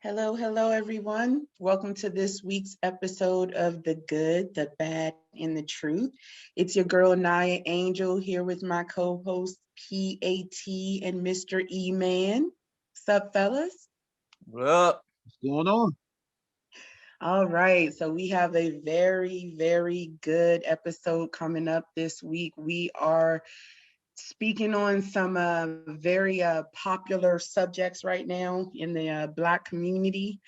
Hello, hello, everyone. Welcome to this week's episode of The Good, the Bad, and the Truth. It's your girl, Naya Angel, here with my co host, PAT and Mr. E Man. What's up, fellas? What up? What's going on? All right, so we have a very, very good episode coming up this week. We are speaking on some very popular subjects right now in the Black community.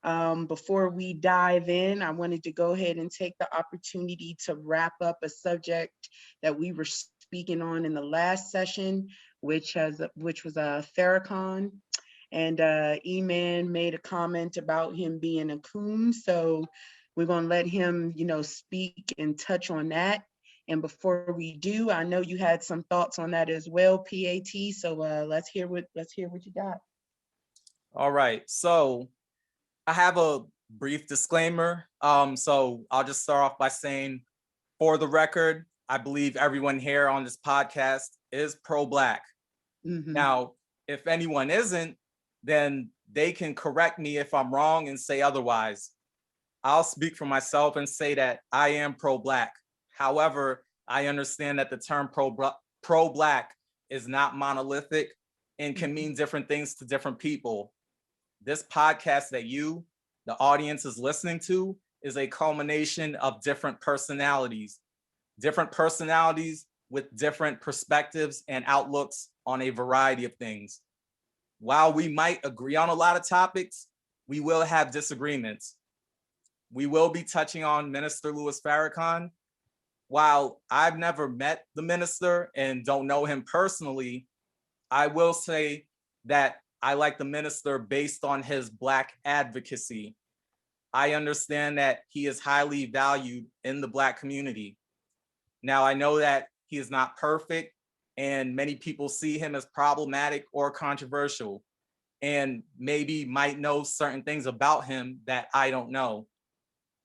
Before we dive in, I wanted to go ahead and take the opportunity to wrap up a subject that we were speaking on in the last session, which was Farrakhan. And E-Man made a comment about him being a coon. So we're going to let him, speak and touch on that. And before we do, I know you had some thoughts on that as well, PAT. So let's hear what you got. All right. So I have a brief disclaimer. So I'll just start off by saying, for the record, I believe everyone here on this podcast is pro-Black. Mm-hmm. Now, if anyone isn't, then they can correct me if I'm wrong and say otherwise. I'll speak for myself and say that I am pro-Black. However, I understand that the term pro-Black is not monolithic and can mean different things to different people. This podcast that you, the audience, is listening to is a culmination of different personalities with different perspectives and outlooks on a variety of things. While we might agree on a lot of topics, we will have disagreements. We will be touching on Minister Louis Farrakhan. While I've never met the minister and don't know him personally, I will say that I like the minister based on his Black advocacy. I understand that he is highly valued in the Black community. Now, I know that he is not perfect, and many people see him as problematic or controversial, and maybe might know certain things about him that I don't know.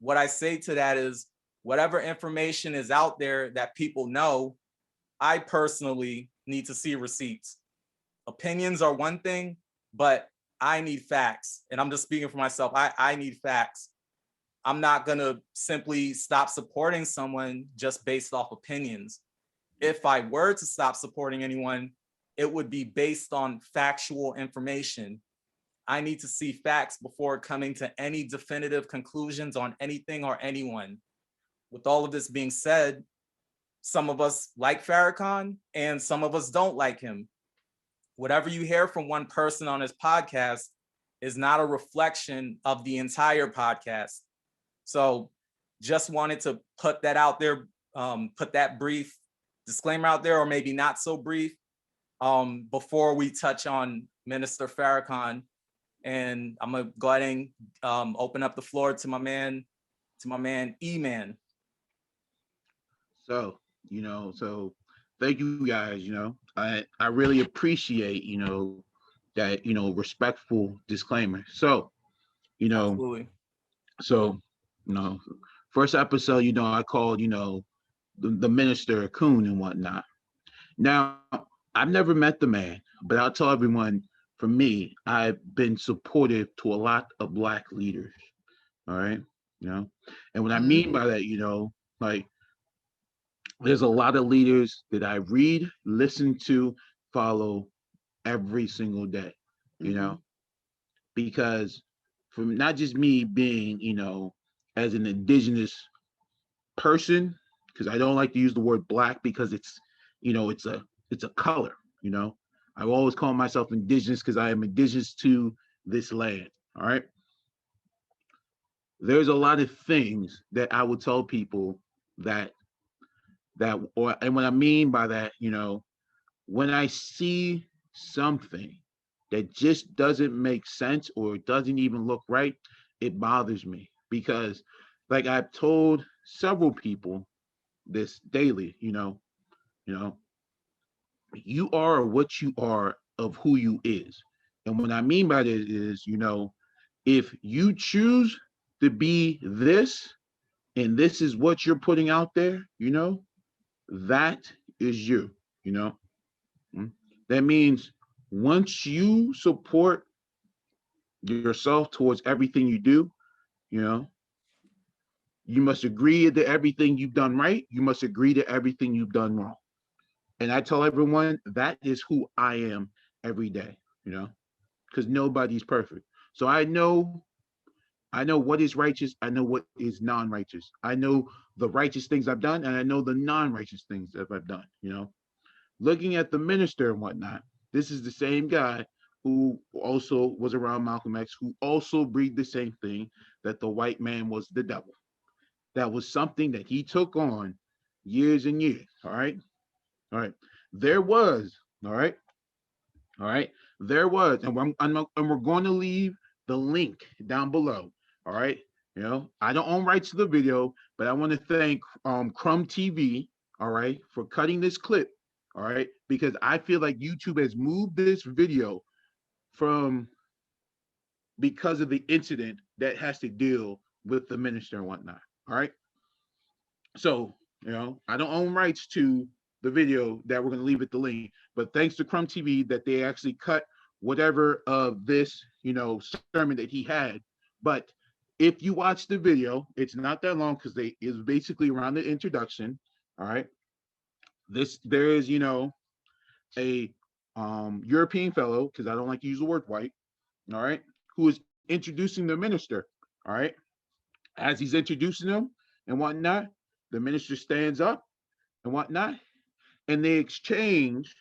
What I say to that is, whatever information is out there that people know, I personally need to see receipts. Opinions are one thing, but I need facts. And I'm just speaking for myself. I need facts. I'm not going to simply stop supporting someone just based off opinions. If I were to stop supporting anyone, it would be based on factual information. I need to see facts before coming to any definitive conclusions on anything or anyone. With all of this being said, some of us like Farrakhan and some of us don't like him. Whatever you hear from one person on his podcast is not a reflection of the entire podcast. So just wanted to put that out there, put that brief disclaimer out there, or maybe not so brief, before we touch on Minister Farrakhan. And I'm gonna go ahead and open up the floor to my man E-Man. So thank you guys, I really appreciate, that, respectful disclaimer. You know, Absolutely. so, first episode, I called, the minister a coon and whatnot. Now, I've never met the man, but I'll tell everyone, for me, I've been supportive to a lot of Black leaders. All right. And what I mean by that, like, there's a lot of leaders that I read, listen to, follow every single day, because from not just me being, as an indigenous person, because I don't like to use the word Black because it's a color, I always call myself indigenous because I am indigenous to this land. All right. There's a lot of things that I would tell people that and what I mean by that, when I see something that just doesn't make sense or doesn't even look right, it bothers me because, like, I've told several people this daily, you are what you are of who you is. And what I mean by that is, if you choose to be this and this is what you're putting out there, that is you, you know. That means once you support yourself towards everything you do. You know, you must agree to everything you've done right. You must agree to everything you've done wrong. And I tell everyone that is who I am every day, you know, because nobody's perfect. So I know what is righteous. I know what is non-righteous. I know the righteous things I've done, and I know the non-righteous things that I've done, you know. Looking at the minister and whatnot, this is the same guy who also was around Malcolm X, who also breathed the same thing, that the white man was the devil. That was something that he took on years and years. All right. All right. There was, all right. All right. There was, and we're going to leave the link down below. All right. You know, I don't own rights to the video, but I want to thank Crumb TV, all right, for cutting this clip. All right. Because I feel like YouTube has moved this video from, because of the incident that has to deal with the minister and whatnot. All right. So, you know, I don't own rights to the video that we're going to leave at the link, but thanks to Crumb TV that they actually cut whatever of this, you know, sermon that he had. But if you watch the video, it's not that long because they is basically around the introduction. All right. There is, you know, a European fellow, because I don't like to use the word white, all right, who is introducing the minister. All right. As he's introducing him and whatnot, the minister stands up and whatnot, and they exchange,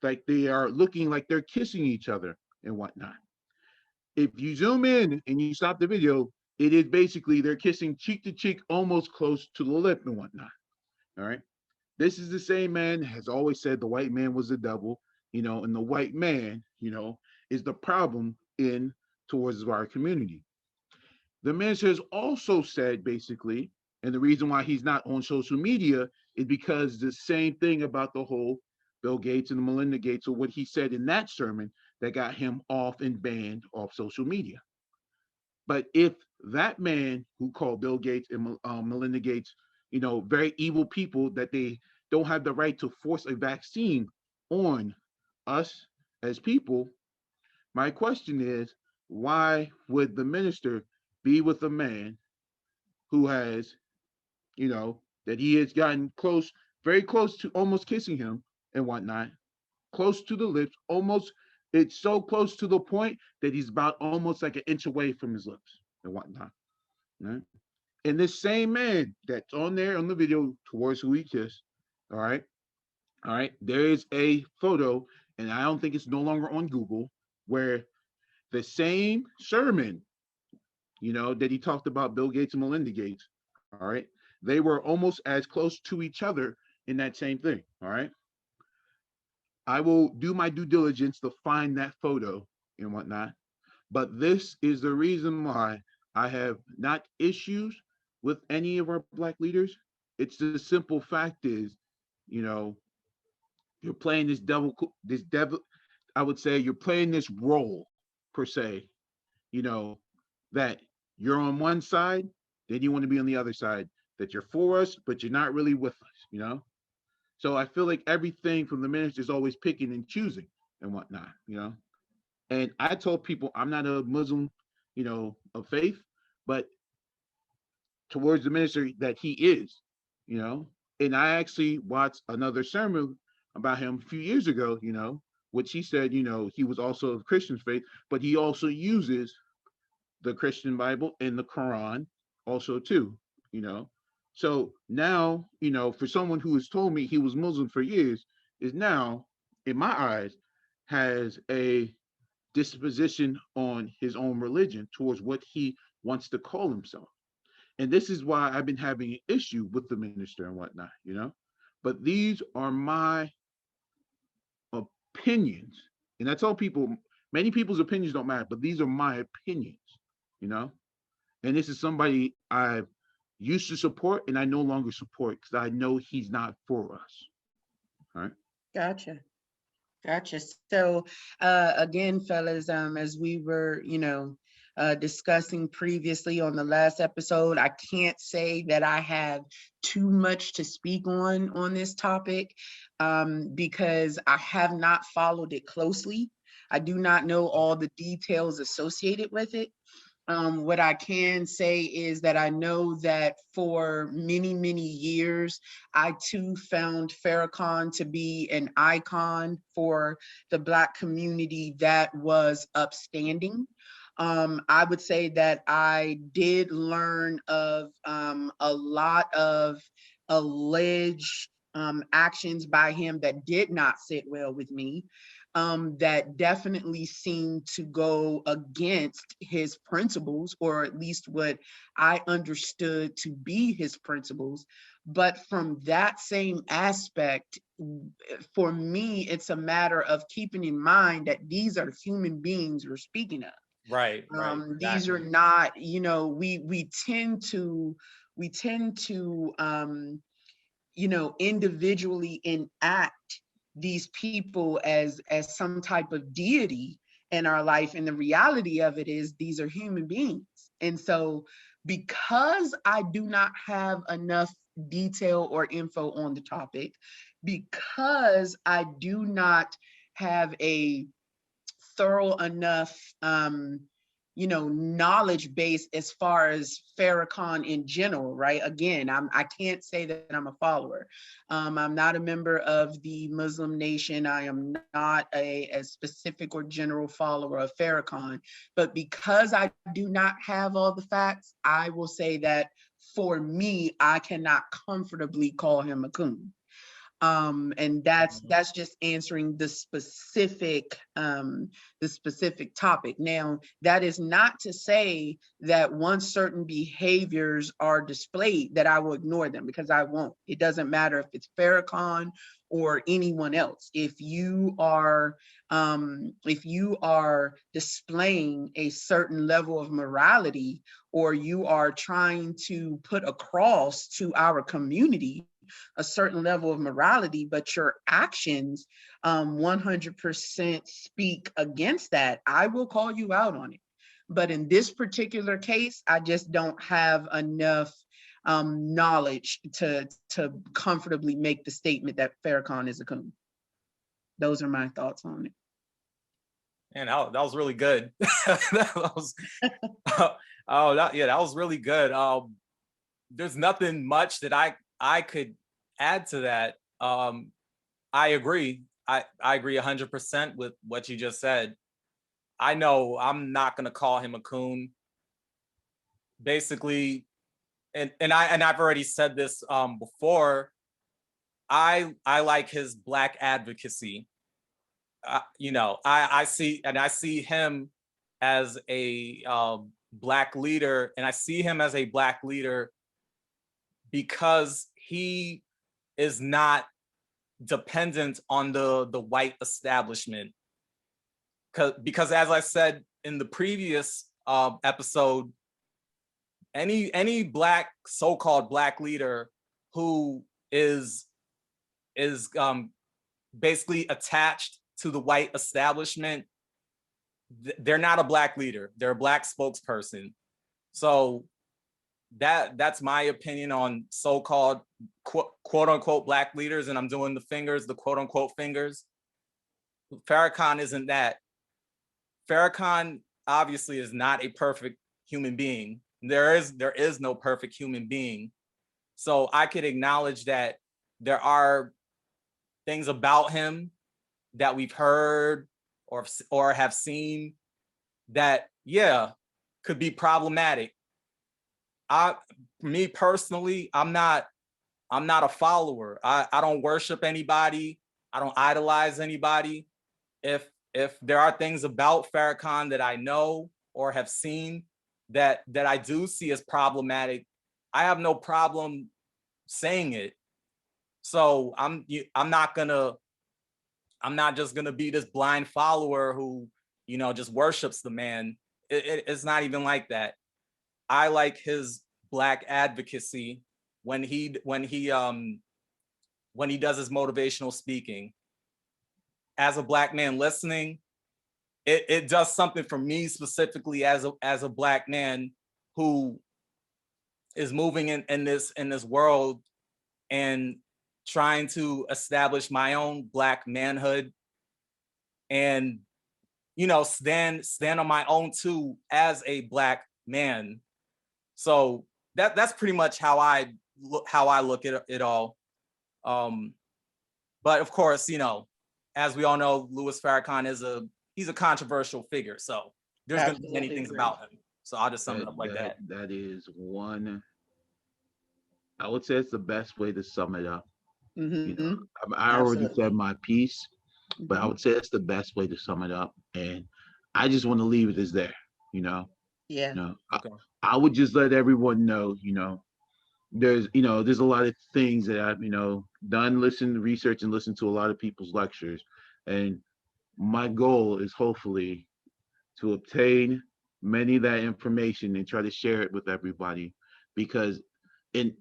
like they are looking like they're kissing each other and whatnot. If you zoom in and you stop the video, it is basically they're kissing cheek to cheek, almost close to the lip and whatnot. All right. This is the same man has always said the white man was the devil, you know, and the white man, you know, is the problem in towards our community. The minister has also said basically, and the reason why he's not on social media is because the same thing about the whole Bill Gates and Melinda Gates, or what he said in that sermon that got him off and banned off social media. But if that man who called Bill Gates and Melinda Gates, you know, very evil people, that they don't have the right to force a vaccine on us as people, my question is, why would the minister be with a man who has, you know, that he has gotten close, very close to almost kissing him and whatnot, close to the lips, almost, it's so close to the point that he's about almost like an inch away from his lips and whatnot. Right? And this same man that's on there on the video towards who he kissed, all right, there is a photo, and I don't think it's no longer on Google, where the same sermon, you know, that he talked about Bill Gates and Melinda Gates, all right, they were almost as close to each other in that same thing, all right. I will do my due diligence to find that photo and whatnot, but this is the reason why I have not issues with any of our Black leaders. It's the simple fact is, you know, you're playing this devil, I would say you're playing this role per se, you know, that you're on one side, then you want to be on the other side, that you're for us, but you're not really with us, you know? So I feel like everything from the minister is always picking and choosing and whatnot, you know? And I told people I'm not a Muslim, you know, of faith, but towards the minister that he is, you know? And I actually watched another sermon about him a few years ago, you know, which he said, you know, he was also of Christian faith, but he also uses the Christian Bible and the Quran also too, you know. So now, you know, for someone who has told me he was Muslim for years, is now, in my eyes, has a disposition on his own religion towards what he wants to call himself. And this is why I've been having an issue with the minister and whatnot, you know. But these are my opinions. And I tell people, many people's opinions don't matter, but these are my opinions, you know. And this is somebody I used to support and I no longer support because I know he's not for us. All right. Gotcha. Gotcha. So again, fellas, as we were, you know, discussing previously on the last episode, I can't say that I have too much to speak on this topic because I have not followed it closely. I do not know all the details associated with it. What I can say is that I know that for many, many years, I too found Farrakhan to be an icon for the Black community that was upstanding. I would say that I did learn of a lot of alleged actions by him that did not sit well with me, that definitely seemed to go against his principles, or at least what I understood to be his principles. But from that same aspect, for me, it's a matter of keeping in mind that these are human beings we're speaking of. Right, right, These are exactly. not, we tend to individually enact these people as some type of deity in our life, and the reality of it is these are human beings. And so because I do not have enough detail or info on the topic, because I do not have a thorough enough knowledge base as far as Farrakhan in general, right? Again, I can't say that I'm a follower. I'm not a member of the Muslim nation. I am not a specific or general follower of Farrakhan. But because I do not have all the facts, I will say that for me, I cannot comfortably call him a coon. And that's just answering the specific topic. Now, that is not to say that once certain behaviors are displayed that I will ignore them, because I won't. It doesn't matter if it's Farrakhan or anyone else. If you are displaying a certain level of morality, or you are trying to put across to our community a certain level of morality, but your actions 100% speak against that, I will call you out on it. But in this particular case, I just don't have enough knowledge to comfortably make the statement that Farrakhan is a coon. Those are my thoughts on it. And that was really good. That was, that was really good. There's nothing much that I could add to that. I agree. I agree 100% with what you just said. I know I'm not gonna call him a coon. Basically, I've already said this before. I like his Black advocacy. I see him as a Black leader, and I see him as a Black leader because he is not dependent on the white establishment. Because as I said in the previous episode, any Black, so-called Black leader who is basically attached to the white establishment, they're not a Black leader. They're a Black spokesperson. So that's my opinion on so-called quote unquote Black leaders, and I'm doing the quote unquote fingers. Farrakhan isn't that. Farrakhan obviously is not a perfect human being. There is no perfect human being. So I could acknowledge that there are things about him that we've heard or have seen that, yeah, could be problematic. Me personally, I'm not a follower. I don't worship anybody. I don't idolize anybody. If there are things about Farrakhan that I know or have seen that I do see as problematic, I have no problem saying it. So I'm not just gonna be this blind follower who just worships the man. It's not even like that. I like his Black advocacy when he does his motivational speaking. As a Black man listening, it does something for me specifically as a Black man who is moving in this world and trying to establish my own Black manhood. And stand on my own too as a Black man. So that's pretty much how I look at it all. But of course, as we all know, Louis Farrakhan he's a controversial figure. So there's going to be many things about him. So I'll just sum it up like that. That is one. I would say it's the best way to sum it up. Mm-hmm. I already said my piece, but I would say it's the best way to sum it up. And I just want to leave it as there. Yeah. Okay. I would just let everyone know. There's a lot of things that I've done, listened, research, and listened to a lot of people's lectures, and my goal is hopefully to obtain many of that information and try to share it with everybody, because and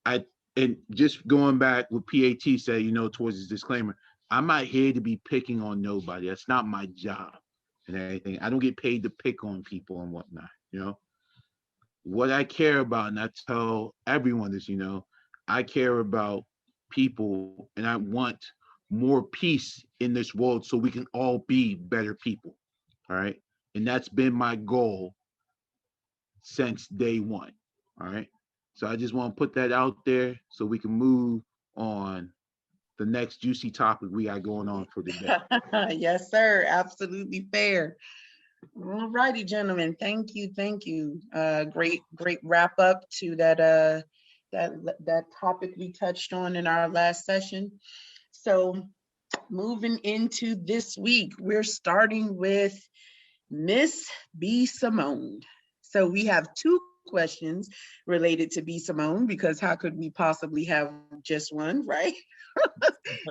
I and just going back what PAT said, towards his disclaimer, I'm not here to be picking on nobody. That's not my job and everything. I don't get paid to pick on people and whatnot. What I care about, and I tell everyone this, I care about people, and I want more peace in this world so we can all be better people. All right. And that's been my goal since day one. All right. So I just want to put that out there so we can move on the next juicy topic we got going on for today. Yes, sir. Absolutely fair. All righty, gentlemen. Thank you. Great wrap up to that topic we touched on in our last session. So moving into this week, we're starting with Miss B. Simone. So we have two questions related to B. Simone, because how could we possibly have just one, right?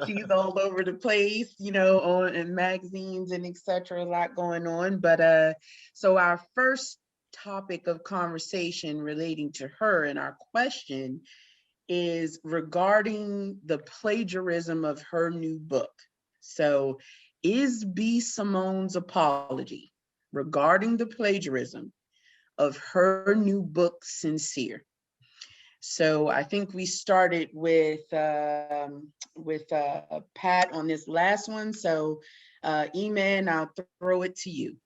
She's all over the place, on in magazines and etc. A lot going on. But so our first topic of conversation relating to her and our question is regarding the plagiarism of her new book. So is B. Simone's apology regarding the plagiarism of her new book sincere? So I think we started with Pat on this last one. So E-Man, I'll throw it to you.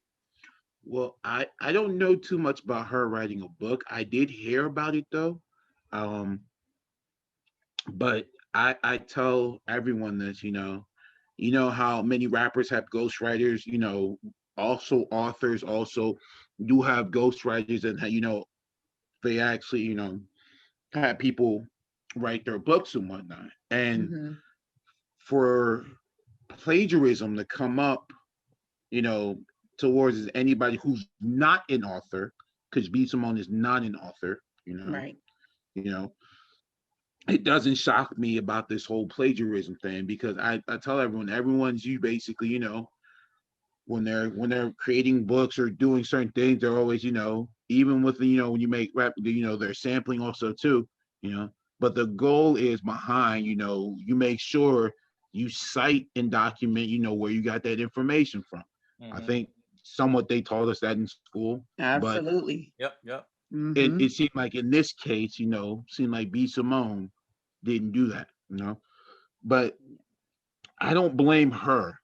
Well, I don't know too much about her writing a book. I did hear about it though. But I tell everyone this, how many rappers have ghostwriters, also authors also do have ghostwriters, and they actually, have people write their books and whatnot. And for plagiarism to come up, towards anybody who's not an author, because B. Simone is not an author, Right. It doesn't shock me about this whole plagiarism thing, because I tell everyone's you basically, when they're creating books or doing certain things, they're always, even with when you make rap, they're sampling also too, but the goal is behind, you make sure you cite and document, where you got that information from. I think somewhat they taught us that in school. Absolutely. But yep. It seemed like in this case, seemed like B. Simone didn't do that, but I don't blame her,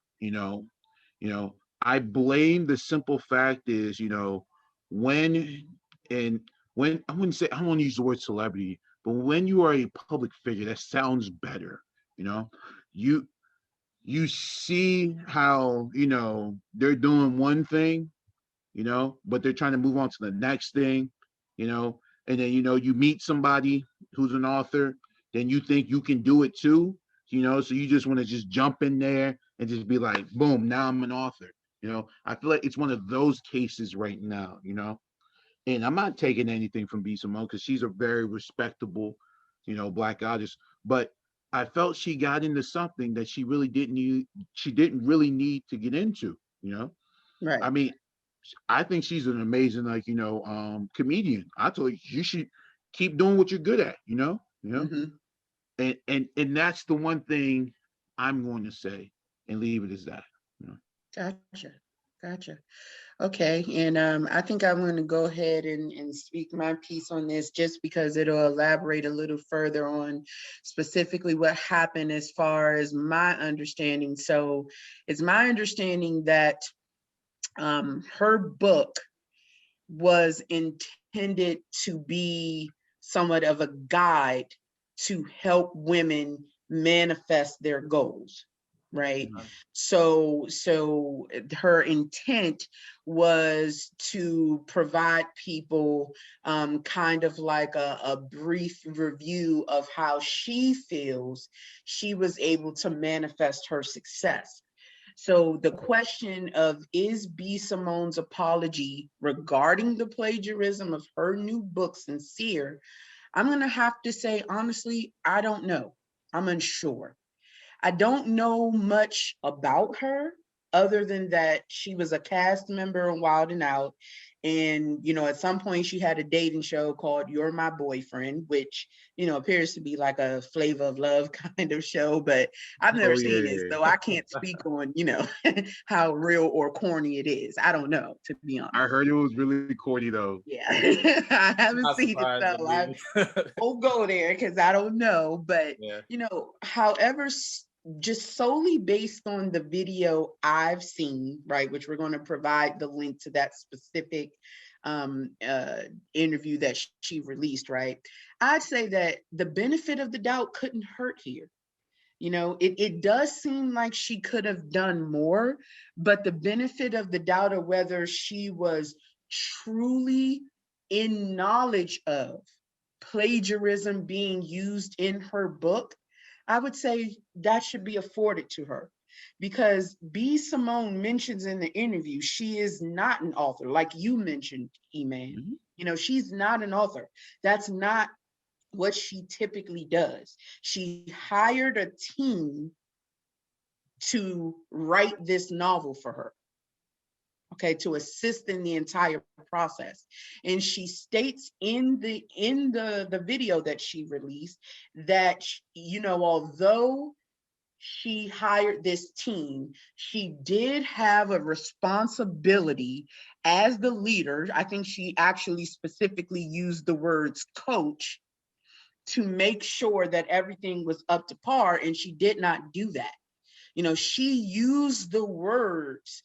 I blame the simple fact is, when I wouldn't say, I don't want to use the word celebrity, but when you are a public figure, that sounds better, you see how, they're doing one thing, but they're trying to move on to the next thing, and then, you meet somebody who's an author, then you think you can do it too, so you just want to just jump in there and just be like, boom, now I'm an author. I feel like it's one of those cases right now, and I'm not taking anything from B. Simone because she's a very respectable, Black artist, but I felt she got into something that she didn't really need to get into, Right. I mean, I think she's an amazing, comedian. I told you should keep doing what you're good at, and that's the one thing I'm going to say and leave it as that. Gotcha. Okay, and I think I'm going to go ahead and speak my piece on this, just because it'll elaborate a little further on specifically what happened as far as my understanding. So it's my understanding that Her book was intended to be somewhat of a guide to help women manifest their goals, right? So her intent was to provide people kind of like a brief review of how she feels she was able to manifest her success. So the question of, is B. Simone's apology regarding the plagiarism of her new book sincere? I'm going to have to say, honestly, I don't know. I'm unsure. I don't know much about her other than that she was a cast member on Wild and Out. And, at some point she had a dating show called You're My Boyfriend, which, appears to be like a Flavor of Love kind of show, but I've never seen it. So I can't speak on, how real or corny it is. I don't know, to be honest. I heard it was really corny though. Yeah, I haven't Not seen it, so I won't go there because I don't know. But Yeah. however, just solely based on the video I've seen, right, which we're going to provide the link to that specific interview that she released, right? I'd say that the benefit of the doubt couldn't hurt here. It does seem like she could have done more, but the benefit of the doubt of whether she was truly in knowledge of plagiarism being used in her book, I would say that should be afforded to her. Because B. Simone mentions in the interview, she is not an author, like you mentioned, E-Man. She's not an author. That's not what she typically does. She hired a team to write this novel for her, okay, to assist in the entire process. And she states in the video that she released that, although she hired this team, she did have a responsibility as the leader. I think she actually specifically used the words coach, to make sure that everything was up to par, and she did not do that. She used the words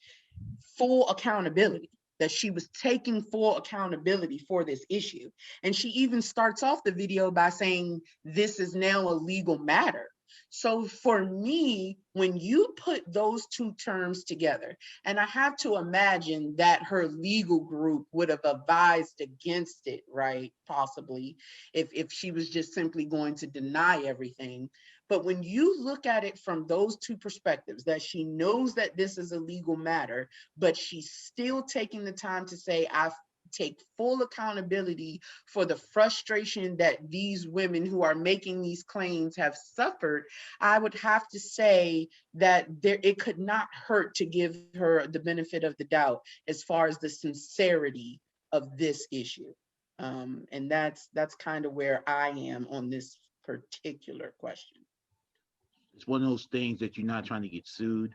full accountability, that she was taking full accountability for this issue. And she even starts off the video by saying, this is now a legal matter. So for me, when you put those two terms together, and I have to imagine that her legal group would have advised against it, right? Possibly, if she was just simply going to deny everything. But when you look at it from those two perspectives, that she knows that this is a legal matter, but she's still taking the time to say, I take full accountability for the frustration that these women who are making these claims have suffered, I would have to say that it could not hurt to give her the benefit of the doubt as far as the sincerity of this issue. And that's kind of where I am on this particular question. It's one of those things that you're not trying to get sued,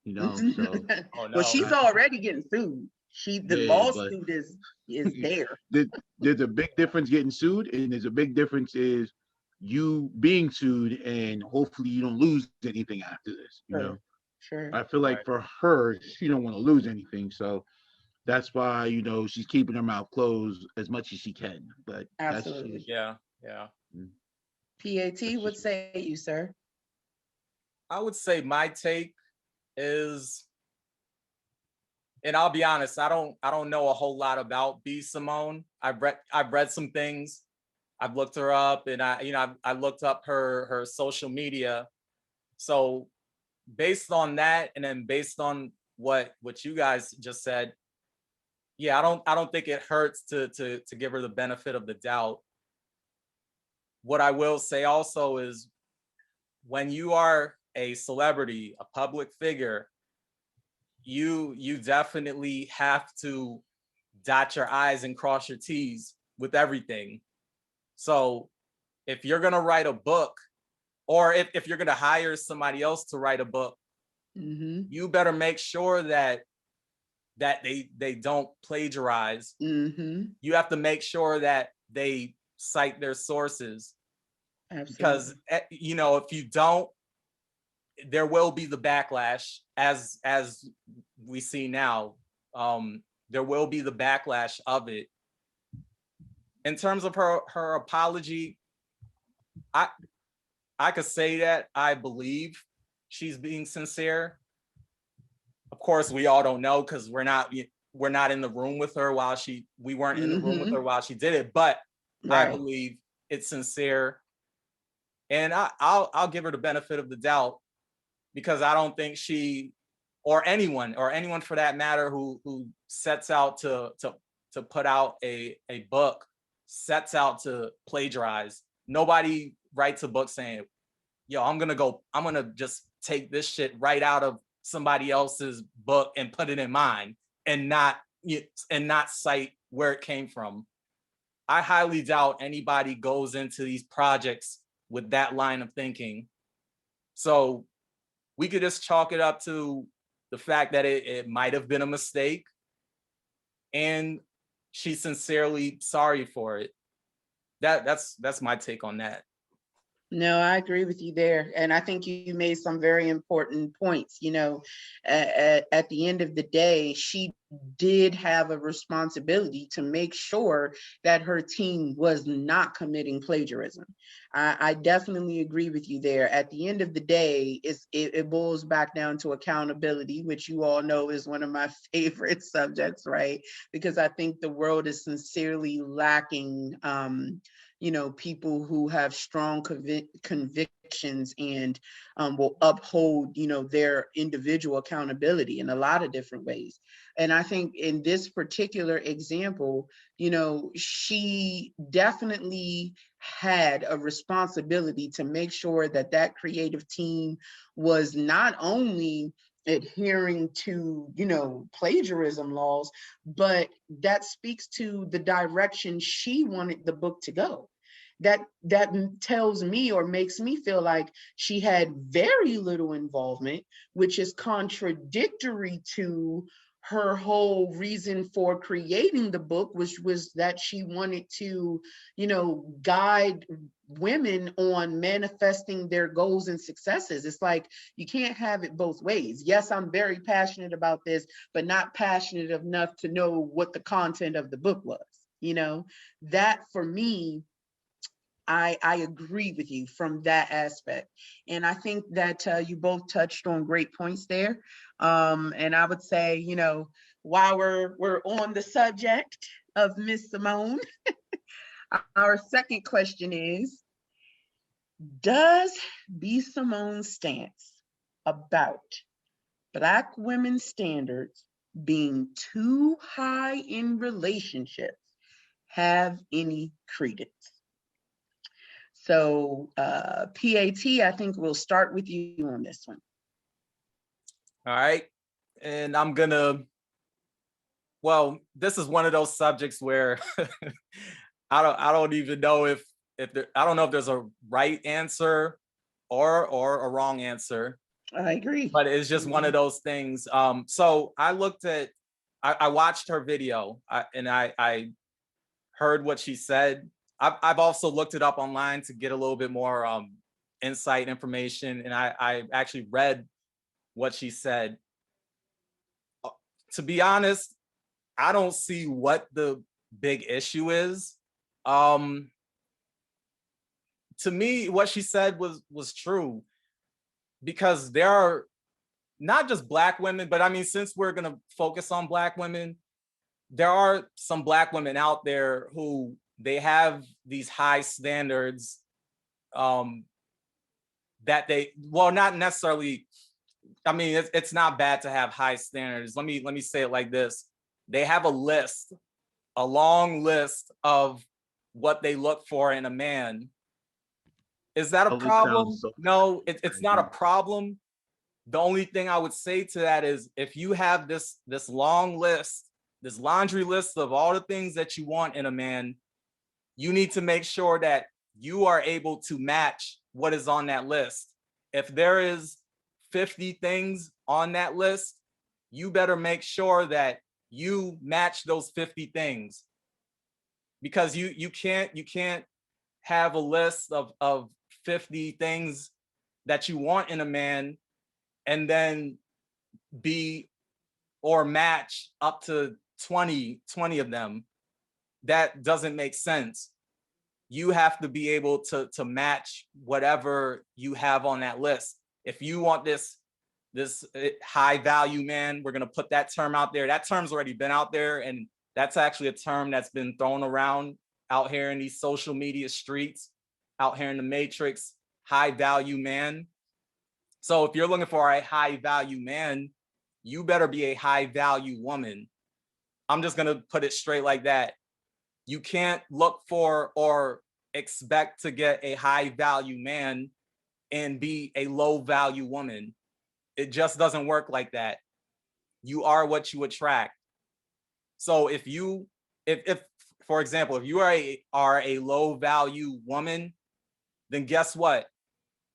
so Oh no. Well, she's already getting sued. The yeah, but lawsuit is there. there's a big difference getting sued, and there's a big difference is you being sued, and hopefully you don't lose anything after this. Sure. I feel like for her, she don't want to lose anything, so that's why she's keeping her mouth closed as much as she can. But Absolutely. Yeah. PAT, what say you, sir? I would say my take is, and I'll be honest, I don't know a whole lot about B. Simone. I've read some things. I've looked her up, and I looked up her social media. So based on that, and then based on what you guys just said, yeah, I don't think it hurts to give her the benefit of the doubt. What I will say also is, when you are a celebrity, a public figure, you definitely have to dot your I's and cross your T's with everything. So if you're gonna write a book, or if you're gonna hire somebody else to write a book, you better make sure that they don't plagiarize. You have to make sure that they cite their sources. Absolutely. Because if you don't, there will be the backlash as we see now. There will be the backlash of it. In terms of her apology, I could say that I believe she's being sincere. Of course, we all don't know because we're not in the room with her while we weren't in the room with her while she did it, but I believe it's sincere. And I'll give her the benefit of the doubt, because I don't think she, or anyone for that matter who sets out to put out a book, sets out to plagiarize. Nobody writes a book saying, yo, I'm gonna just take this shit right out of somebody else's book and put it in mine, and not cite where it came from. I highly doubt anybody goes into these projects with that line of thinking. So we could just chalk it up to the fact that it might have been a mistake, and she's sincerely sorry for it. That's my take on that. No, I agree with you there. And I think you made some very important points. At the end of the day, she did have a responsibility to make sure that her team was not committing plagiarism. I definitely agree with you there. At the end of the day, it boils back down to accountability, which you all know is one of my favorite subjects, right? Because I think the world is sincerely lacking people who have strong convictions and will uphold, their individual accountability in a lot of different ways. And I think in this particular example, she definitely had a responsibility to make sure that creative team was not only adhering to plagiarism laws, but that speaks to the direction she wanted the book to go. That tells me, or makes me feel like she had very little involvement, which is contradictory to her whole reason for creating the book, which was that she wanted to guide women on manifesting their goals and successes. It's like, you can't have it both ways. Yes, I'm very passionate about this, but not passionate enough to know what the content of the book was. That for me, I agree with you from that aspect. And I think that you both touched on great points there. And I would say, while we're on the subject of Miss Simone, our second question is, does B. Simone's stance about Black women's standards being too high in relationships have any credence? So PAT, I think we'll start with you on this one. All right. And this is one of those subjects where I don't even know if I don't know if there's a right answer or a wrong answer. I agree. But it's just one of those things. So I watched her video, and I heard what she said. I've also looked it up online to get a little bit more insight information, and I actually read what she said. To be honest, I don't see what the big issue is. To me, what she said was true, because there are not just Black women, but I mean, since we're gonna focus on Black women, there are some Black women out there who they have these high standards that not necessarily, I mean, it's not bad to have high standards. Let me say it like this. They have a long list of what they look for in a man. Is that a problem? No, it's not a problem. The only thing I would say to that is, if you have this long list, this laundry list of all the things that you want in a man, you need to make sure that you are able to match what is on that list. If there is 50 things on that list, you better make sure that you match those 50 things, because you can't have a list of 50 things that you want in a man and then be or match up to 20 of them. That doesn't make sense. You have to be able to match whatever you have on that list. If you want this high value man, we're gonna put that term out there. That term's already been out there, and that's actually a term that's been thrown around out here in these social media streets, out here in the matrix, high value man. So if you're looking for a high value man, you better be a high value woman. I'm just gonna put it straight like that. You can't look for or expect to get a high value man and be a low value woman. It just doesn't work like that. You are what you attract. So if for example, if you are a low value woman, then guess what?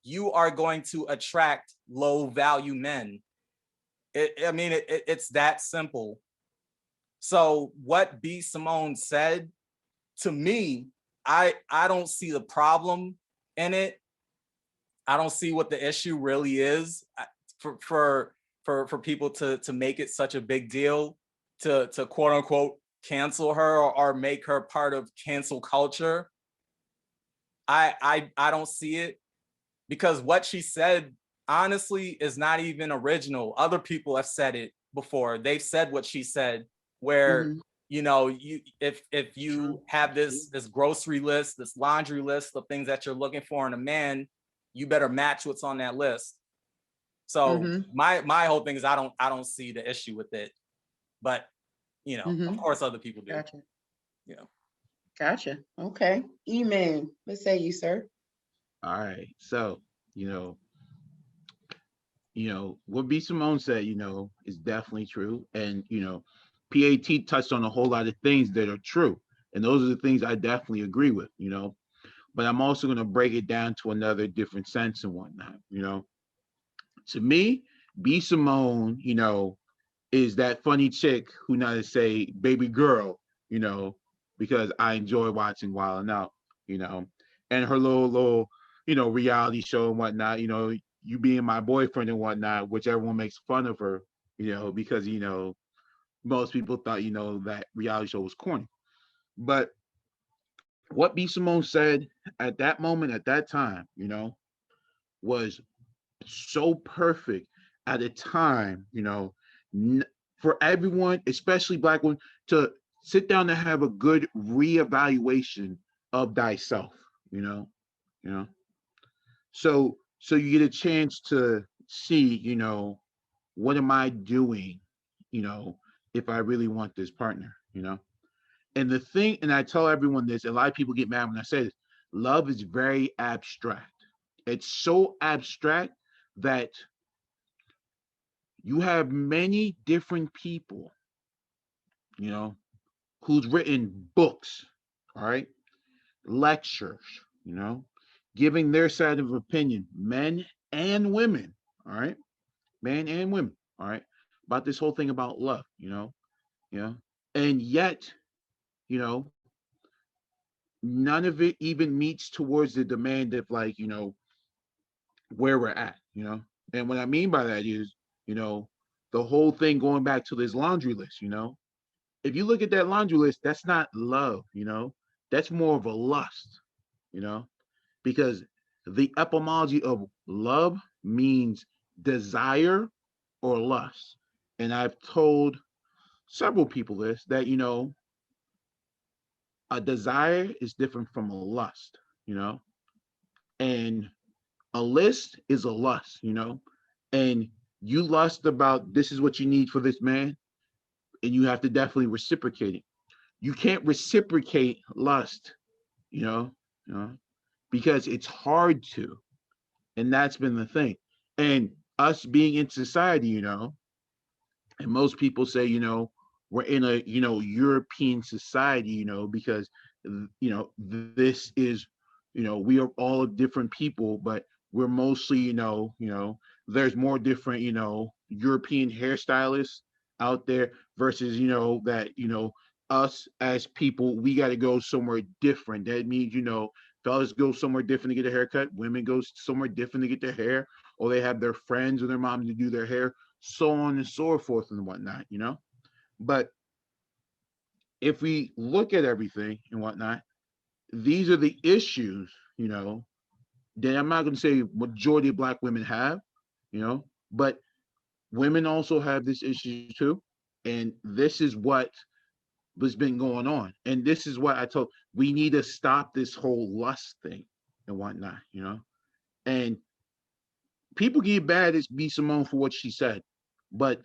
You are going to attract low value men. It's that simple. So what B. Simone said, to me, I don't see the problem in it. I don't see what the issue really is for people to make it such a big deal to quote unquote cancel her or make her part of cancel culture. I don't see it, because what she said honestly is not even original. Other people have said it before. They've said what she said, where you know, if you have this grocery list, this laundry list of things that you're looking for in a man, you better match what's on that list. So my whole thing is I don't see the issue with it, but you know, of course other people do. Gotcha. You know. Gotcha. Okay. E-Man, what say you, sir? All right. So, what B. Simone said, is definitely true. And, PAT touched on a whole lot of things that are true. And those are the things I definitely agree with, but I'm also going to break it down to another different sense and whatnot, To me, B. Simone, is that funny chick who not to say baby girl, because I enjoy watching Wild 'N Out, and her little, reality show and whatnot, you being my boyfriend and whatnot, which everyone makes fun of her, because, most people thought, that reality show was corny. But what B. Simone said at that moment, at that time, was so perfect at a time, for everyone, especially Black women, to sit down and have a good reevaluation of thyself, So you get a chance to see, what am I doing, if I really want this partner, And the thing, and I tell everyone this, a lot of people get mad when I say this, love is very abstract. It's so abstract that you have many different people, who's written books, all right, lectures, giving their side of opinion, men and women, all right, men and women, all right, about this whole thing about love, and yet, none of it even meets towards the demand of, like, where we're at, and what I mean by that is, the whole thing going back to this laundry list, if you look at that laundry list, that's not love, that's more of a lust, because the etymology of love means desire or lust. And I've told several people this, that, a desire is different from a lust, and a list is a lust, and you lust about this is what you need for this man, and you have to definitely reciprocate it. You can't reciprocate lust, you know, because it's hard to, and that's been the thing. And us being in society, and most people say, we're in a, European society, because, this is, we are all different people, but we're mostly, there's more different, European hairstylists out there versus, that, us as people, we got to go somewhere different. That means, fellas go somewhere different to get a haircut, women go somewhere different to get their hair, or they have their friends or their moms to do their hair. so on and so forth and whatnot, you know. But if we look at everything and whatnot, these are the issues, you know, that I'm not going to say majority of Black women have, you know, but women also have this issue too. And this is what has been going on. And this is what I told, we need to stop this whole lust thing and whatnot, you know. And people get mad at B. Simone for what she said, but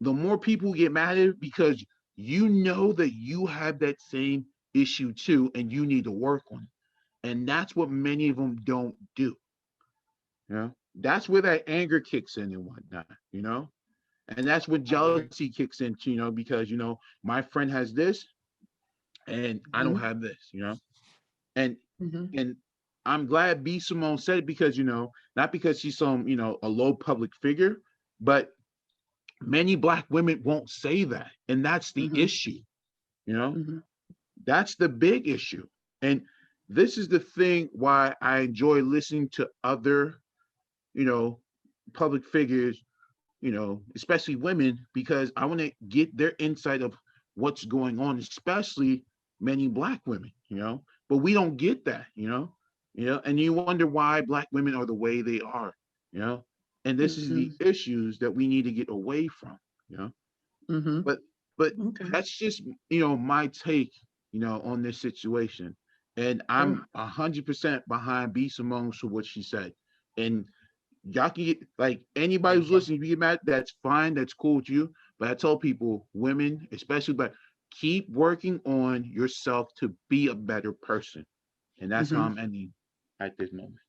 the more people get mad at it because you know that you have that same issue too, and you need to work on it. And that's what many of them don't do. You know, that's where that anger kicks in and whatnot, you know, and that's when jealousy kicks in, you know, because, you know, my friend has this and I don't Mhm. have this, you know, and Mhm. and I'm glad B. Simone said it because, you know, not because she's some, you know, a low public figure, but many Black women won't say that. And that's the Mhm. issue, you know, Mhm. that's the big issue. And this is the thing why I enjoy listening to other, you know, public figures, you know, especially women, because I want to get their insight of what's going on, especially many Black women, you know, but we don't get that, you know, and you wonder why Black women are the way they are, you know, and this is the Mhm. issues that we need to get away from, you know, Mhm. but but Okay. that's just, you know, my take, you know, on this situation, and Sure. I'm 100% behind B. Simone for what she said, and y'all can get, like, anybody who's listening, if you get mad, that's fine, that's cool with you. But I tell people, women, especially, but keep working on yourself to be a better person. And that's how Mhm. I'm ending at this moment.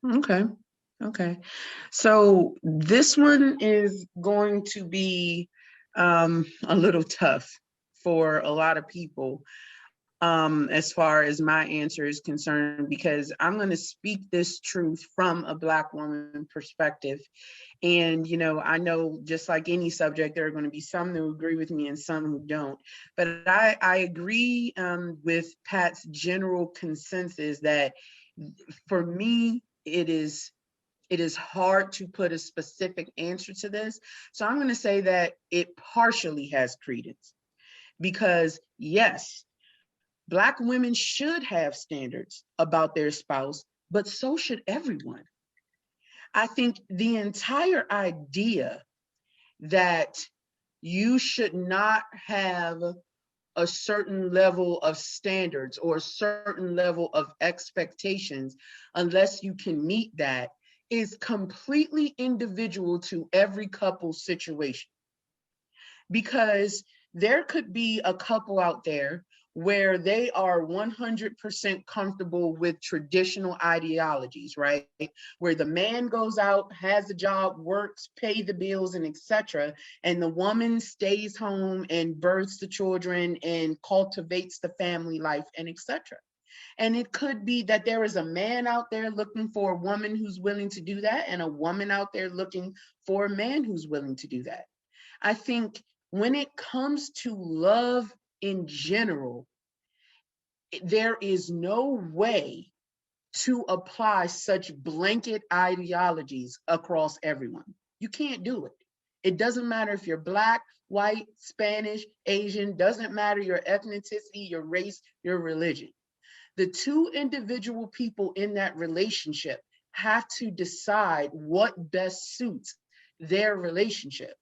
Okay. Okay. So this one is going to be a little tough for a lot of people, as far as my answer is concerned, because I'm going to speak this truth from a Black woman perspective. And, you know, I know just like any subject, there are going to be some who agree with me and some who don't. But I agree with Pat's general consensus that for me, it is hard to put a specific answer to this. So I'm going to say that it partially has credence because, yes, Black women should have standards about their spouse, but so should everyone. I think the entire idea that you should not have a certain level of standards or a certain level of expectations unless you can meet that is completely individual to every couple situation, because there could be a couple out there where they are 100% comfortable with traditional ideologies, right? Where the man goes out, has a job, works, pay the bills, and etc. And the woman stays home and births the children and cultivates the family life and etc. And it could be that there is a man out there looking for a woman who's willing to do that, and a woman out there looking for a man who's willing to do that. I think when it comes to love in general, there is no way to apply such blanket ideologies across everyone. You can't do it. It doesn't matter if you're Black, white, Spanish, Asian, doesn't matter your ethnicity, your race, your religion. The two individual people in that relationship have to decide what best suits their relationship.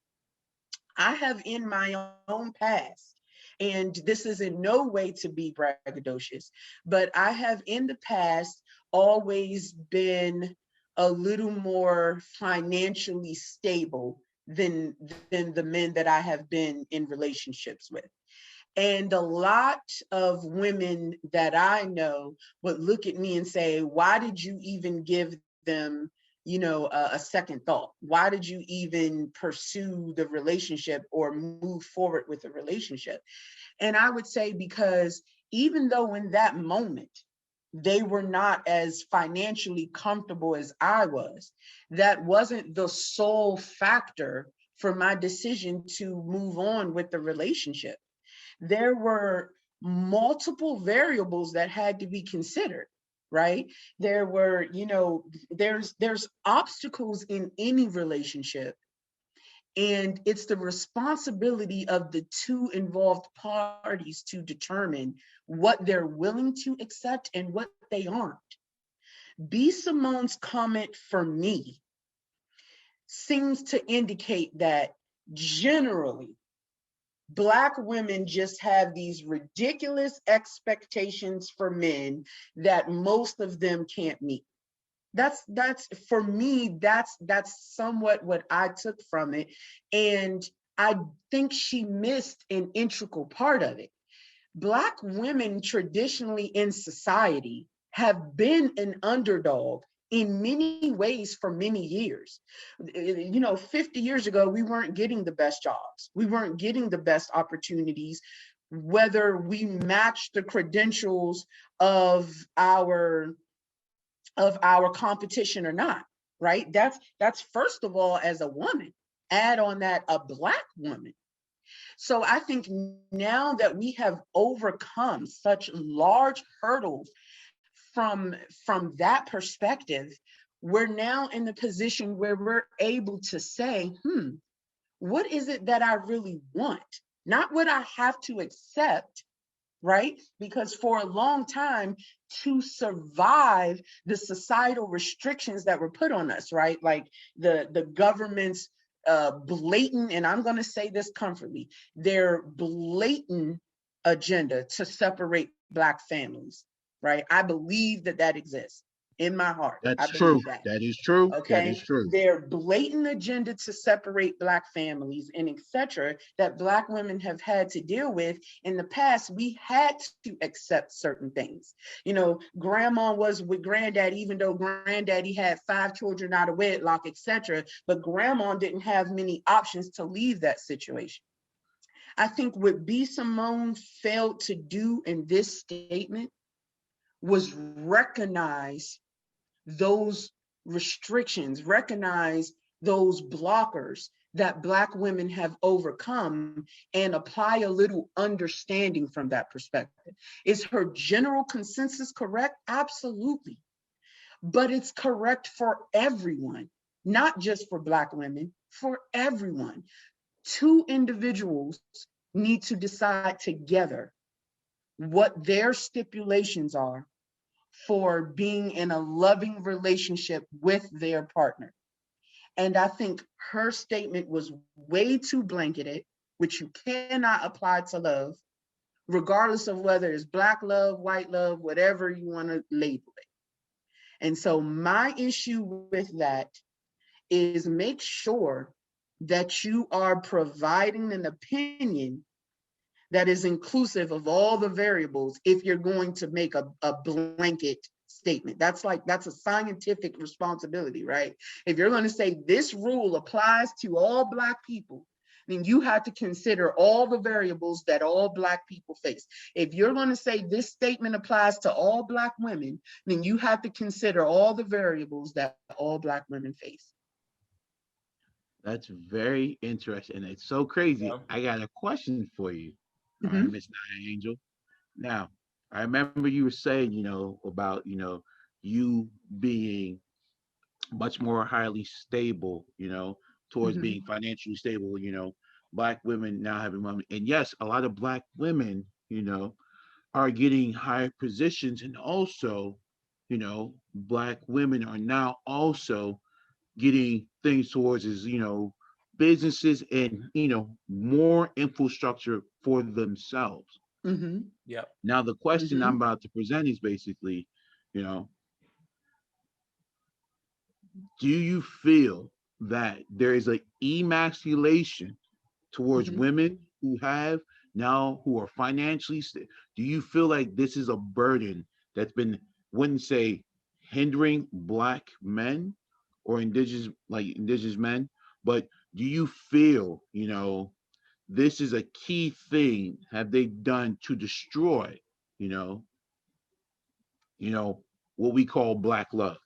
I have in my own past, and this is in no way to be braggadocious, but I have in the past always been a little more financially stable than the men that I have been in relationships with. And a lot of women that I know would look at me and say, why did you even give them, a second thought? Why did you even pursue the relationship or move forward with the relationship? And I would say, because even though in that moment, they were not as financially comfortable as I was, that wasn't the sole factor for my decision to move on with the relationship. There were multiple variables that had to be considered, right? There were, there's obstacles in any relationship, And it's the responsibility of the two involved parties to determine what they're willing to accept and what they aren't. B. Simone's comment for me seems to indicate that generally Black women just have these ridiculous expectations for men that most of them can't meet. That's for me, that's somewhat what I took from it. And I think she missed an integral part of it. Black women traditionally in society have been an underdog in many ways for many years. 50 years ago, we weren't getting the best jobs. We weren't getting the best opportunities, whether we matched the credentials of our competition or not, right? That's first of all, as a woman, add on that a Black woman. So I think now that we have overcome such large hurdles from that perspective, we're now in the position where we're able to say, what is it that I really want? Not what I have to accept, right? Because for a long time, to survive the societal restrictions that were put on us, right? Like the government's blatant, and I'm going to say this comfortably, their blatant agenda to separate Black families, right? I believe that exists in my heart. That's I true. believe that. That is true. That Okay, is true. their blatant agenda to separate Black families and etc. that Black women have had to deal with in the past. We had to accept certain things. Grandma was with granddaddy, even though granddaddy had 5 children out of wedlock, etc. But grandma didn't have many options to leave that situation. I think what B. Simone failed to do in this statement was recognize those restrictions, recognize those blockers that Black women have overcome, and apply a little understanding from that perspective. Is her general consensus correct? Absolutely. But it's correct for everyone, not just for Black women, for everyone. 2 individuals need to decide together what their stipulations are for being in a loving relationship with their partner. And I think her statement was way too blanketed, which you cannot apply to love, regardless of whether it's Black love, white love, whatever you want to label it. And so my issue with that is make sure that you are providing an opinion that is inclusive of all the variables if you're going to make a blanket statement. That's a scientific responsibility, right? If you're going to say this rule applies to all Black people, then you have to consider all the variables that all Black people face. If you're going to say this statement applies to all Black women, then you have to consider all the variables that all Black women face. That's very interesting. It's so crazy. Yeah. I got a question for you. All right, Mm-hmm. Miss Naya Angel. Now, I remember you were saying, about, you being much more highly stable, towards Mm-hmm. being financially stable, Black women now having money. And yes, a lot of Black women, are getting higher positions. And also, Black women are now also getting things towards is, businesses and, more infrastructure for themselves. Mm-hmm. Yep. Now, the question Mm-hmm. I'm about to present is basically, you know, do you feel that there is a emasculation towards Mm-hmm. women who are financially do you feel like this is a burden that's been, wouldn't say hindering Black men or indigenous men, but do you feel, this is a key thing have they done to destroy, you know, what we call Black love?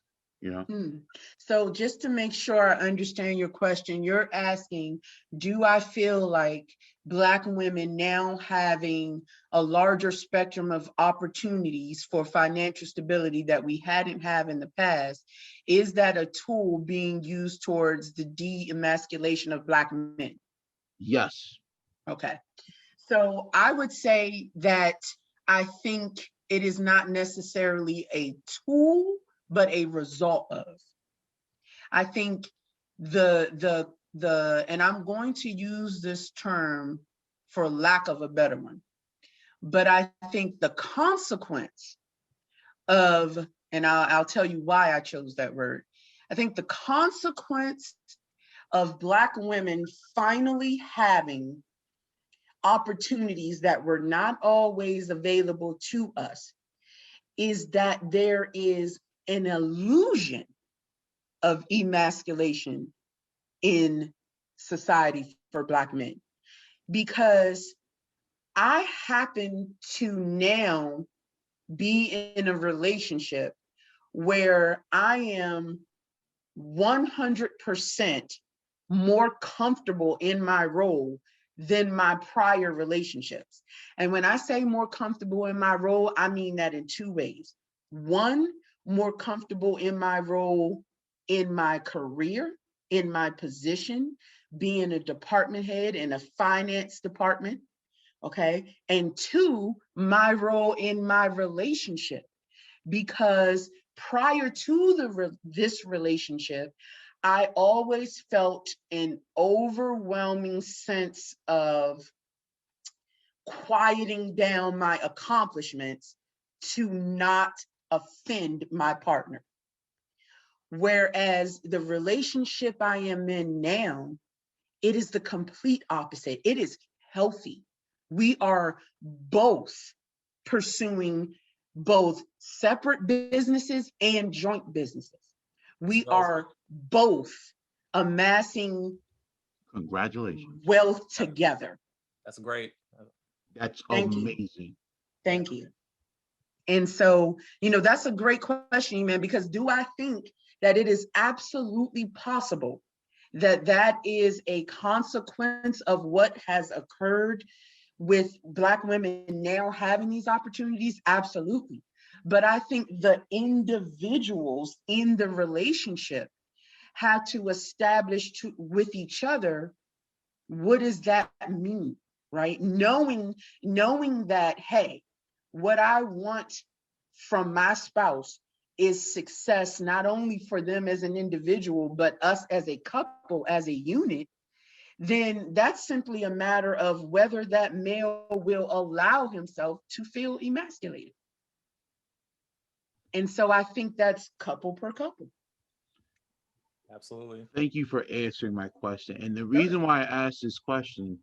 So just to make sure I understand your question, you're asking, do I feel like Black women now having a larger spectrum of opportunities for financial stability that we hadn't have in the past, is that a tool being used towards the de-emasculation of Black men? Yes. Okay. So I would say that I think it is not necessarily a tool, but a result of. I think and I'm going to use this term for lack of a better one, but I think the consequence of, and I'll tell you why I chose that word. I think the consequence of Black women finally having opportunities that were not always available to us is that there is an illusion of emasculation in society for Black men, because I happen to now be in a relationship where I am 100% more comfortable in my role than my prior relationships. And when I say more comfortable in my role, I mean that in two ways. One, more comfortable in my role in my career, in my position, being a department head in a finance department, okay? And two, my role in my relationship, because prior to this relationship, I always felt an overwhelming sense of quieting down my accomplishments to not offend my partner. Whereas the relationship I am in now, it is the complete opposite. It is healthy. We are both pursuing both separate businesses and joint businesses. We are both amassing Congratulations. wealth together. That's great. That's Thank amazing. you. Thank you. And so, that's a great question, man, because do I think that it is absolutely possible that that is a consequence of what has occurred with Black women now having these opportunities? Absolutely. But I think the individuals in the relationship had to establish with each other, what does that mean, right? Knowing that, hey, what I want from my spouse is success, not only for them as an individual, but us as a couple, as a unit, then that's simply a matter of whether that male will allow himself to feel emasculated. And so I think that's couple per couple. Absolutely. Thank you for answering my question. And the reason why I asked this question,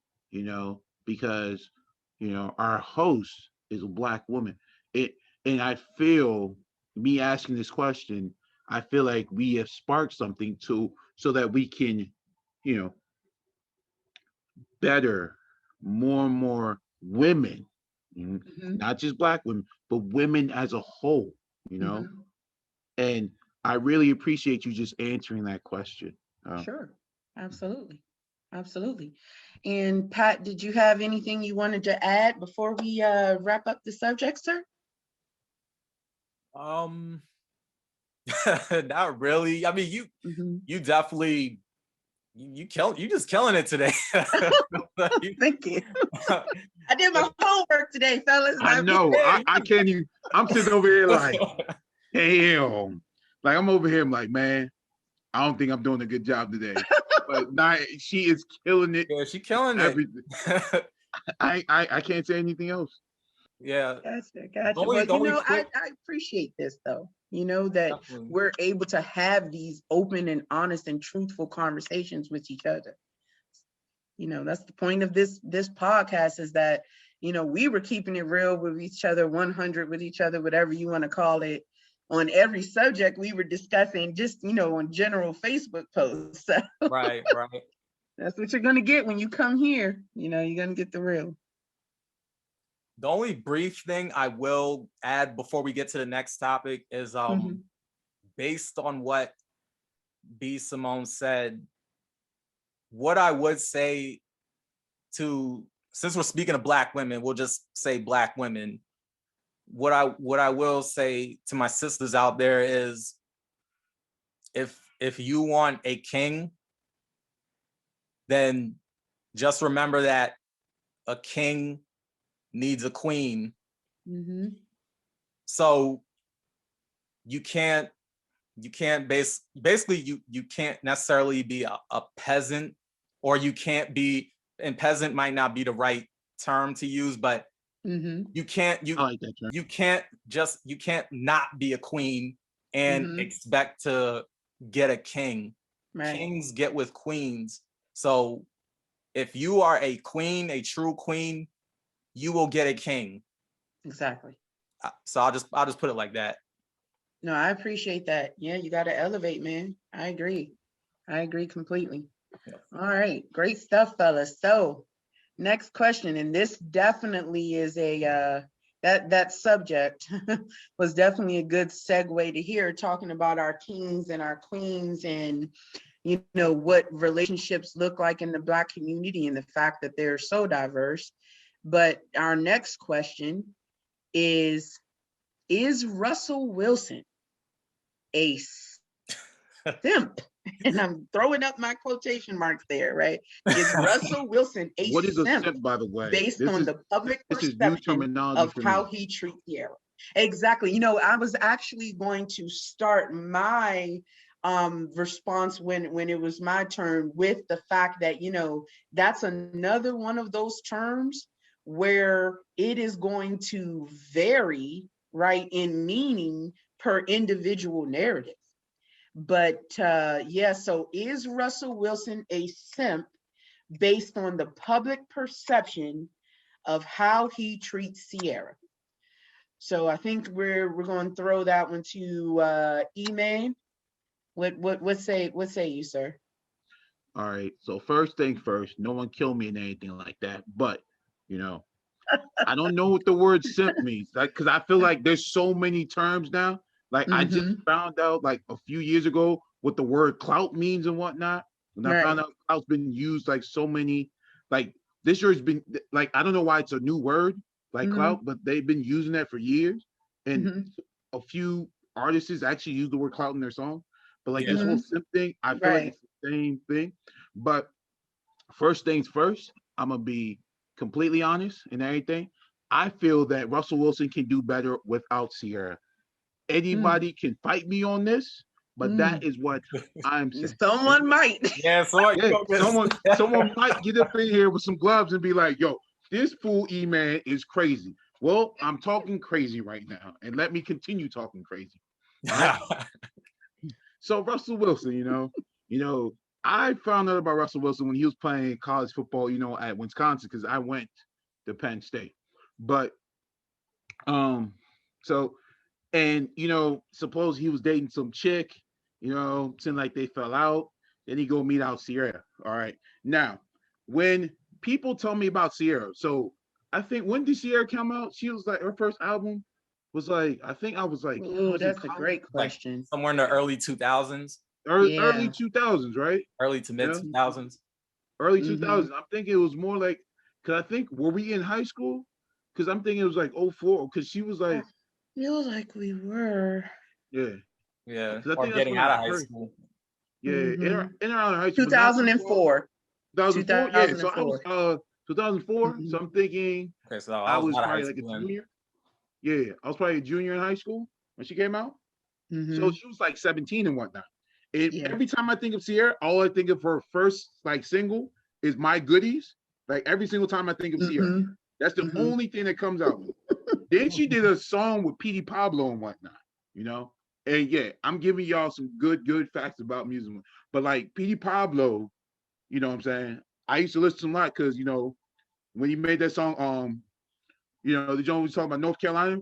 because, our host is a Black woman. And I feel me asking this question, I feel like we have sparked something so that we can, better more and more women, not just Black women, but women as a whole, And I really appreciate you just answering that question. Sure. Absolutely. Absolutely. And Pat, did you have anything you wanted to add before we wrap up the subject, sir? Not really. I mean, you definitely you just killing it today. Thank you. I did my homework today, fellas. I know. I can't even. I'm sitting over here like, damn. Like I'm over here. I'm like, man, I don't think I'm doing a good job today. But she is killing it. Yeah, she killing everything. it. I can't say anything else. Yeah. Gotcha. But I appreciate this though. That definitely. We're able to have these open and honest and truthful conversations with each other. That's the point of this podcast, is that, we were keeping it real with each other, 100 with each other, whatever you want to call it, on every subject we were discussing, just, on general Facebook posts. So. Right. That's what you're going to get when you come here. You're going to get the real. The only brief thing I will add before we get to the next topic is based on what B. Simone said, what I would say to, since we're speaking of Black women, we'll just say Black women. What I will say to my sisters out there is, if you want a king, then just remember that a king needs a queen. Mm-hmm. So you can't basically you can't necessarily be a peasant, or you can't be, and peasant might not be the right term to use, but Mm-hmm. you can't you can't not be a queen and expect to get a king. Right. Kings get with queens. So if you are a queen, a true queen, you will get a king. Exactly. So I'll just put it like that. No, I appreciate that. Yeah, you got to elevate, man. I agree completely. All right, great stuff, fellas. So next question, and this definitely is a that subject was definitely a good segue to here, talking about our kings and our queens, and you know what relationships look like in the Black community, and the fact that they're so diverse. But our next question is Russell Wilson a simp? And I'm throwing up my quotation marks there, right? Is Russell Wilson a What is a simp, simp, by the way? based on the public this is new perception terminology of for how me. he treats Sierra? Exactly. You know, I was actually going to start my response when it was my turn with the fact that, you know, that's another one of those terms where it is going to vary, right, in meaning per individual narrative. But yeah, so is Russell Wilson a simp based on the public perception of how he treats Sierra? So I think we're going to throw that one to E-Man. What say you, sir? All right. So first thing first, no one killed me and anything like that. But you know, I don't know what the word simp means. Like, because I feel like there's so many terms now. Like I just found out like a few years ago what the word clout means and whatnot. And I found out clout's been used like so many, like this year's been like, I don't know why it's a new word like clout, but they've been using that for years. And a few artists actually use the word clout in their song. But like this whole simp thing, I feel like it's the same thing. But first things first, I'm gonna be completely honest and everything. I feel that Russell Wilson can do better without Sierra. Anybody can fight me on this, but that is what I'm saying. Someone might. Yeah, so yeah, someone might get up in here with some gloves and be like, yo, this fool E-Man is crazy. Well, I'm talking crazy right now, and let me continue talking crazy. Right? So Russell Wilson, you know, I found out about Russell Wilson when he was playing college football, at Wisconsin, because I went to Penn State. But so, and suppose he was dating some chick, seemed like they fell out. Then he go meet out Sierra. All right. Now, when people tell me about Sierra, so I think, when did Sierra come out? She was like, her first album was like, I think I was like, oh, that's a great question. Like somewhere in the early 2000s. Early 2000s, right? Early to mid 2000s. Early 2000s. I'm thinking it was more like, because I think, were we in high school? Because I'm thinking it was like 04, because she was like, I feel like we were. Yeah. Yeah. I or think getting out of high school. Yeah, in and out of high school. 2004. 2004. Yeah, so I was 2004. So I'm thinking, okay, so I was probably like a junior. Yeah, I was probably a junior in high school when she came out. So she was like 17 and whatnot. And every time I think of Sierra, all I think of her first like single is My Goodies. Like every single time I think of Sierra, that's the only thing that comes out. Then she did a song with Petey Pablo and whatnot, And yeah, I'm giving y'all some good facts about music. But like Petey Pablo, you know what I'm saying? I used to listen to him a lot because, when he made that song, the Jones was talking about North Carolina,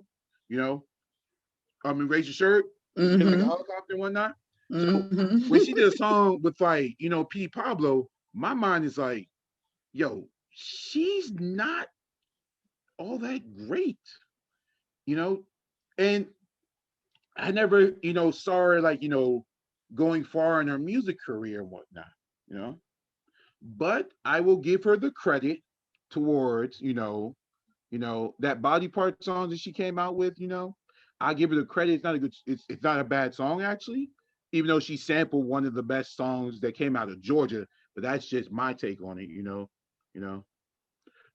raise your shirt, like a helicopter and whatnot. So when she did a song with like, Petey Pablo, my mind is like, yo, she's not all that great, and I never, saw her like, going far in her music career and whatnot, you know. But I will give her the credit towards, that body part song that she came out with, I give her the credit. It's not a good, it's not a bad song actually, even though she sampled one of the best songs that came out of Georgia. But that's just my take on it, you know.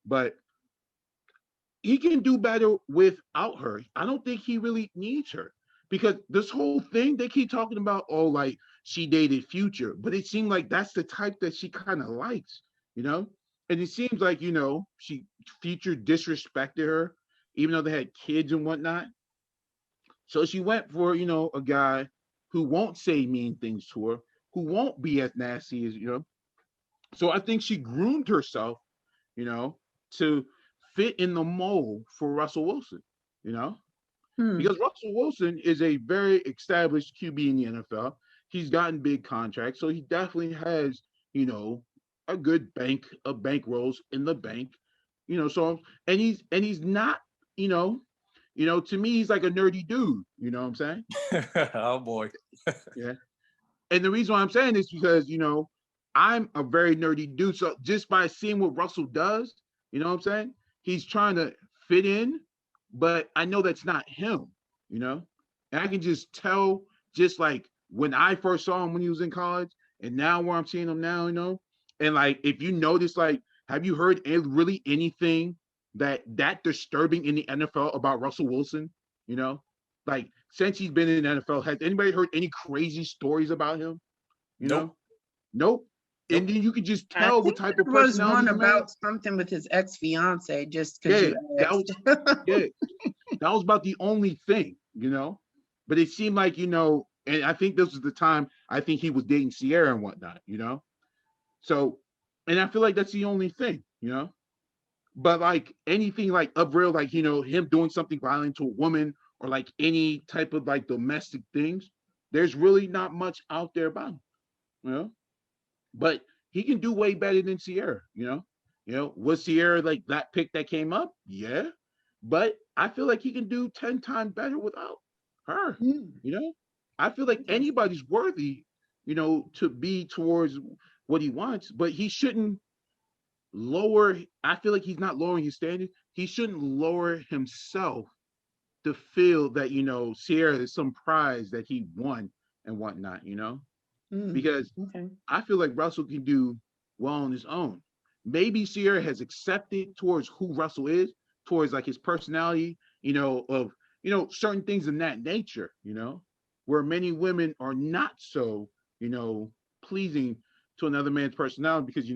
But he can do better without her. I don't think he really needs her because this whole thing they keep talking about, oh, like she dated Future, but it seemed like that's the type that she kind of likes, you know. And it seems like she Future disrespected her, even though they had kids and whatnot. So she went for a guy who won't say mean things to her, who won't be as nasty as. So I think she groomed herself, you know, to fit in the mold for Russell Wilson, you know, because Russell Wilson is a very established QB in the NFL. He's gotten big contracts, so he definitely has, a good bank of bankrolls in the bank, So and he's not, you know, to me he's like a nerdy dude. You know what I'm saying? Oh boy. Yeah. And the reason why I'm saying this because I'm a very nerdy dude. So just by seeing what Russell does, you know what I'm saying? He's trying to fit in, but I know that's not him, you know? And I can just tell, just like when I first saw him when he was in college, and now where I'm seeing him now, And like, if you notice, like, have you heard really anything that disturbing in the NFL about Russell Wilson? You know, like since he's been in the NFL, has anybody heard any crazy stories about him? You Nope. know, nope. Nope. And then you could just I tell the think type there of was personality one the man. about something with his ex-fiance, just because Yeah, you that was asked. yeah, that was about the only thing. But it seemed like, and I think this was the time I think he was dating Sierra and whatnot. So, and I feel like that's the only thing. But like anything like up real, like, him doing something violent to a woman or like any type of like domestic things, there's really not much out there about him. But he can do way better than Sierra. Was Sierra like that pick that came up? Yeah. But I feel like he can do 10 times better without her. You know? I feel like anybody's worthy, to be towards what he wants, but he shouldn't lower. I feel like he's not lowering his standard. He shouldn't lower himself to feel that, Sierra is some prize that he won and whatnot. Because Okay. I feel like Russell can do well on his own. Maybe Sierra has accepted towards who Russell is, towards like his personality, of certain things in that nature, where many women are not so, pleasing to another man's personality because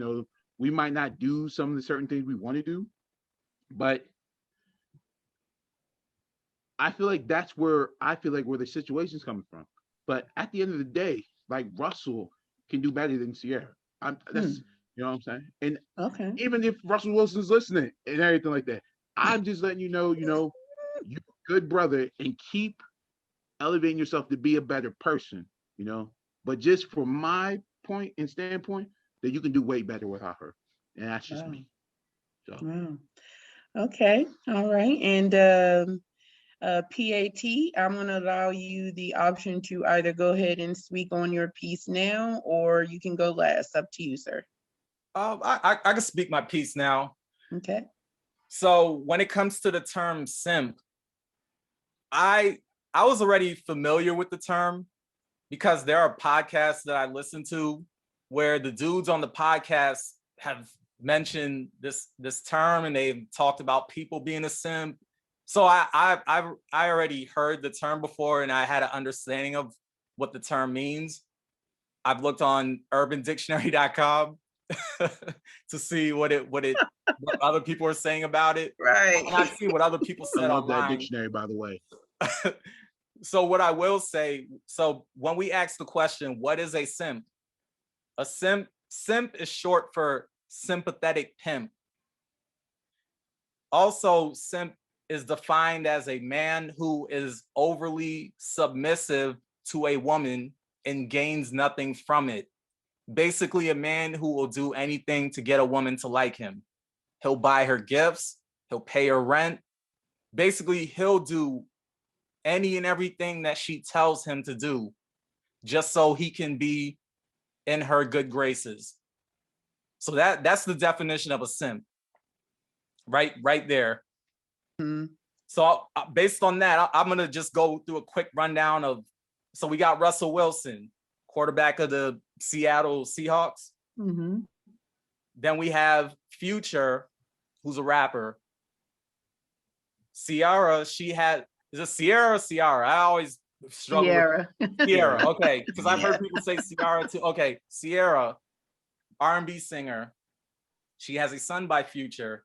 we might not do some of the certain things we want to do, but I feel like that's where where the situation's coming from. But at the end of the day, like Russell can do better than Sierra. That's what I'm saying. And Okay. even if Russell Wilson's listening and everything like that, I'm just letting you're a good brother and keep elevating yourself to be a better person. But just from my point and standpoint, that you can do way better without her. And that's just Wow. me. So Wow. Okay. All right. And PAT, I'm going to allow you the option to either go ahead and speak on your piece now, or you can go last. Up to you, sir. I can speak my piece now. Okay. So when it comes to the term simp, I was already familiar with the term because there are podcasts that I listen to where the dudes on the podcast have mentioned this term and they've talked about people being a simp. So I already heard the term before and I had an understanding of what the term means. I've looked on urbandictionary.com to see what other people are saying about it. Right. And I see what other people I said love online. that dictionary, by the way. So what I will say, so when we ask the question, what is a simp? A simp is short for sympathetic pimp. Also, simp is defined as a man who is overly submissive to a woman and gains nothing from it. Basically, a man who will do anything to get a woman to like him. He'll buy her gifts, he'll pay her rent. Basically, he'll do any and everything that she tells him to do, just so he can be in her good graces. So that's the definition of a simp, right there. Mhm. So based on that, I'm gonna just go through a quick rundown of. So we got Russell Wilson, quarterback of the Seattle Seahawks. Mm-hmm. Then we have Future, who's a rapper. Ciara, is it Sierra or Ciara? I always struggle Sierra. with Sierra. Okay, because I've heard people say Ciara too. Okay, Sierra, R&B singer. She has a son by Future.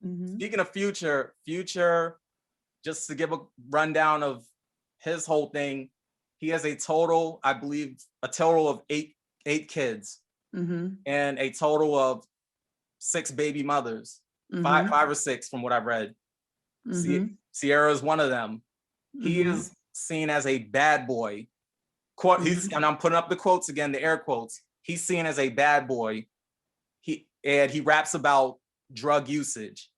Mm-hmm. Speaking of Future, just to give a rundown of his whole thing, he has a total of eight kids, Mm-hmm. and a total of 6 baby mothers, Mm-hmm. five or six from what I've read. Mm-hmm. Sierra is one of them. He Mm-hmm. is seen as a bad boy. And I'm putting up the quotes again, the air quotes. He's seen as a bad boy. He raps about drug usage.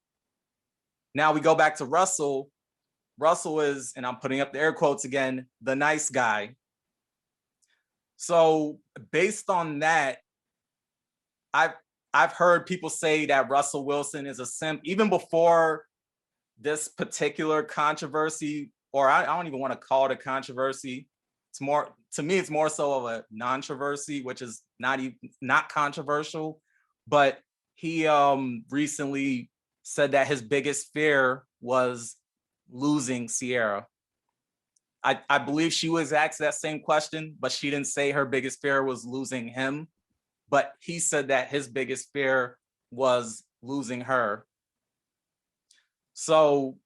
Now we go back to Russell. Russell is, and I'm putting up the air quotes again, the nice guy. So based on that, I've heard people say that Russell Wilson is a simp even before this particular controversy, or I don't even want to call it a controversy. It's more, to me, it's more so of a non-controversy, which is not controversial. But he recently said that his biggest fear was losing Sierra. I believe she was asked that same question, but she didn't say her biggest fear was losing him. But he said that his biggest fear was losing her. So,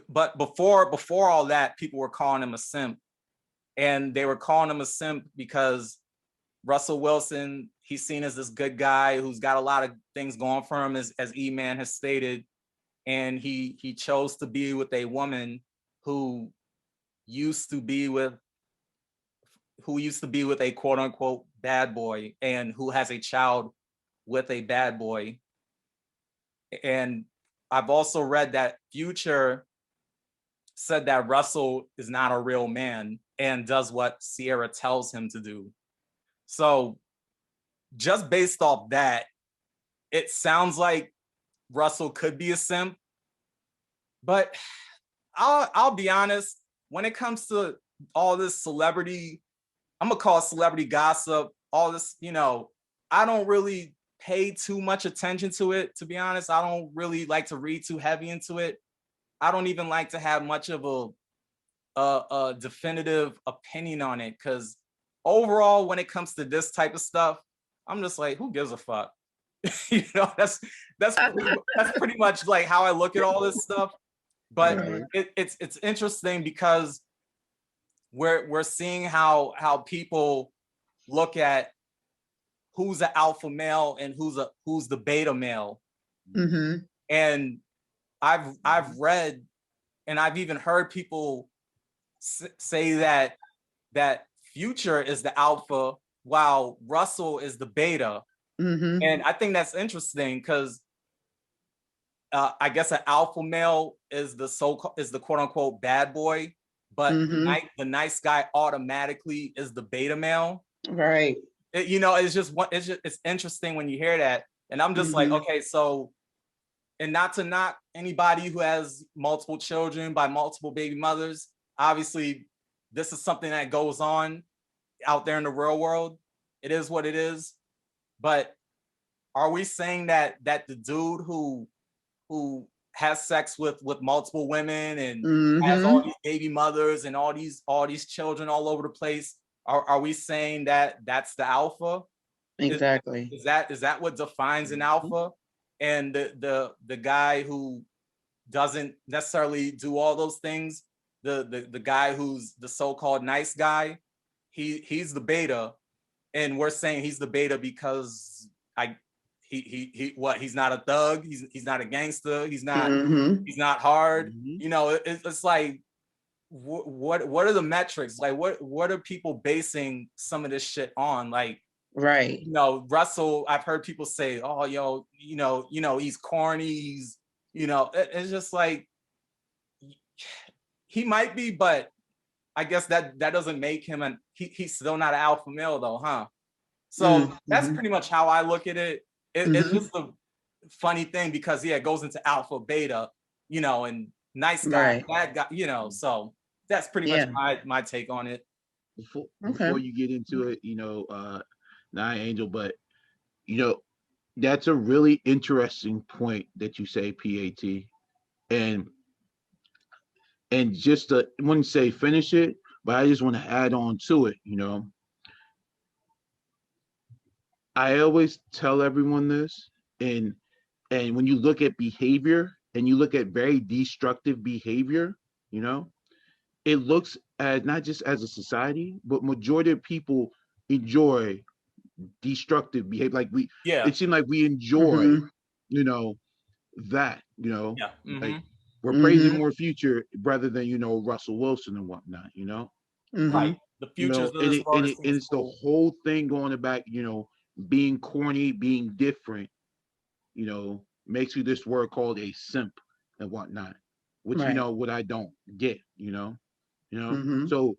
but before all that, people were calling him a simp. And they were calling him a simp because Russell Wilson, he's seen as this good guy who's got a lot of things going for him, as E-Man has stated. And he chose to be with a woman who used to be with a quote unquote bad boy, and who has a child with a bad boy. And I've also read that Future said that Russell is not a real man and does what Sierra tells him to do. So just based off that, it sounds like Russell could be a simp. But I'll be honest, when it comes to all this celebrity, I'm gonna call it celebrity gossip, all this, I don't really pay too much attention to it, to be honest. I don't really like to read too heavy into it. I don't even like to have much of a definitive opinion on it, because overall, when it comes to this type of stuff, I'm just like, who gives a fuck? That's pretty much like how I look at all this stuff. But it's interesting because we're seeing how people look at who's an alpha male and who's the beta male. Mm-hmm. And I've read, and I've even heard people say that Future is the alpha while Russell is the beta. Mm-hmm. And I think that's interesting because I guess an alpha male is the quote unquote bad boy, but the nice guy automatically is the beta male. Right. It's interesting when you hear that. And I'm just like, okay, so, and not to knock anybody who has multiple children by multiple baby mothers. Obviously, this is something that goes on out there in the real world. It is what it is. But are we saying that the dude who has sex with multiple women and has all these baby mothers and all these children all over the place, are we saying that that's the alpha? Exactly. Is that what defines an alpha? And the guy who doesn't necessarily do all those things, the guy who's the so-called nice guy, he's the beta, and we're saying he's the beta because he's not a thug, he's not a gangster, he's not hard. It's like, what are the metrics? Like what are people basing some of this shit on? Like, right. Russell, I've heard people say, oh, he's corny, it's just like, he might be, but I guess that doesn't make him he's still not an alpha male though, huh? So that's pretty much how I look at it. It's just a funny thing because it goes into alpha, beta, and nice guy, bad guy, so that's pretty much my take on it. Before you get into it, not Angel, but that's a really interesting point that you say, PAT. And just I wouldn't say finish it, but I just want to add on to it, I always tell everyone this, and when you look at behavior and you look at very destructive behavior, it looks at not just as a society, but majority of people enjoy destructive behavior. Like it seems like we enjoy, that, like we're praising more Future rather than, Russell Wilson and whatnot, Right. The futures of this and it's the whole thing going back, being corny, being different, makes you this word called a simp and whatnot, which what I don't get, so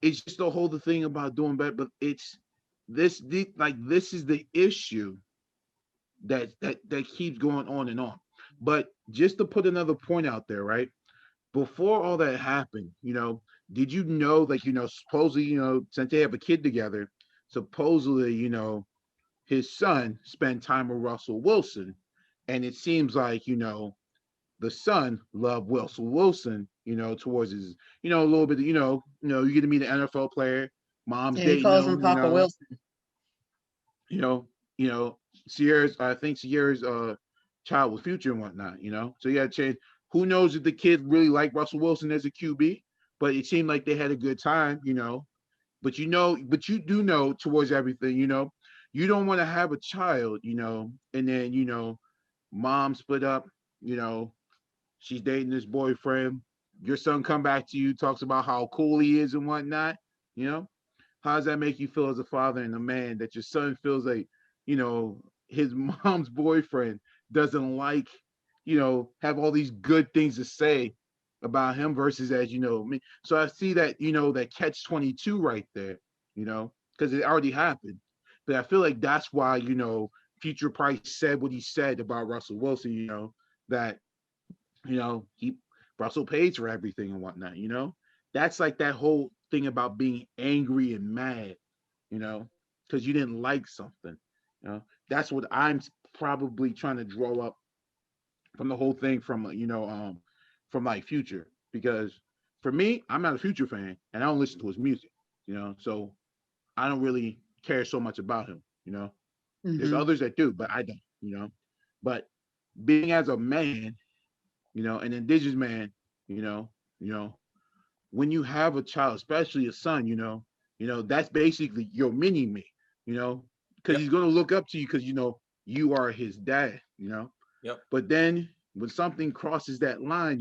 it's just the whole thing about doing better, but it's this is the issue that keeps going on and on. But just to put another point out there, right? Before all that happened, did you know, supposedly, since they have a kid together, supposedly, his son spent time with Russell Wilson, and it seems like, the son loved Russell Wilson, towards his, a little bit, you get to meet an NFL player, mom's dating he calls him, him Papa Wilson. Sierra's, I think Sierra's child with Future and whatnot, so you got to change. Who knows if the kid really liked Russell Wilson as a QB, but it seemed like they had a good time, but you do know towards everything, you don't want to have a child, and then, mom split up, she's dating this boyfriend, your son come back to you, talks about how cool he is and whatnot, how does that make you feel as a father and a man that your son feels like, his mom's boyfriend doesn't like, have all these good things to say about him versus as me. So I see that, that catch-22 right there, because it already happened. But I feel like that's why, Future Price said what he said about Russell Wilson, that, Russell pays for everything and whatnot, That's like that whole thing about being angry and mad, because you didn't like something. That's what I'm probably trying to draw up from the whole thing from from like Future, because for me, I'm not a Future fan and I don't listen to his music, so I don't really care so much about him, There's others that do, but I don't, But being as a man, an indigenous man, when you have a child, especially a son, that's basically your mini me, because he's gonna look up to you because you are his dad, Yep. But then when something crosses that line,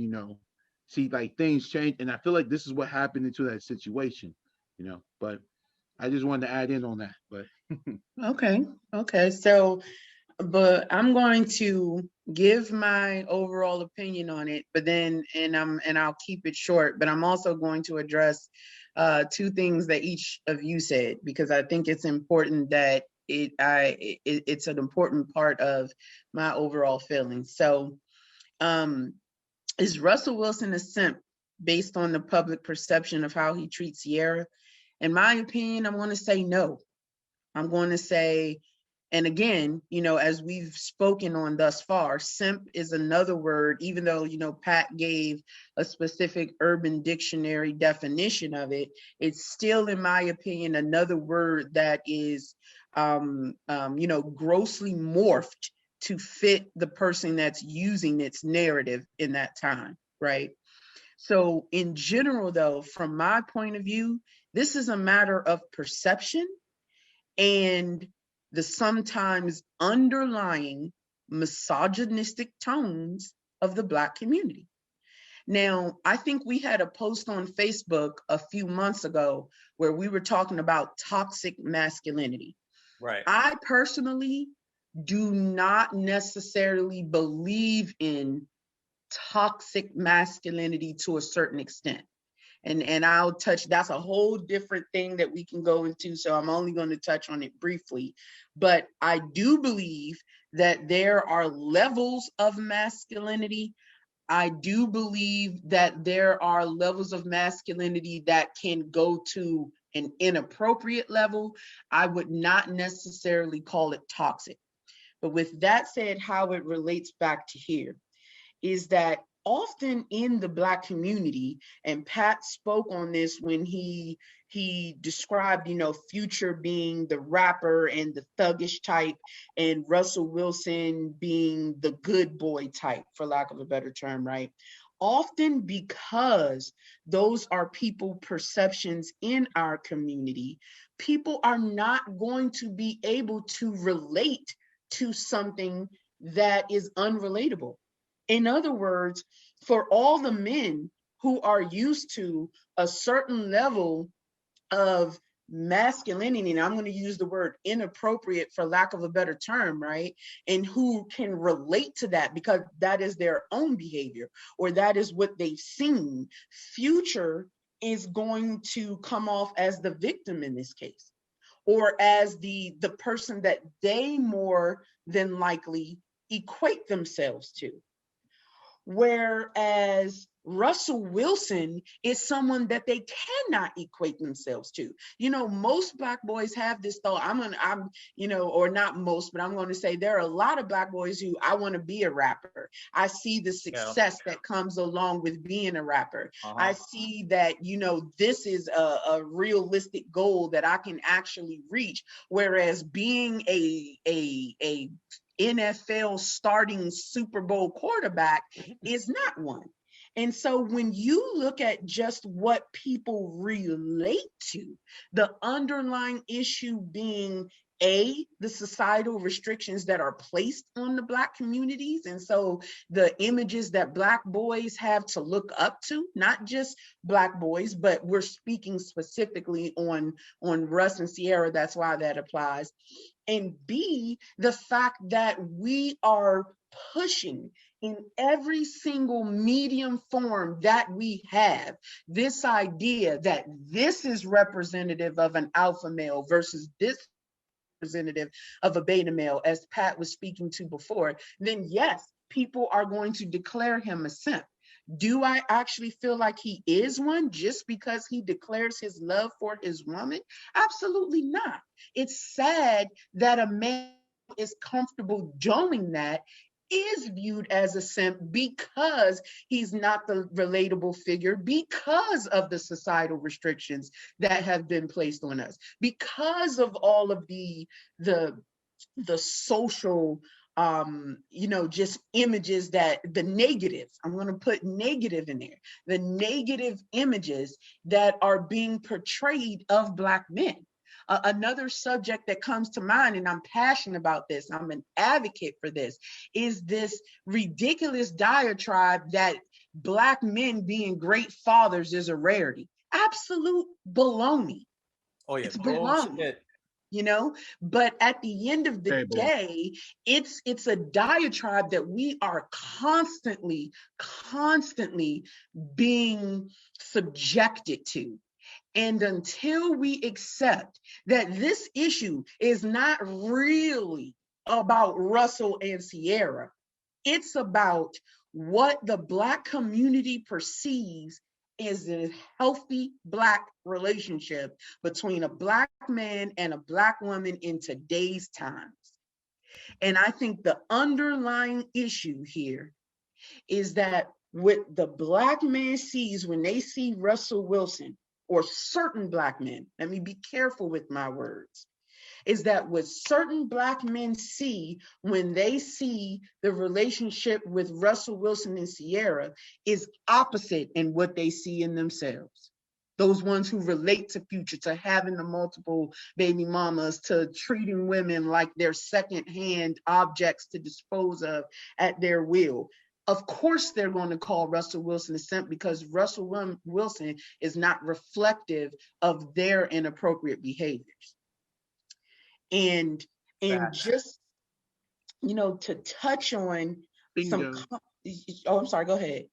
see, like, things change, and I feel like this is what happened into that situation, But I just wanted to add in on that. But Okay. So, but I'm going to give my overall opinion on it, but then and I'll keep it short. But I'm also going to address two things that each of you said, because I think it's important that it's an important part of my overall feeling. So, is Russell Wilson a simp based on the public perception of how he treats Sierra? In my opinion, I'm going to say no. I'm going to say, and again, as we've spoken on thus far, simp is another word, even though, Pat gave a specific Urban Dictionary definition of it, it's still, in my opinion, another word that is, grossly morphed to fit the person that's using its narrative in that time, right? So in general, though, from my point of view, this is a matter of perception and the sometimes underlying misogynistic tones of the Black community. Now, I think we had a post on Facebook a few months ago where we were talking about toxic masculinity. Right. I personally do not necessarily believe in toxic masculinity to a certain extent. And I'll touch, that's a whole different thing that we can go into. So I'm only going to touch on it briefly. But I do believe that there are levels of masculinity. I do believe that there are levels of masculinity that can go to an inappropriate level. I would not necessarily call it toxic. But with that said, how it relates back to here is that often in the Black community, and Pat spoke on this when he described, Future being the rapper and the thuggish type, and Russell Wilson being the good boy type, for lack of a better term, right? Often because those are people perceptions in our community, people are not going to be able to relate to something that is unrelatable. In other words, for all the men who are used to a certain level of masculinity, and I'm going to use the word inappropriate for lack of a better term, right? And who can relate to that because that is their own behavior or that is what they've seen, Future is going to come off as the victim in this case, or as the person that they more than likely equate themselves to. Whereas Russell Wilson is someone that they cannot equate themselves to. Most Black boys have this thought, or not most, but I'm going to say there are a lot of Black boys who, I want to be a rapper. I see the success that comes along with being a rapper. I see that, this is a realistic goal that I can actually reach. Whereas being a NFL starting Super Bowl quarterback is not one. And so when you look at just what people relate to, the underlying issue being the societal restrictions that are placed on the Black communities. And so the images that Black boys have to look up to, not just Black boys, but we're speaking specifically on Russ and Sierra. That's why that applies. And B, the fact that we are pushing in every single medium form that we have, this idea that this is representative of an alpha male versus this representative of a beta male, as Pat was speaking to before, then yes, people are going to declare him a simp. Do I actually feel like he is one just because he declares his love for his woman? Absolutely not. It's sad that a man is comfortable doing that is viewed as a simp because he's not the relatable figure, because of the societal restrictions that have been placed on us, because of all of the social just images, that the negatives, I'm going to put negative in there, the negative images that are being portrayed of Black men. Another subject that comes to mind, and I'm passionate about this, I'm an advocate for this, is this ridiculous diatribe that Black men being great fathers is a rarity. Absolute baloney. Oh yeah, it's baloney. But at the end of the day, it's a diatribe that we are constantly being subjected to. And until we accept that this issue is not really about Russell and Sierra, it's about what the Black community perceives is a healthy Black relationship between a Black man and a Black woman in today's times. And I think the underlying issue here is that what the Black man sees when they see Russell Wilson, or certain Black men, let me be careful with my words, is that what certain Black men see when they see the relationship with Russell Wilson and Sierra is opposite in what they see in themselves. Those ones who relate to Future, to having the multiple baby mamas, to treating women like they're secondhand objects to dispose of at their will. Of course, they're going to call Russell Wilson a simp because Russell Wilson is not reflective of their inappropriate behaviors. And just, to touch on Oh, I'm sorry. Go ahead.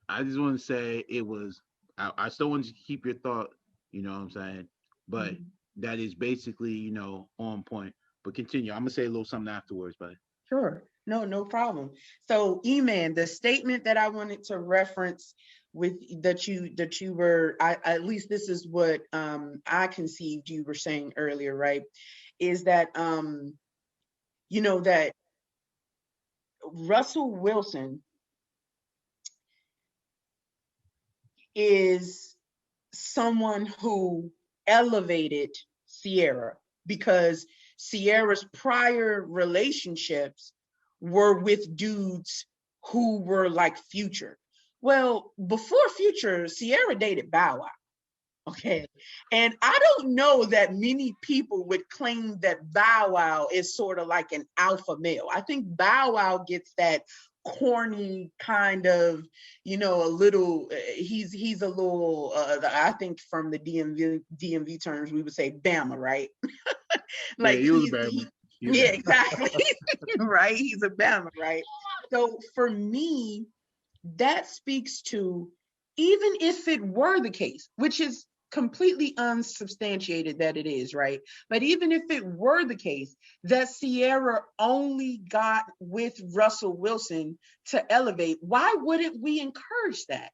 I just want to say it was. I still want you to keep your thought. You know what I'm saying? But Mhm. that is basically, on point. But continue. I'm gonna say a little something afterwards, but Sure. No, no problem. So, E-Man, the statement that I wanted to reference with that you were, at least this is what I conceived you were saying earlier, right? Is that that Russell Wilson is someone who elevated Sierra, because Sierra's prior relationships were with dudes who were like Future. Well, before Future, Sierra dated Bow Wow. Okay. And I don't know that many people would claim that Bow Wow is sort of like an alpha male. I think Bow Wow gets that corny kind of, a little, he's a little, I think from the DMV terms, we would say Bama, right? yeah, Like he was a bad one. yeah, exactly. Right. He's a Bama, right? So for me, that speaks to, even if it were the case, which is completely unsubstantiated that it is, right? But even if it were the case that Sierra only got with Russell Wilson to elevate, why wouldn't we encourage that?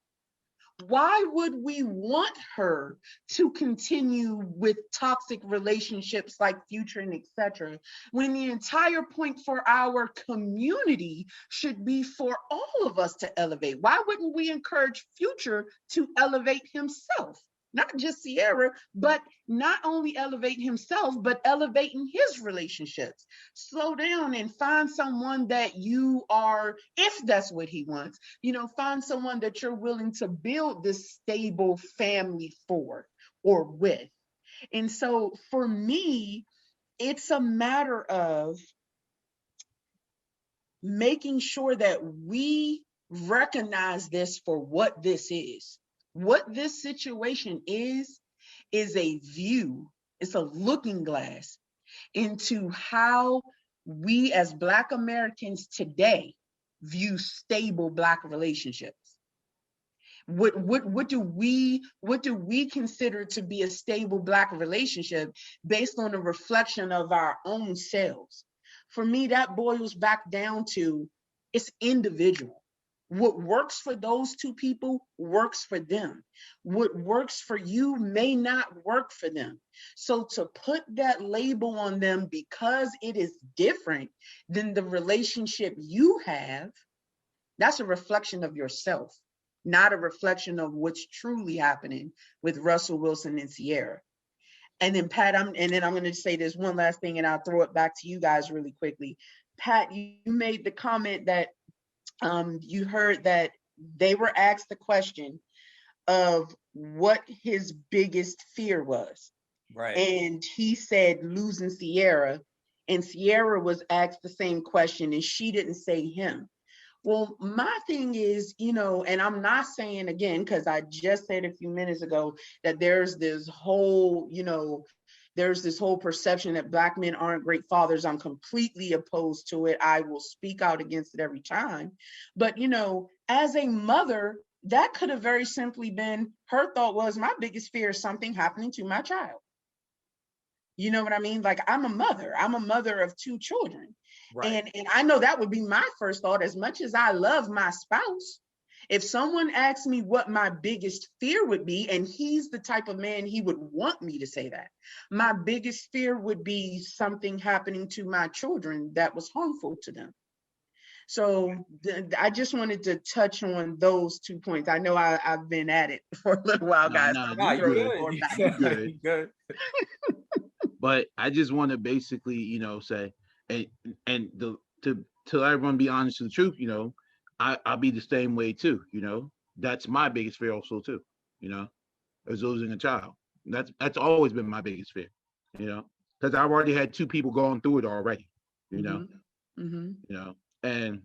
Why would we want her to continue with toxic relationships like Future and etc., when the entire point for our community should be for all of us to elevate? Why wouldn't we encourage Future to elevate himself? Not just Sierra, but not only elevate himself, but elevating his relationships. Slow down and find someone that you are, if that's what he wants, find someone that you're willing to build this stable family for or with. And so for me, it's a matter of making sure that we recognize this for what this is. What this situation is a view, it's a looking glass into how we as Black Americans today view stable Black relationships. What do we consider to be a stable Black relationship based on a reflection of our own selves? For me, that boils back down to, it's individual. What works for those two people works for them. What works for you may not work for them. So to put that label on them because it is different than the relationship you have, that's a reflection of yourself, not a reflection of what's truly happening with Russell Wilson and Sierra. And then Pat, I'm going to say this one last thing, and I'll throw it back to you guys really quickly. Pat, you made the comment that you heard that they were asked the question of what his biggest fear was. Right. And he said losing Sierra, and Sierra was asked the same question, and she didn't say him. Well, my thing is, and I'm not saying again, because I just said a few minutes ago that there's this whole perception that Black men aren't great fathers. I'm completely opposed to it. I will speak out against it every time. But, as a mother, that could have very simply been her thought was, my biggest fear is something happening to my child. You know what I mean? Like, I'm a mother of two children. Right. And I know that would be my first thought. As much as I love my spouse, if someone asked me what my biggest fear would be, and he's the type of man he would want me to say that, my biggest fear would be something happening to my children that was harmful to them. So I just wanted to touch on those 2 points. I know I've been at it for a little while, nah, guys. nah, I'm Nah, you gonna throw you the good. good. floor You back. You good. good. You good. But I just want to basically, say, and to let everyone be honest to the truth, I'll be the same way too. That's my biggest fear also too. You know, is losing a child. That's always been my biggest fear. Because I've already had two people going through it already. You know, Mm-hmm. Mm-hmm. and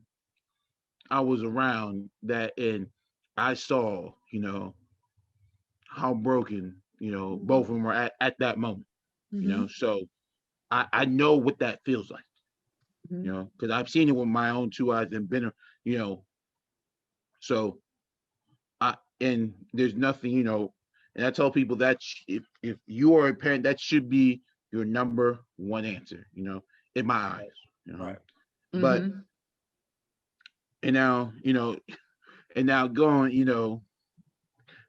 I was around that, and I saw, how broken, both of them were at that moment. Mm-hmm. So I know what that feels like. you know, because I've seen it with my own two eyes and been, you know, so and there's nothing, you know, and I tell people that if you are a parent, that should be your number one answer, you know, in my eyes, you know. Right. But Mm-hmm. and now, you know, and now going, you know,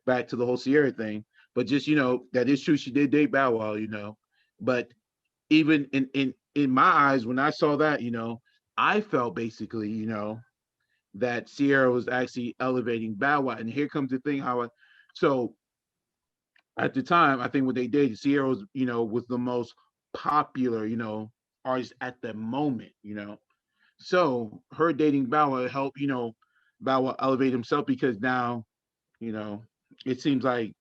back to the whole Sierra thing, but just, you know, that is true. She did date Bow Wow, you know, but even in my eyes, when I saw that, you know, I felt basically, you know, that Sierra was actually elevating Bow Wow. And here comes the thing how so at the time, I think what they did, Sierra was, you know, was the most popular, you know, artist at the moment, you know. So her dating Bow Wow helped, you know, Bow Wow elevate himself because now, you know, it seems like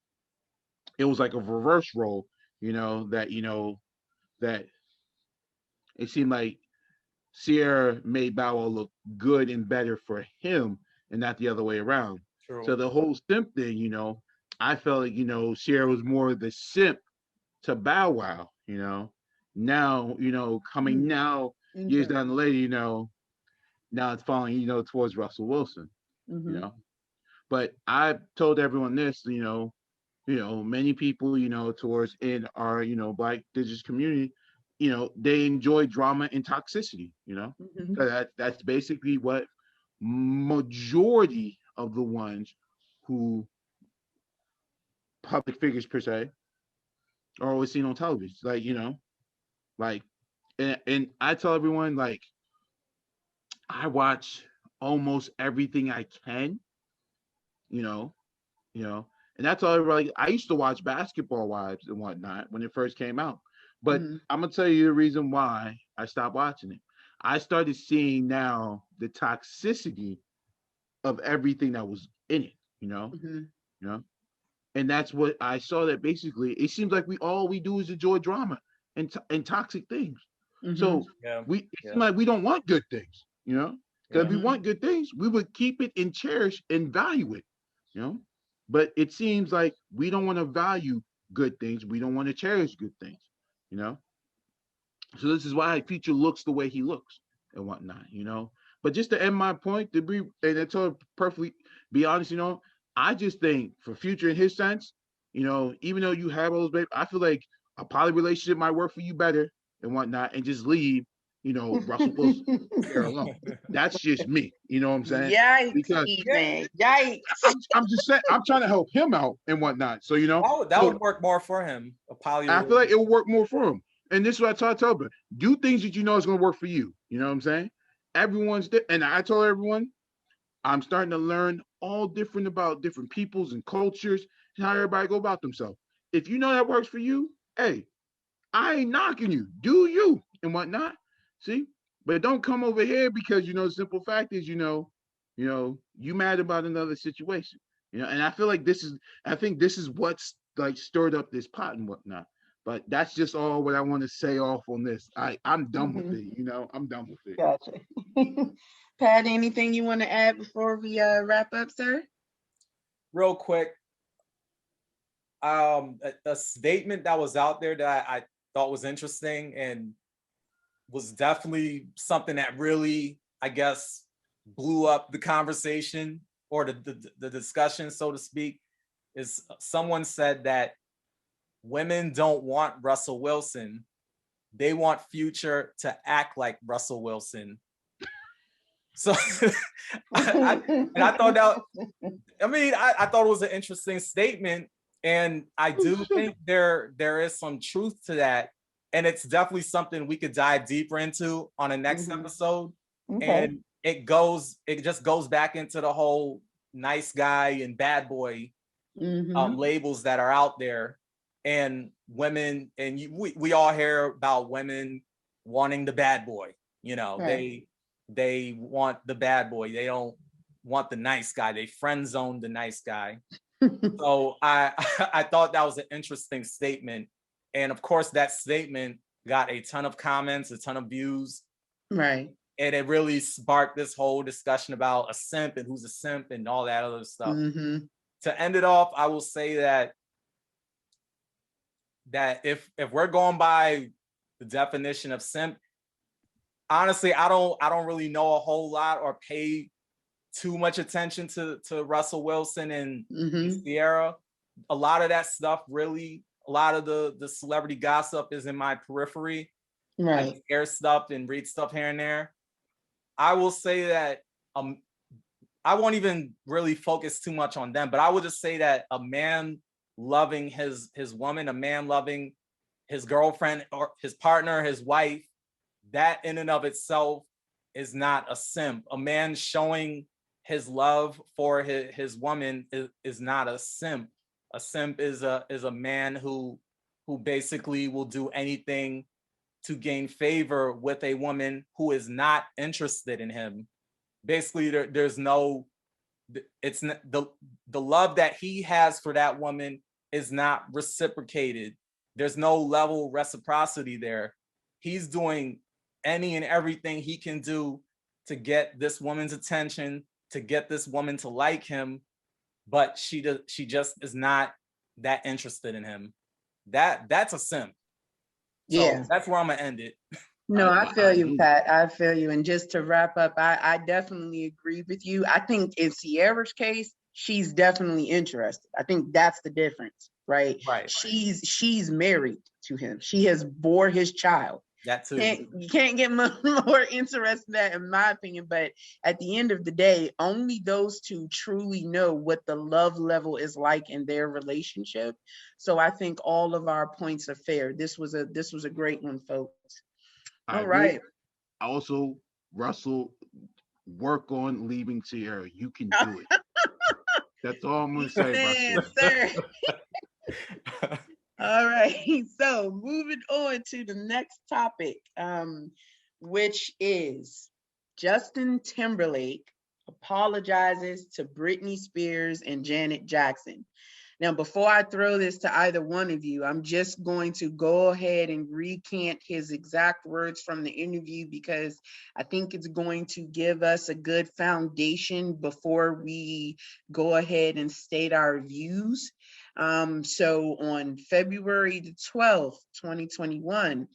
it was like a reverse role, you know, that it seemed like Sierra made Bow Wow look good and better for him and not the other way around. So True. the whole simp thing, you know, I felt like, you know, Sierra was more the simp to Bow Wow, you know. Now, you know, coming now, years Interesting. down the lane, you know, now it's falling, you know, towards Russell Wilson, you Mm-hmm. know. But I told everyone this, you know, many people, you know, towards in our, you know, Black Indigenous community, you know, they enjoy drama and toxicity, you know. Mm-hmm. So that's basically what majority of the ones who public figures per se are always seen on television. Like, you know, like and I tell everyone like I watch almost everything I can, you know, you know. And that's all like I used to watch Basketball Wives and whatnot when it first came out. But Mm-hmm. I'm gonna tell you the reason why I stopped watching it. I started seeing now the toxicity of everything that was in it, Mm-hmm. you know. And that's what I saw that basically it seems like we do is enjoy drama and toxic things. Mm-hmm. So Yeah. it seems Yeah. like we don't want good things, you know. Because if Yeah. we Mm-hmm. want good things, we would keep it and cherish and value it, you know. But it seems like we don't want to value good things. We don't want to cherish good things, you know. So this is why Future looks the way he looks and whatnot, you know. But just to end my point, to be and to tell perfectly be honest, you know, I just think for Future in his sense, you know, even though you have all those baby, I feel like a poly relationship might work for you better and whatnot, and just leave, you know, Russell Wilson here alone. That's just me, you know what I'm saying? Yikes, Because Yeah. Ethan. Yikes. I'm just saying I'm trying to help him out and whatnot. So you know, That would so work more for him. A poly I feel like relationship. it will work more for him. And this is what I tell people: do things that you know is going to work for you. You know what I'm saying? And I told everyone I'm starting to learn all different about different peoples and cultures and how everybody go about themselves. If you know that works for you, hey, I ain't knocking you. Do you and whatnot. See, but don't come over here because you know the simple fact is you mad about another situation. You know, and I feel like I think this is what's like stirred up this pot and whatnot. But that's just all what I want to say off on this. I'm done with Mm-hmm. it. You know, I'm done with it. Gotcha. Pat, anything you want to add before we wrap up, sir? Real quick, a statement that was out there that I thought was interesting and was definitely something that really, I guess, blew up the conversation or the discussion, so to speak, is someone said that women don't want Russell Wilson. They want Future to act like Russell Wilson. So I thought that, I thought it was an interesting statement. And I Oh do shit. think there is some truth to that. And it's definitely something we could dive deeper into on the next Mhm. episode. Okay. And it just goes back into the whole nice guy and bad boy Mm-hmm. labels that are out there. And women, and we all hear about women wanting the bad boy. You know, Right. they want the bad boy. They don't want the nice guy. They friend zone the nice guy. So I I thought that was an interesting statement. And of course, that statement got a ton of comments, a ton of views. Right. And it really sparked this whole discussion about a simp and who's a simp and all that other stuff. Mm-hmm. To end it off, I will say that if we're going by the definition of simp, honestly, I don't really know a whole lot or pay too much attention to Russell Wilson and Sierra. A lot of that stuff, really, a lot of the celebrity gossip is in my periphery. Right. I hear stuff and read stuff here and there. I will say that I won't even really focus too much on them, but I would just say that a man loving his woman, a man loving his girlfriend or his partner, his wife, that in and of itself is not a simp. A man showing his love for his woman is not a simp. A simp is a man who basically will do anything to gain favor with a woman who is not interested in him. Basically, there's no, it's not, the love that he has for that woman is not reciprocated. There's no level reciprocity there. He's doing any and everything he can do to get this woman's attention, to get this woman to like him, but she just is not that interested in him. That's a simp. So that's where I'm gonna end it. No, I feel you, Pat. I feel you. And just to wrap up, I definitely agree with you. I think in Sierra's case, she's definitely interested. I think that's the difference, right? Right. She's married to him. She has bore his child. That too. You can't get more interested in that, in my opinion. But at the end of the day, only those two truly know what the love level is like in their relationship. So I think all of our points are fair. This was a great one, folks. All right. Also, Russell, work on leaving Sierra. You can do it. That's all I'm going to say, Russell. All right. So moving on to the next topic, which is Justin Timberlake apologizes to Britney Spears and Janet Jackson. Now, before I throw this to either one of you, I'm just going to go ahead and recant his exact words from the interview because I think it's going to give us a good foundation before we go ahead and state our views. So on February the 12th, 2021,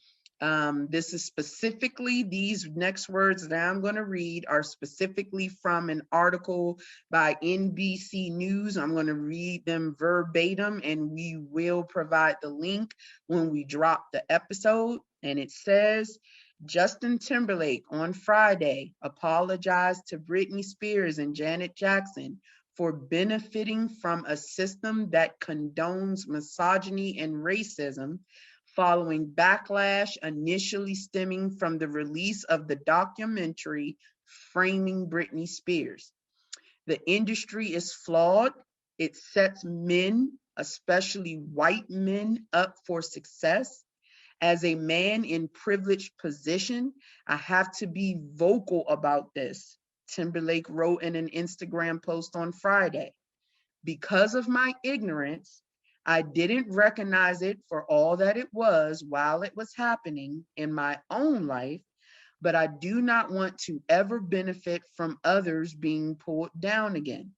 this is specifically, these next words that I'm going to read are specifically from an article by NBC News. I'm going to read them verbatim and we will provide the link when we drop the episode. And it says, Justin Timberlake on Friday apologized to Britney Spears and Janet Jackson for benefiting from a system that condones misogyny and racism following backlash initially stemming from the release of the documentary Framing Britney Spears. The industry is flawed. It sets men, especially white men, up for success. As a man in privileged position, I have to be vocal about this, Timberlake wrote in an Instagram post on Friday. Because of my ignorance, I didn't recognize it for all that it was while it was happening in my own life, but I do not want to ever benefit from others being pulled down again.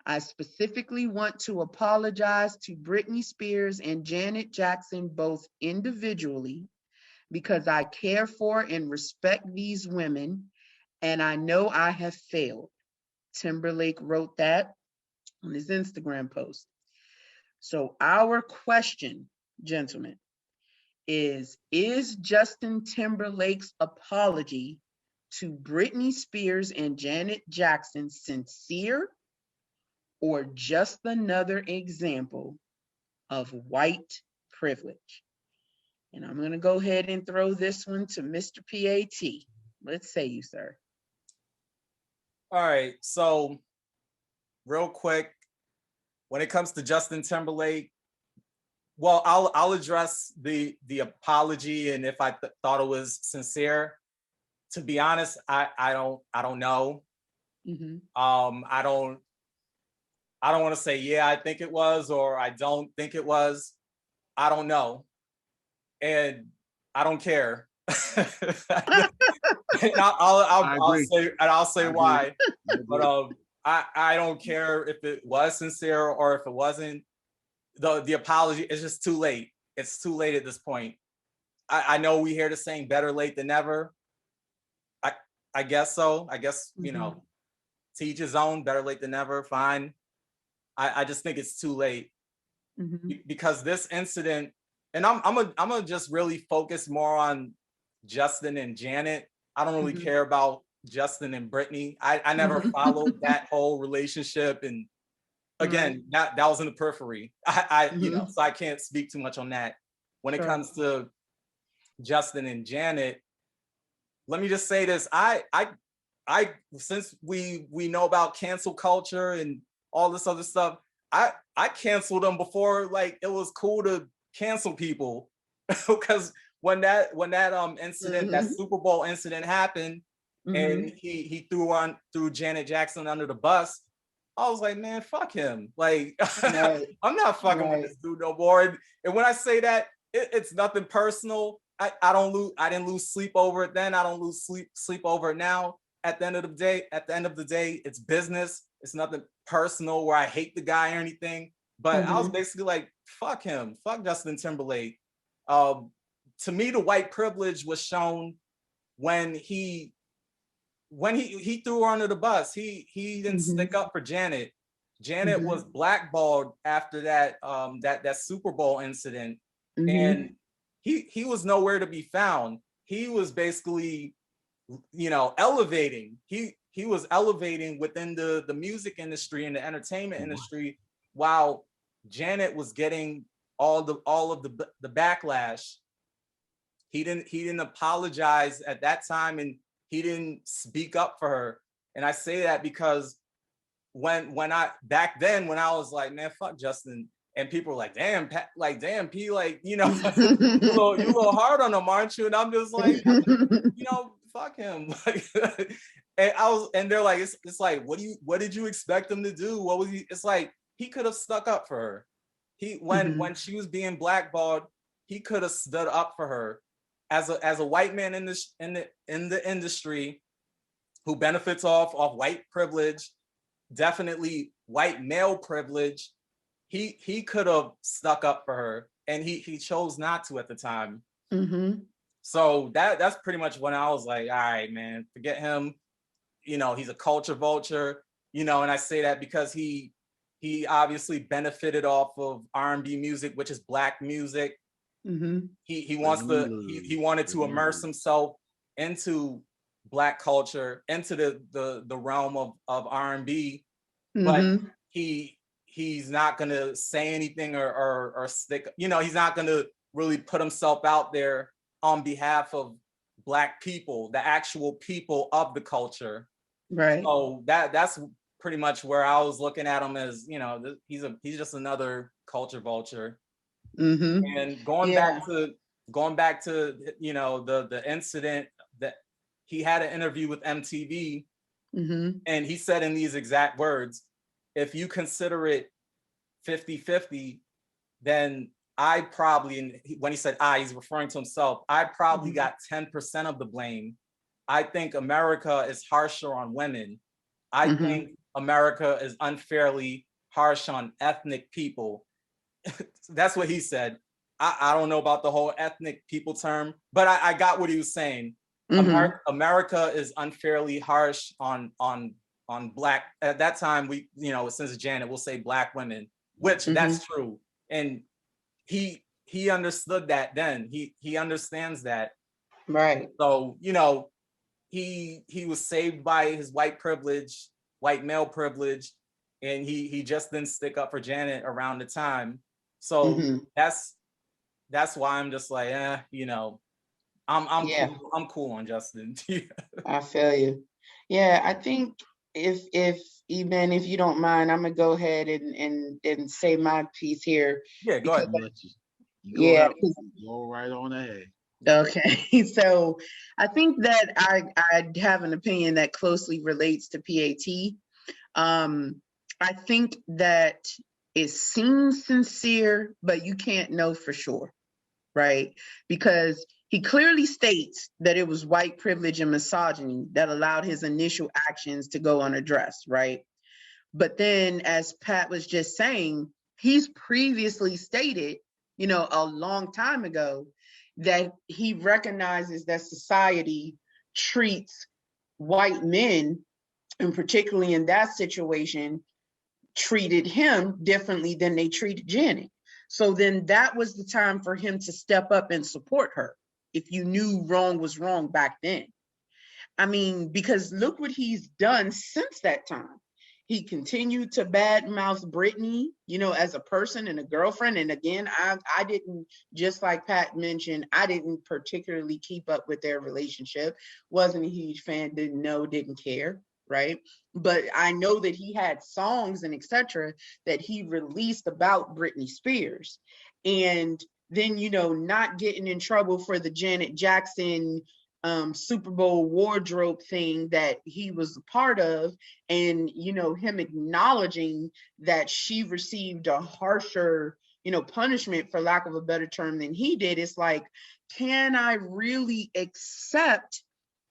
I specifically want to apologize to Britney Spears and Janet Jackson both individually because I care for and respect these women, and I know I have failed. Timberlake wrote that on his Instagram post. So our question, gentlemen, is Justin Timberlake's apology to Britney Spears and Janet Jackson sincere or just another example of white privilege? And I'm going to go ahead and throw this one to Mr. PAT. Let's say you, sir. All right. So real quick, when it comes to Justin Timberlake, well, I'll address the apology and if I thought it was sincere. To be honest, I don't know. Mm-hmm. I don't want to say yeah I think it was or I don't think it was. I don't know, and I don't care. And I'll say why. But I don't care if it was sincere or if it wasn't. The apology is just too late. It's too late at this point. I know we hear the saying better late than never, I guess so. I guess, you know, to each his own, better late than never, fine. I just think it's too late because this incident, and I'm gonna just really focus more on Justin and Janet. I don't really care about Justin and Brittany. I never followed that whole relationship, and again, that was in the periphery. I you know, so I can't speak too much on that. When it comes to Justin and Janet, let me just say this. I since we know about cancel culture and all this other stuff, I canceled them before like it was cool to cancel people. Because when that incident, that Super Bowl incident happened, and he threw Janet Jackson under the bus, I was like, man, fuck him. Like, I'm not fucking with this dude no more. And when I say that, it's nothing personal. I didn't lose sleep over it then. I don't lose sleep over it now. At the end of the day, it's business. It's nothing personal where I hate the guy or anything. But I was basically like, fuck him. Fuck Justin Timberlake. To me, the white privilege was shown when he threw her under the bus. He didn't stick up for Janet. Janet was blackballed after that that Super Bowl incident, and he was nowhere to be found. He was basically, you know, elevating. He was elevating within the music industry and the entertainment industry, while Janet was getting all of the backlash. He didn't apologize at that time, and he didn't speak up for her. And I say that because when I back then, when I was like, man, fuck Justin, and people were like, damn, damn, P, like, you know, you a little hard on him, aren't you? And I'm just like, you know, fuck him. And they're like, it's like, what did you expect him to do? What was he? It's like he could have stuck up for her. When she was being blackballed, he could have stood up for her. As a white man in the industry who benefits off white privilege, definitely white male privilege, he could have stuck up for her, and he chose not to at the time. So that's pretty much when I was like, all right, man, forget him. You know, he's a culture vulture. You know, and I say that because he obviously benefited off of R&B music, which is black music. He wanted to immerse himself into black culture, into the realm of R&B, but he's not gonna say anything or stick, you know, he's not gonna really put himself out there on behalf of black people, the actual people of the culture. Right. So that's pretty much where I was looking at him as, you know, he's just another culture vulture. And going back to you know, the incident that he had an interview with MTV, and he said in these exact words, if you consider it 50-50, then I probably, and when he said he's referring to himself, I probably got 10% of the blame. I think America is harsher on women. I think America is unfairly harsh on ethnic people. That's what he said. I don't know about the whole ethnic people term, but I got what he was saying. America is unfairly harsh on black. At that time, we, you know, since Janet, we'll say black women, which that's true. And he understood that then. He understands that. Right. So, you know, he was saved by his white privilege, white male privilege, and he just didn't stick up for Janet around the time. So that's why I'm just like, you know, I'm cool on Justin. I feel you. Yeah, I think if even if you don't mind, I'm gonna go ahead and say my piece here. Yeah, go ahead. Go right on ahead. Okay, so I think that I have an opinion that closely relates to PAT. I think that it seems sincere, but you can't know for sure, right? Because he clearly states that it was white privilege and misogyny that allowed his initial actions to go unaddressed, right? But then, as Pat was just saying, he's previously stated, you know, a long time ago, that he recognizes that society treats white men, and particularly in that situation, treated him differently than they treated Janet. So then that was the time for him to step up and support her, if you knew wrong was wrong back then. I mean, because look what he's done since that time. He continued to badmouth Brittany, as a person and a girlfriend. And again, I didn't, just like Pat mentioned, I didn't particularly keep up with their relationship. Wasn't a huge fan, didn't know, didn't care, right? But I know that he had songs and etc. that he released about Britney Spears. And then, not getting in trouble for the Janet Jackson Super Bowl wardrobe thing that he was a part of, and him acknowledging that she received a harsher punishment, for lack of a better term, than he did. It's like, can I really accept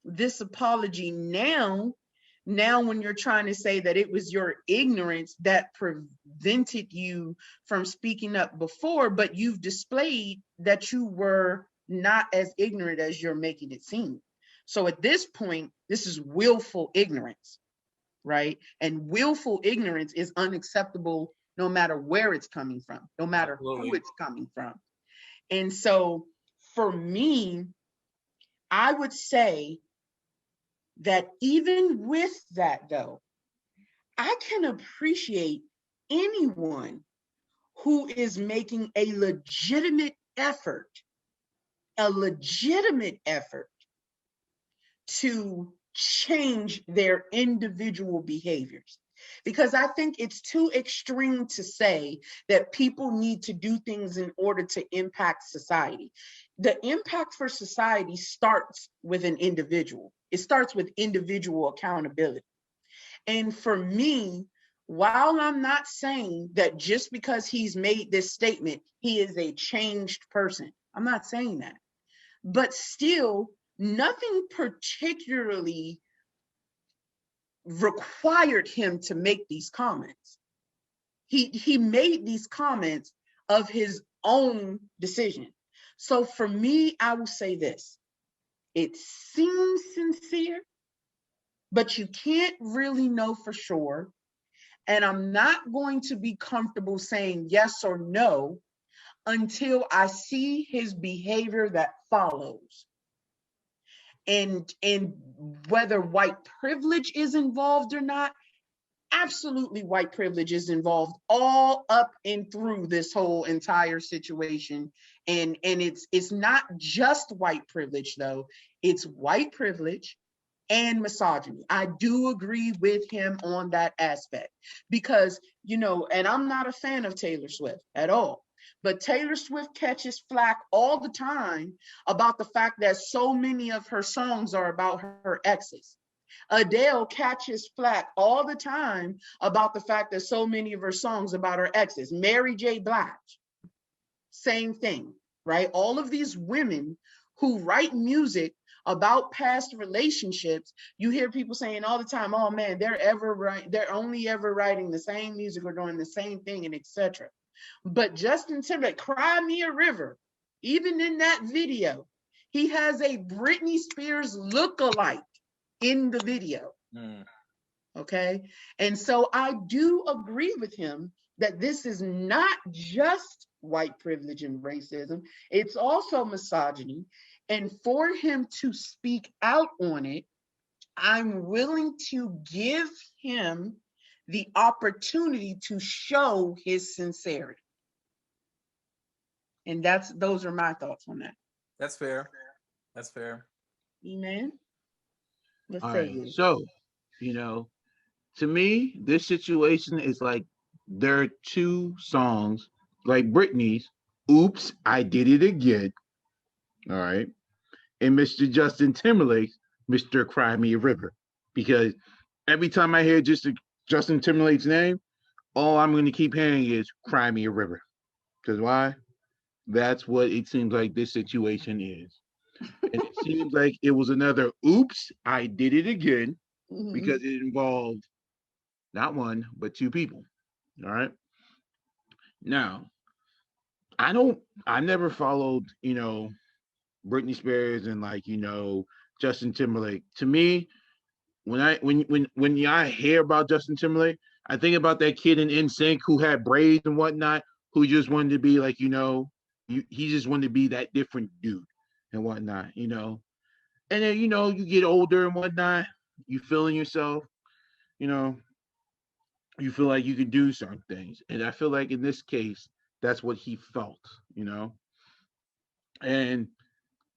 this apology now when you're trying to say that it was your ignorance that prevented you from speaking up before, but you've displayed that you were not as ignorant as you're making it seem. So at this point, this is willful ignorance, right? And willful ignorance is unacceptable no matter where it's coming from, no matter Absolutely. who it's coming from. And so for me, I would say that even with that, though, I can appreciate anyone who is making a legitimate effort to change their individual behaviors. Because I think it's too extreme to say that people need to do things in order to impact society. The impact for society starts with an individual. It starts with individual accountability. And for me, while I'm not saying that just because he's made this statement, he is a changed person, I'm not saying that. But still, nothing particularly required him to make these comments. He made these comments of his own decision. So for me, I will say this. It seems sincere, but you can't really know for sure. And I'm not going to be comfortable saying yes or no until I see his behavior that follows. And whether white privilege is involved or not, absolutely white privilege is involved all up and through this whole entire situation. And it's not just white privilege, though. It's white privilege and misogyny. I do agree with him on that aspect because, and I'm not a fan of Taylor Swift at all. But Taylor Swift catches flack all the time about the fact that so many of her songs are about her exes. Adele catches flack all the time about the fact that so many of her songs about her exes. Mary J. Blige, same thing, right? All of these women who write music about past relationships, you hear people saying all the time, oh man, they're only ever writing the same music or doing the same thing, and etc. But Justin Timberlake, Cry Me a River, even in that video, he has a Britney Spears look-alike in the video. Okay. And so I do agree with him that this is not just white privilege and racism, it's also misogyny. And for him to speak out on it, I'm willing to give him the opportunity to show his sincerity. And those are my thoughts on that. That's fair. That's fair. Amen. Let's All say right. it. So, to me, this situation is like there are two songs, like Britney's "Oops, I Did It Again," all right, and Mr. Justin Timberlake's "Mr. Cry Me a River," because every time I hear Justin Timberlake's name, all I'm going to keep hearing is "Cry Me a River." Because why? That's what it seems like this situation is. And it seems like it was another "Oops, I Did It Again," because it involved not one, but two people. All right. Now, I never followed, Britney Spears and Justin Timberlake. To me, when I hear about Justin Timberlake, I think about that kid in NSYNC who had braids and whatnot, who just wanted to be like, he just wanted to be that different dude and whatnot. And then you get older and whatnot, you feeling yourself, you know, you feel like you can do certain things. And I feel like in this case, that's what he felt. And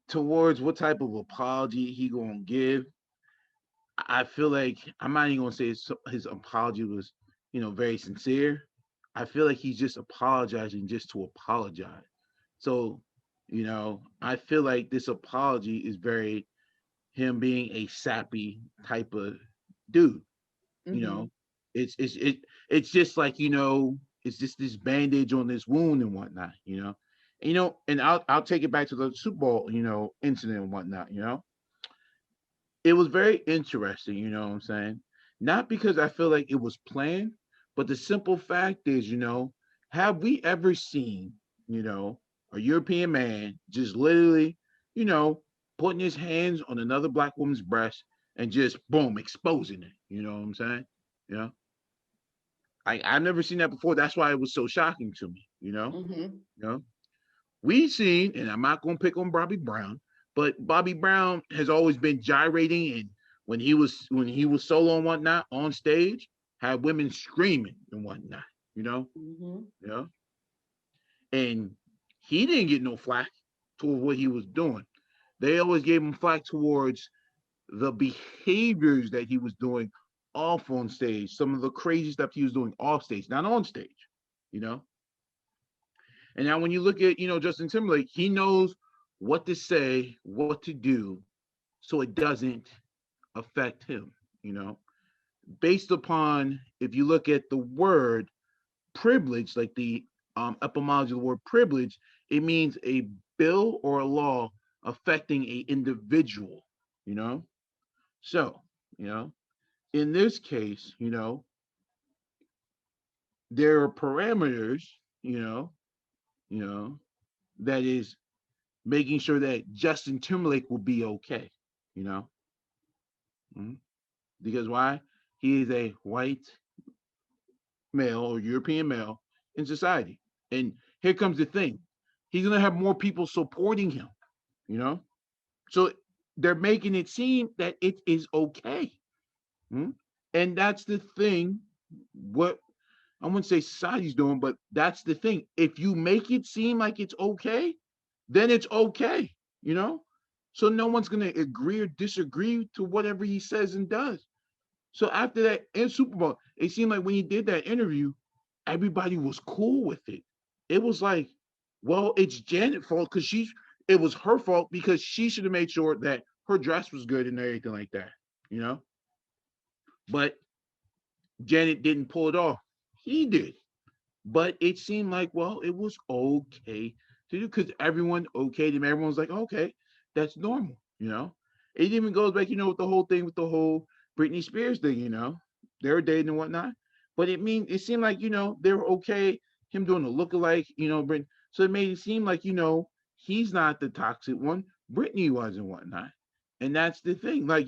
towards what type of apology he gonna give, I feel like I'm not even gonna say his apology was, very sincere. I feel like he's just apologizing just to apologize. So, I feel like this apology is very him being a sappy type of dude. You Mm-hmm. know, it's just like it's just this bandage on this wound and whatnot. And I'll take it back to the Super Bowl incident and whatnot. It was very interesting. You know what I'm saying? Not because I feel like it was planned, but the simple fact is, have we ever seen you know a European man just literally you know putting his hands on another black woman's breast and just boom exposing it? You know what I'm saying? You know, I've never seen that before. That's why it was so shocking to me. Mm-hmm. You know, we've seen, and I'm not gonna pick on Bobby Brown, but Bobby Brown has always been gyrating, and when he was solo and whatnot on stage, had women screaming and whatnot. You know, Mm-hmm. you know, and he didn't get no flack toward what he was doing. They always gave him flack towards the behaviors that he was doing off on stage, some of the crazy stuff he was doing off stage, not on stage, you know. And now when you look at, Justin Timberlake, he knows what to say, what to do, so it doesn't affect him, you know. Based upon, if you look at the word privilege, like the etymology of the word privilege, it means a bill or a law affecting a individual, you know. So, you know, in this case, there are parameters, you know, you know, that is making sure that Justin Timberlake will be okay, you know. Mhm. Because why? He is a white male or European male in society. And here comes the thing. He's gonna have more people supporting him, you know? So they're making it seem that it is okay. Mhm. And that's the thing, what I wouldn't say society's doing, but that's the thing. If you make it seem like it's okay, then it's okay, you know? So no one's gonna agree or disagree to whatever he says and does. So after that in Super Bowl, it seemed like when he did that interview, everybody was cool with it. It was like, well, it's Janet's fault because it was her fault because she should have made sure that her dress was good and everything like that, you know? But Janet didn't pull it off. He did. But it seemed like, well, it was okay to do because everyone okayed him. Everyone's like, okay, that's normal, you know. It even goes back, with the whole thing with the whole Britney Spears thing, they were dating and whatnot. But it seemed like, they were okay, him doing a lookalike, Britney. So it made it seem like, he's not the toxic one. Britney was and whatnot. And that's the thing. Like,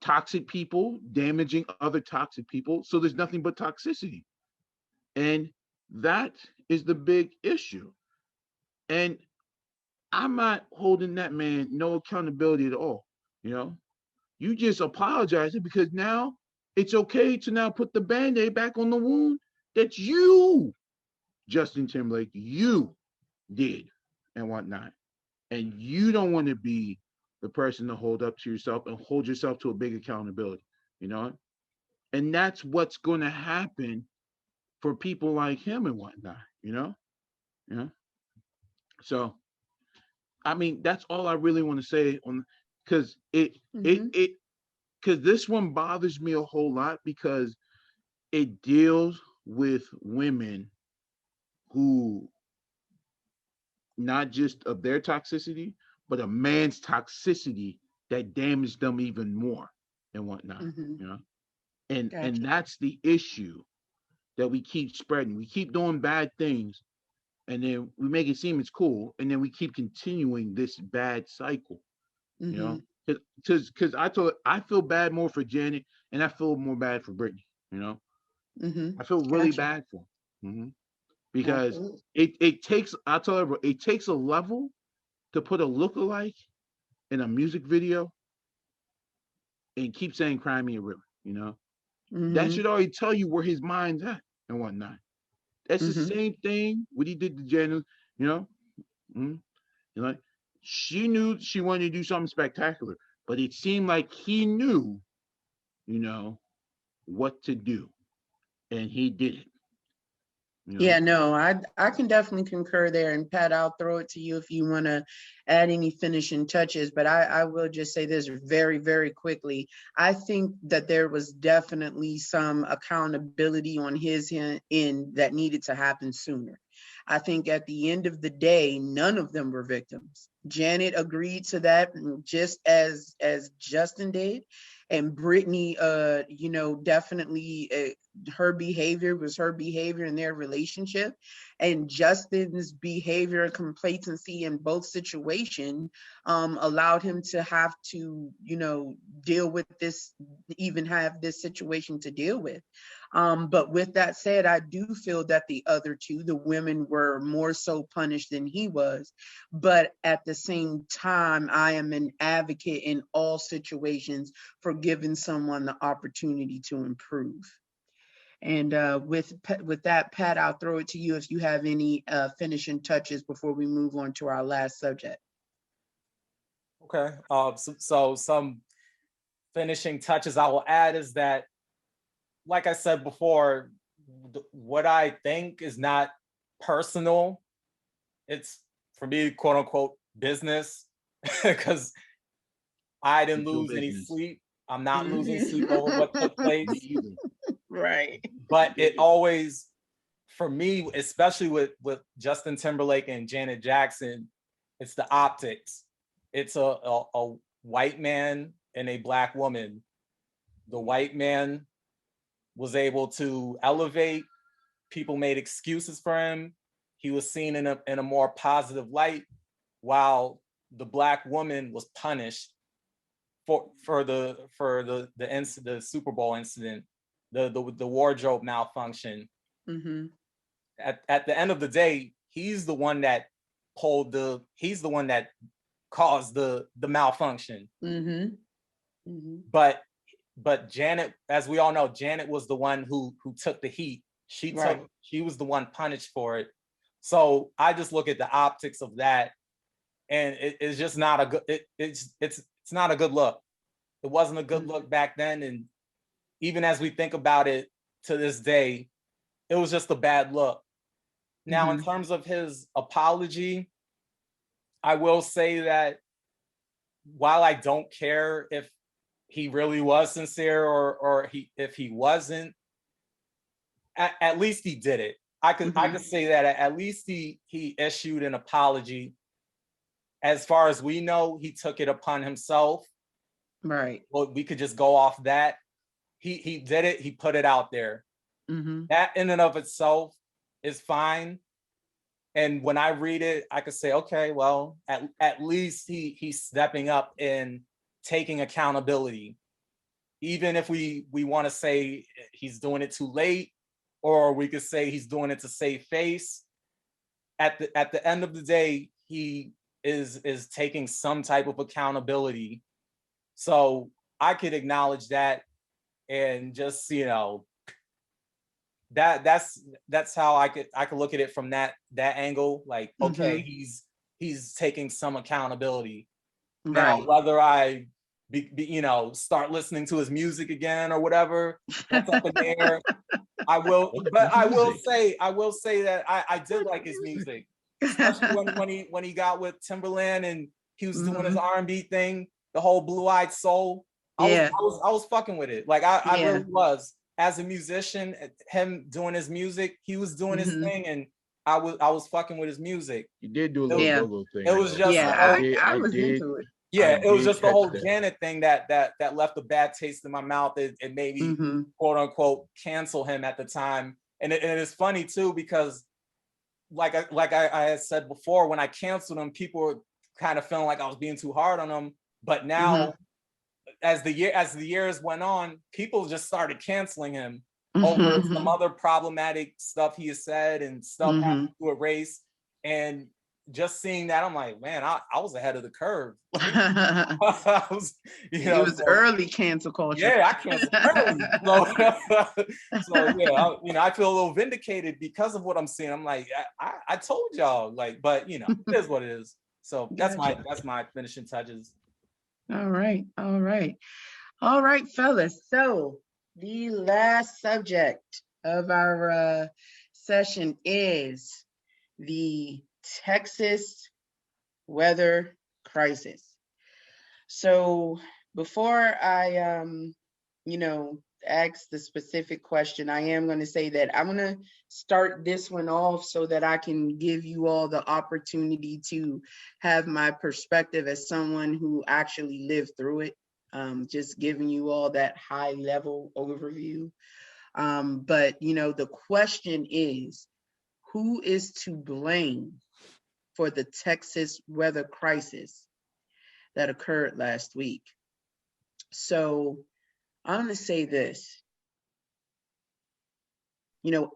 toxic people damaging other toxic people. So there's nothing but toxicity. And that is the big issue. And I'm not holding that man no accountability at all. You know, you just apologizing because now it's okay to now put the band-aid back on the wound that you, Justin Timberlake, you did and whatnot. And you don't want to be the person to hold up to yourself and hold yourself to a big accountability, you know? And that's what's going to happen for people like him and whatnot, you know? Yeah. So I mean, that's all I really want to say on because Mm-hmm. it because this one bothers me a whole lot because it deals with women who not just of their toxicity, but a man's toxicity that damaged them even more and whatnot, Mm-hmm. you know. And Gotcha. that's the issue that we keep spreading. We keep doing bad things, and then we make it seem it's cool, and then we keep continuing this bad cycle, you Mm-hmm. know. Because I feel bad more for Janet, and I feel more bad for Brittany. You know, Mm-hmm. I feel really bad for them. Because Absolutely. it takes, I tell everyone, it takes a level to put a lookalike in a music video and keep saying "Cry Me a River." You know, that Mm-hmm. should already tell you where his mind's at and whatnot. That's the Mm-hmm. same thing what he did to Janet. You know, mm-hmm. You know, she knew she wanted to do something spectacular, but it seemed like he knew, you know, what to do, and he did it. You Yeah, know, no, I can definitely concur there. And Pat, I'll throw it to you if you want to add any finishing touches. But I will just say this very, very quickly. I think that there was definitely some accountability on his end that needed to happen sooner. I think at the end of the day, none of them were victims. Janet agreed to that just as Justin did. And Brittany, definitely her behavior was her behavior in their relationship, and Justin's behavior and complacency in both situations allowed him to have to deal with this, even have this situation to deal with. But with that said, I do feel that the other two, the women, were more so punished than he was. But at the same time, I am an advocate in all situations for giving someone the opportunity to improve. And with that, Pat, I'll throw it to you if you have any finishing touches before we move on to our last subject. Okay. So some finishing touches I will add is that, like I said before, what I think is not personal. It's, for me, quote unquote, business, because I didn't it's your lose any business. sleep. I'm not losing sleep over what took Mhm. Me place. either. Right. But it always, for me, especially with Justin Timberlake and Janet Jackson, it's the optics. It's a white man and a black woman. The white man was able to elevate. People made excuses for him. He was seen in a more positive light, while the black woman was punished for the Super Bowl incident, the wardrobe malfunction. Mm-hmm. At the end of the day, he's the one that he's the one that caused the malfunction. Mm-hmm. Mm-hmm. But Janet, as we all know, Janet was the one who took the heat. Right. She was the one punished for it. So I just look at the optics of that, and it's just not a good. It's not a good look. It wasn't a good look back then, and even as we think about it to this day, it was just a bad look. Now, in Mm-hmm. terms of his apology, I will say that while I don't care if he really was sincere or if he wasn't, at least he did it. I Mm-hmm. could say that at least he issued an apology. As far as we know, he took it upon himself. Right. Well, we could just go off that. He did it. He put it out there. Mm-hmm. That in and of itself is fine. And when I read it, I could say, okay, well, at least he's stepping up and taking accountability. Even if we want to say he's doing it too late, or we could say he's doing it to save face. At the end of the day, he is taking some type of accountability. So I could acknowledge that, and just that's how I could look at it from that angle. Like, okay, Mm-hmm. he's taking some accountability. Now, Right. whether I start listening to his music again or whatever, that's up in the air. What's But music? I will say that I did like his music, especially when he got with Timberland and he was doing his Mm-hmm. R&B thing, the whole Blue Eyed Soul. Yeah. I was fucking with it. Like I Yeah. really was. As a musician, him doing his music, he was doing his Mm-hmm. thing, and I was fucking with his music. He did do a It, little Yeah. go-go thing it was though. just Yeah. the I whole did, I I was did, into it. I yeah, it was did just the catch whole that. Janet thing that left a bad taste in my mouth. It made me, Mm-hmm. quote unquote, cancel him at the time. And it's funny too, because I had said before, when I canceled him, people were kind of feeling like I was being too hard on him. But now, as the years went on, people just started canceling him over some other problematic stuff he has said and stuff having to do with race. And just seeing that, I'm like, man, I was ahead of the curve. I was, it was early cancel culture. Yeah, I canceled early. So yeah, I feel a little vindicated because of what I'm seeing. I'm like, I told y'all, like, but it is what it is. So that's my finishing touches. All right, fellas. So the last subject of our session is the Texas weather crisis. So before I ask the specific question, I am going to say that I'm going to start this one off so that I can give you all the opportunity to have my perspective as someone who actually lived through it. Just giving you all that high level overview. But the question is, who is to blame for the Texas weather crisis that occurred last week? So I'm going to say this.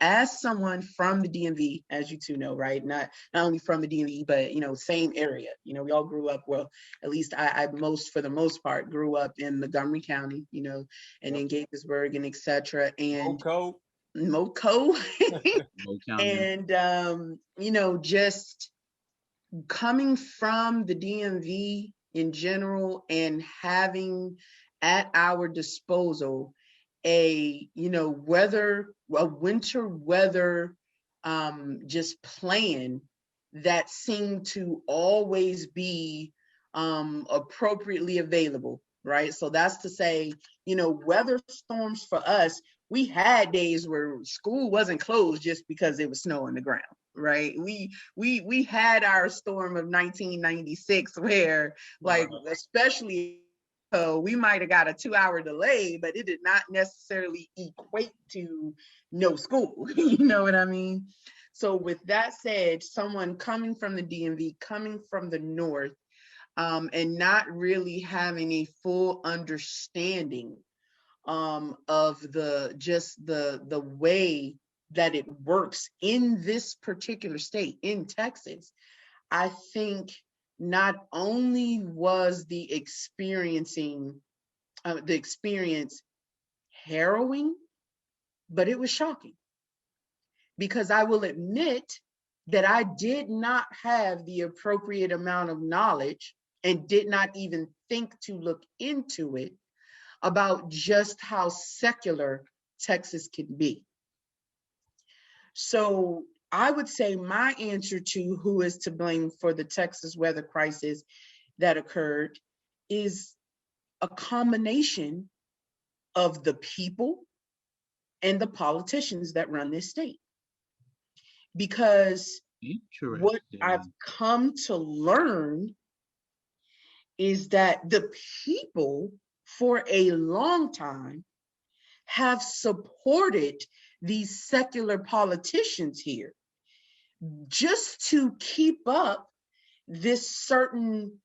As someone from the DMV, as you two know, right? Not only from the DMV, but same area. We all grew up. Well, at least I for the most part, grew up in Montgomery County. And in Gaithersburg and etc. And Moco. And just coming from the DMV in general and having at our disposal a winter weather just plan that seemed to always be appropriately available, right? So that's to say, weather storms for us, we had days where school wasn't closed just because it was snow on the ground, right? We had our storm of 1996 where, like, especially, so we might have got a 2-hour delay, but it did not necessarily equate to no school. You know what I mean? So with that said, someone coming from the DMV, coming from the North, and not really having a full understanding of the way that it works in this particular state, in Texas, I think not only was the experience harrowing, but it was shocking. Because I will admit that I did not have the appropriate amount of knowledge and did not even think to look into it about just how secular Texas can be. So I would say my answer to who is to blame for the Texas weather crisis that occurred is a combination of the people and the politicians that run this state. Because what I've come to learn is that the people for a long time have supported these secular politicians here just to keep up this certain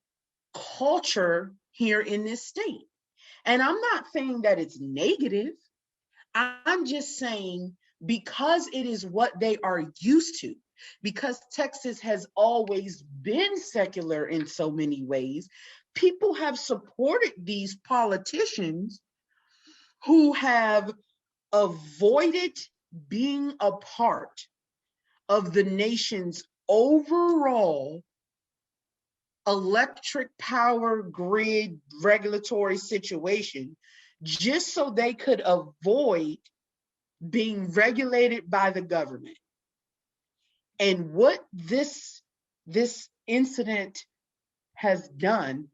culture here in this state. And I'm not saying that it's negative. I'm just saying because it is what they are used to, because Texas has always been secular in so many ways, people have supported these politicians who have avoided being a part of the nation's overall electric power grid regulatory situation, just so they could avoid being regulated by the government. And what this incident has done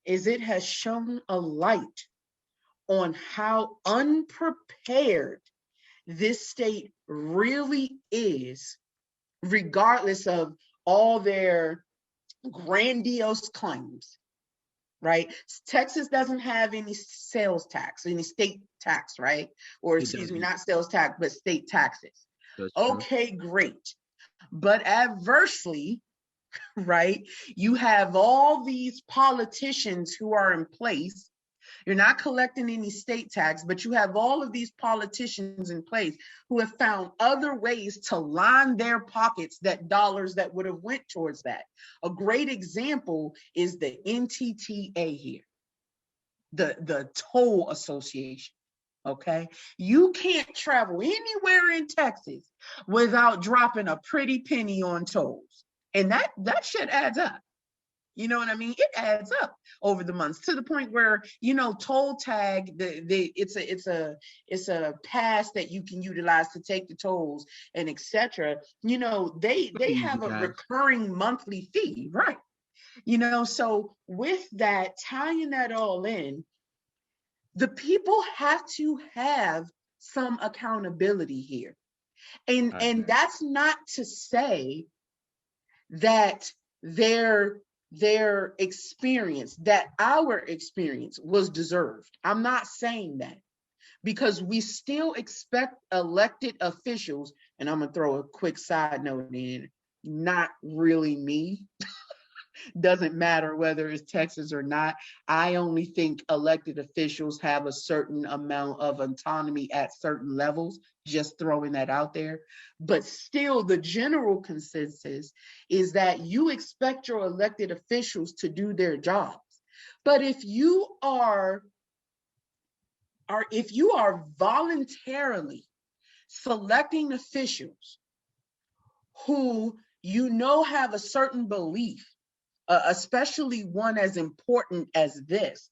is it has shown a light on how unprepared this state really is, regardless of all their grandiose claims, right? Texas doesn't have any sales tax, any state tax, right? Or excuse me, not sales tax, but state taxes. Okay, great. But adversely, right? You have all these politicians who are in place. You're not collecting any state tax, but you have all of these politicians in place who have found other ways to line their pockets, that dollars that would have went towards that. A great example is the NTTA here, the toll association. Okay, you can't travel anywhere in Texas without dropping a pretty penny on tolls, and that shit adds up. You know what I mean? It adds up over the months to the point where, you know, toll tag, it's a pass that you can utilize to take the tolls and etc. You know, they have a recurring monthly fee, right? You know, so with that, tying that all in, the people have to have some accountability here. And that's not to say that their experience, that our experience was deserved. I'm not saying that, because we still expect elected officials, and I'm gonna throw a quick side note in, not really me. Doesn't matter whether it's Texas or not. I only think elected officials have a certain amount of autonomy at certain levels, just throwing that out there. But still, the general consensus is that you expect your elected officials to do their jobs. But if you are voluntarily selecting officials who you know have a certain belief, especially one as important as this,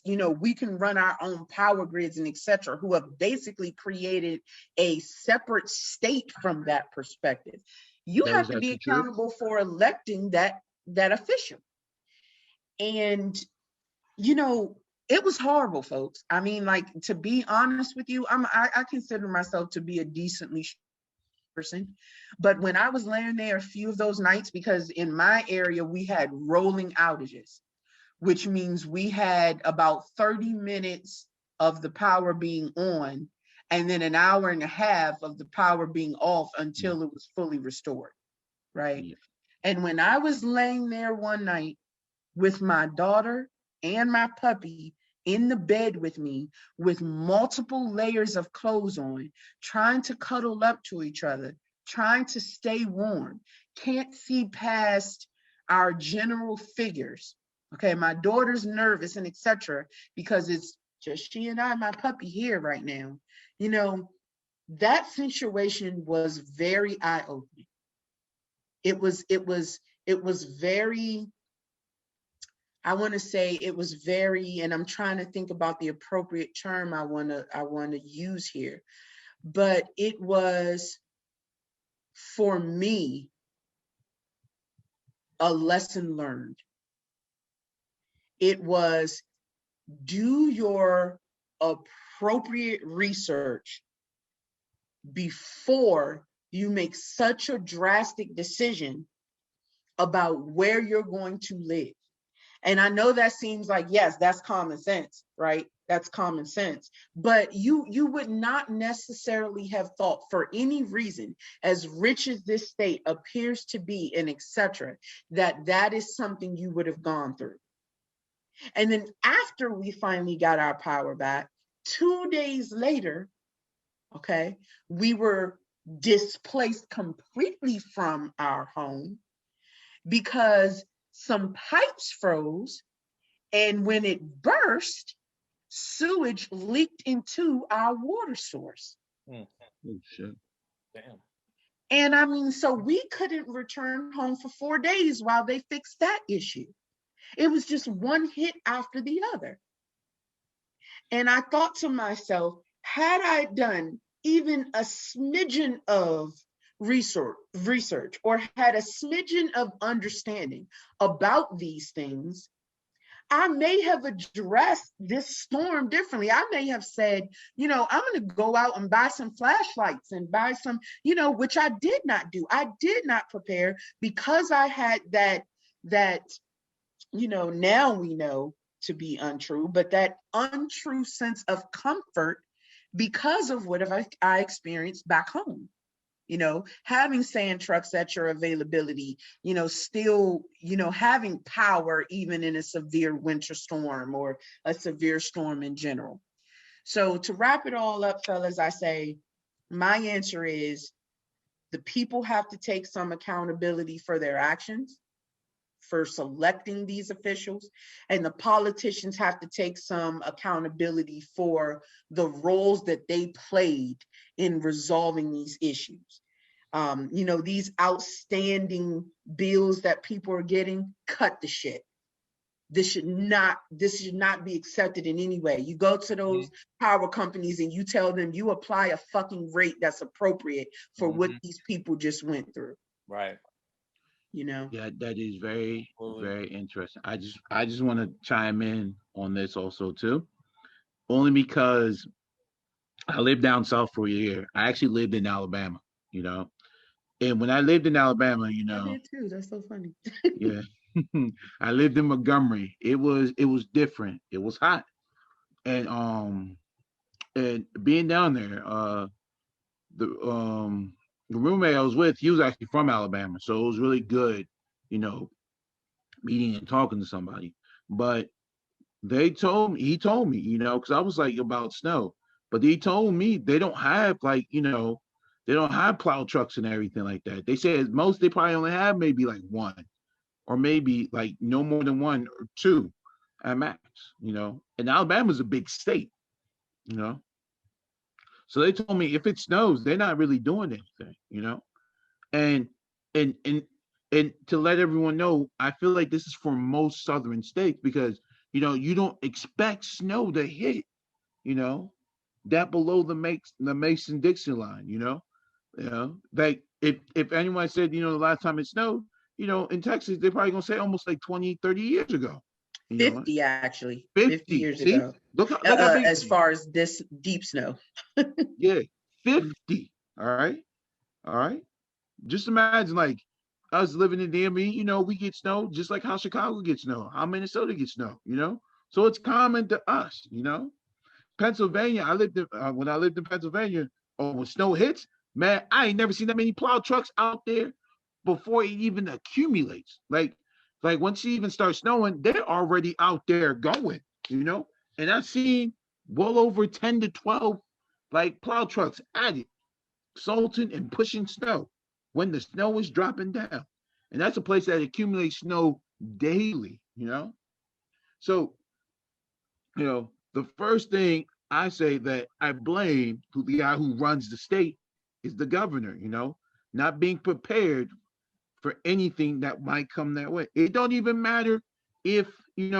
you know, we can run our own power grids and etc., who have basically created a separate state from that perspective. You have to be accountable for electing that official. And, you know, it was horrible, folks. I mean, like, to be honest with you, I consider myself to be a decently person. But when I was laying there a few of those nights, because in my area we had rolling outages, which means we had about 30 minutes of the power being on and then an hour and a half of the power being off until it was fully restored, right? Yeah. And when I was laying there one night with my daughter and my puppy in the bed with me, with multiple layers of clothes on, trying to cuddle up to each other, trying to stay warm, can't see past our general figures. Okay, my daughter's nervous and etc. because it's just she and I, my puppy, here right now. You know, that situation was very eye-opening. It was very, I want to say it was very, and I'm trying to think about the appropriate term I want to use here, but it was, for me, a lesson learned. It was, do your appropriate research before you make such a drastic decision about where you're going to live. And I know that seems like, yes, that's common sense, right? That's common sense. But you would not necessarily have thought, for any reason, as rich as this state appears to be and etc., that is something you would have gone through. And then after we finally got our power back, 2 days later, okay, we were displaced completely from our home because some pipes froze, and when it burst, sewage leaked into our water source. Oh, shit. Damn. And I mean, so we couldn't return home for 4 days while they fixed that issue. It was just one hit after the other. And I thought to myself, had I done even a smidgen of research or had a smidgen of understanding about these things, I may have addressed this storm differently. I may have said, you know, I'm going to go out and buy some flashlights and buy some, you know, which I did not do. I did not prepare because I had that, you know, now we know to be untrue, but that untrue sense of comfort because of what I experienced back home. having sand trucks at your availability, still, having power even in a severe winter storm or a severe storm in general. So to wrap it all up, fellas, I say my answer is the people have to take some accountability for their actions, for selecting these officials, and the politicians have to take some accountability for the roles that they played in resolving these issues. These outstanding bills that people are getting, cut the shit. This should not be accepted in any way. You go to those power companies and you tell them you apply a fucking rate that's appropriate for what these people just went through. Right. Yeah, that is very, very interesting. I just want to chime in on this also too, only because I lived down south for a year. I actually lived in Alabama, and when I lived in Alabama, I did too. That's so funny. Yeah. I lived in Montgomery. It was different. It was hot. And being down there, the roommate I was with, he was actually from Alabama. So it was really good, meeting and talking to somebody. But he told me, because I was like about snow, but he told me they don't have they don't have plow trucks and everything like that. They said most they probably only have maybe like one, or maybe like no more than one or two at max, and Alabama's a big state, so they told me if it snows, they're not really doing anything, and and and and to let everyone know, I feel like this is for most southern states because you don't expect snow to hit, that below the Mason-Dixon line, like if anyone said, the last time it snowed, in Texas, they're probably gonna say almost like 20, 30 years ago. 50 actually. 50 years See? ago. Look how big as far as this deep snow. Yeah, 50. All right. Just imagine like us living in DMV, we get snow just like how Chicago gets snow, how Minnesota gets snow, So it's common to us, Pennsylvania, when I lived in Pennsylvania, when snow hits, man, I ain't never seen that many plow trucks out there before it even accumulates. Like once it even starts snowing, they're already out there going, And I've seen well over 10 to 12 like plow trucks at it, salting and pushing snow when the snow is dropping down. And that's a place that accumulates snow daily, So, the first thing I say that I blame the guy who runs the state is the governor, not being prepared for anything that might come that way. It don't even matter if, we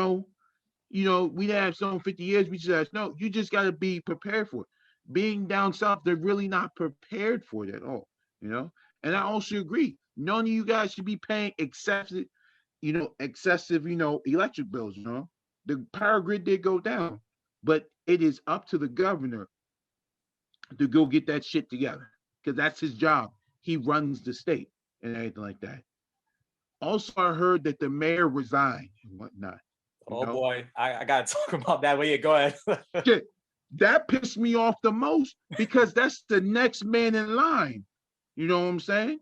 have some 50 years, we just have no, you just got to be prepared for it. Being down south, they're really not prepared for it at all, And I also agree, none of you guys should be paying excessive, electric bills, The power grid did go down, but it is up to the governor to go get that shit together because that's his job. He runs the state and everything like that. Also, I heard that the mayor resigned and whatnot. Boy, I gotta talk about that. Way you go ahead. Shit, that pissed me off the most because that's the next man in line. You know what I'm saying?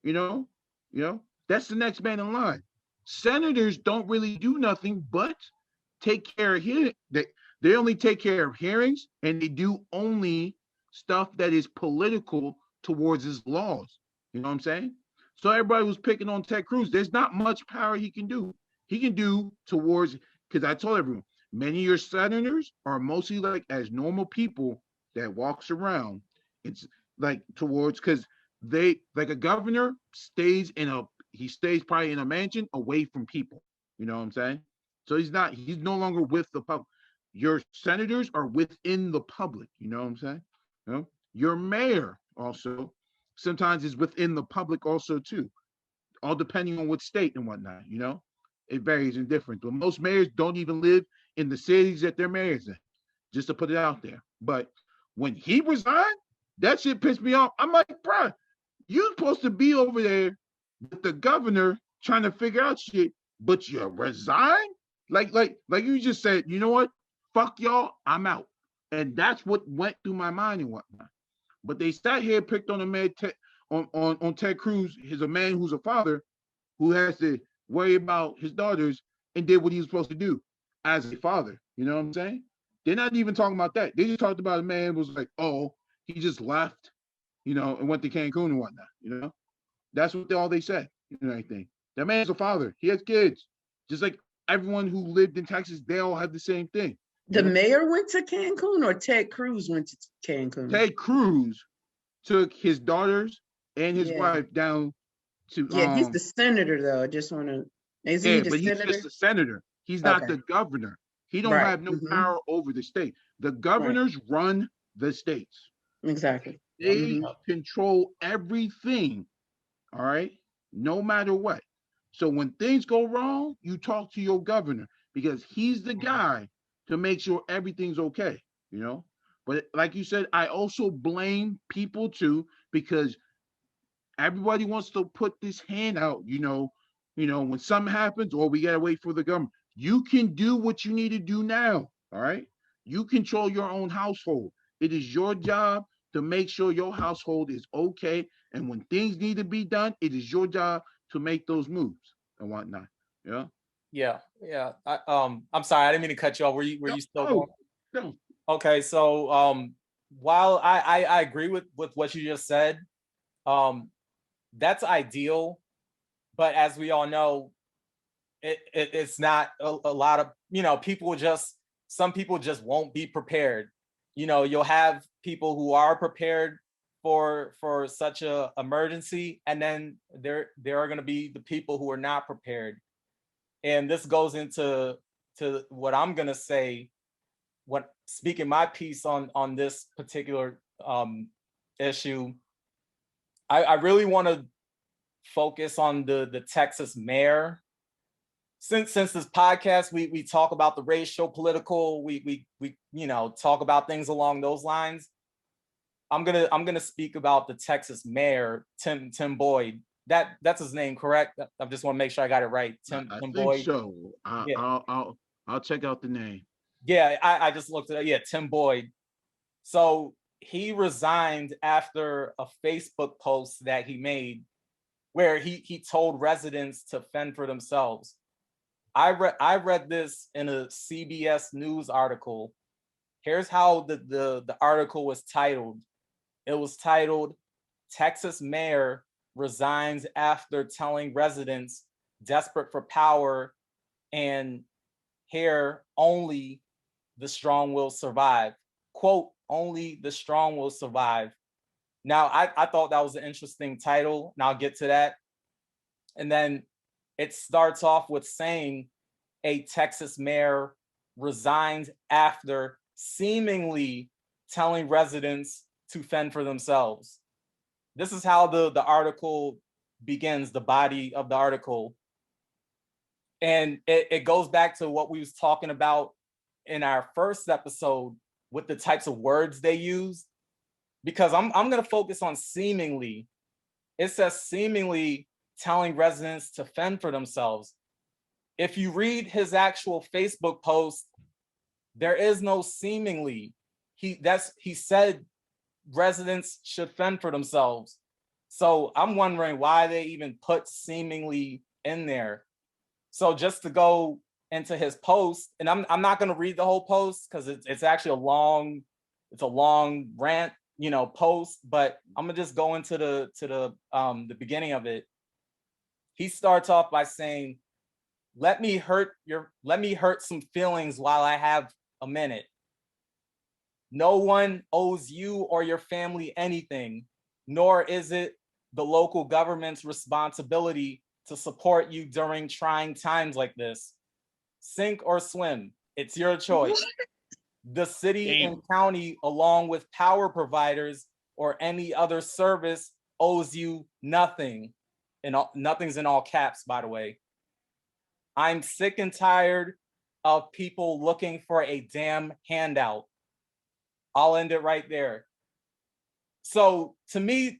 That's the next man in line. Senators don't really do nothing but take care of they only take care of hearings, and they do only stuff that is political towards his laws. You know what I'm saying? So everybody was picking on Ted Cruz. There's not much power he can do. He can do towards, because I told everyone, many of your senators are mostly like as normal people that walks around. It's like towards, because they, like a governor stays probably in a mansion away from people. You know what I'm saying? So he's no longer with the public. Your senators are within the public. You know what I'm saying? Your mayor also sometimes is within the public also too, all depending on what state and whatnot. It varies and different. But most mayors don't even live in the cities that they're mayors in, just to put it out there. But when he resigned, that shit pissed me off. I'm like, bro, you're supposed to be over there with the governor trying to figure out shit, but you resign? Like you just said, you know what? Fuck y'all, I'm out. And that's what went through my mind and whatnot. But they sat here, picked on a man, on Ted Cruz, he's a man who's a father who has to worry about his daughters and did what he was supposed to do as a father. You know what I'm saying? They're not even talking about that. They just talked about a man who was like, oh, he just left, and went to Cancun and whatnot. That's what all they said. Anything. That man's a father. He has kids. Just like everyone who lived in Texas, they all have the same thing. The mayor went to Cancun, or Ted Cruz went to Cancun? Ted Cruz took his daughters and his wife down to. Yeah, he's the senator, though. I just want to. Is he the senator? He's just a senator. He's not the governor. He don't have no power over the state. The governors run the states. Exactly. They control everything. All right, no matter what. So when things go wrong, you talk to your governor because he's the guy to make sure everything's okay. But like you said, I also blame people too because everybody wants to put this hand out. When something happens, or we gotta wait for the government. You can do what you need to do now. All right, you control your own household. It is your job to make sure your household is okay. And when things need to be done, it is your job to make those moves and whatnot. Yeah. I'm sorry, I didn't mean to cut you off. Were you still going? No. Okay, so while I agree with what you just said, that's ideal, but as we all know, it's not a lot of some people just won't be prepared. You'll have people who are prepared for such a emergency, and then there are going to be the people who are not prepared. And this goes into what I'm going to say when speaking my piece on this particular issue. I really want to focus on the Texas mayor. Since this podcast, we talk about the racial, political, we talk about things along those lines. I'm gonna speak about the Texas mayor, Tim Boyd. That's his name, correct? I just want to make sure I got it right. Tim Boyd. So I'll check out the name. Yeah, I just looked at it. Yeah, Tim Boyd. So he resigned after a Facebook post that he made where he told residents to fend for themselves. I read this in a CBS News article. Here's how the article was titled. It was titled, "Texas Mayor Resigns After Telling Residents Desperate for Power and Here Only the Strong Will Survive." Quote, "Only the strong will survive." Now, I thought that was an interesting title, and I'll get to that. And then it starts off with saying a Texas mayor resigns after seemingly telling residents to fend for themselves. This is how the article begins, the body of the article. And it goes back to what we was talking about in our first episode with the types of words they use, because I'm going to focus on seemingly. It says seemingly telling residents to fend for themselves. If you read his actual Facebook post, there is no seemingly. He said residents should fend for themselves. So I'm wondering why they even put seemingly in there. So just to go into his post, and I'm not going to read the whole post because it's actually a long rant, post, but I'm gonna just go into the beginning of it. He starts off by saying, let me hurt some feelings while I have a minute. No one owes you or your family anything, nor is it the local government's responsibility to support you during trying times like this. Sink or swim, it's your choice. The city and county, along with power providers or any other service, owes you nothing. And nothing's in all caps, by the way. I'm sick and tired of people looking for a damn handout. I'll end it right there. So to me,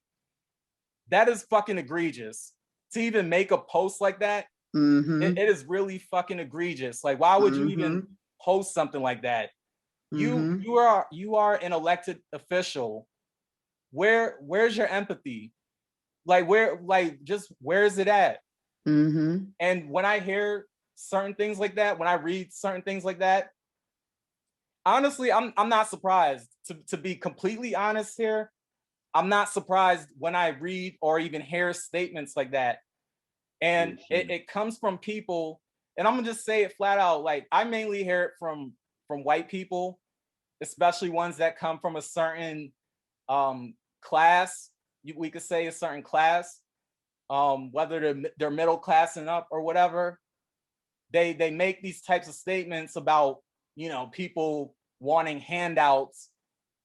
that is fucking egregious. To even make a post like that, it is really fucking egregious. Like, why would you even post something like that? You are an elected official. where's your empathy? Like where is it at? Mm-hmm. And when I hear certain things like that, when I read certain things like that, honestly, I'm not surprised. To be completely honest here, I'm not surprised when I read or even hear statements like that. And it comes from people, and I'm gonna just say it flat out. Like, I mainly hear it from white people, especially ones that come from a certain class. We could say a certain class, whether they're middle class and up or whatever. They make these types of statements about, you know, people wanting handouts,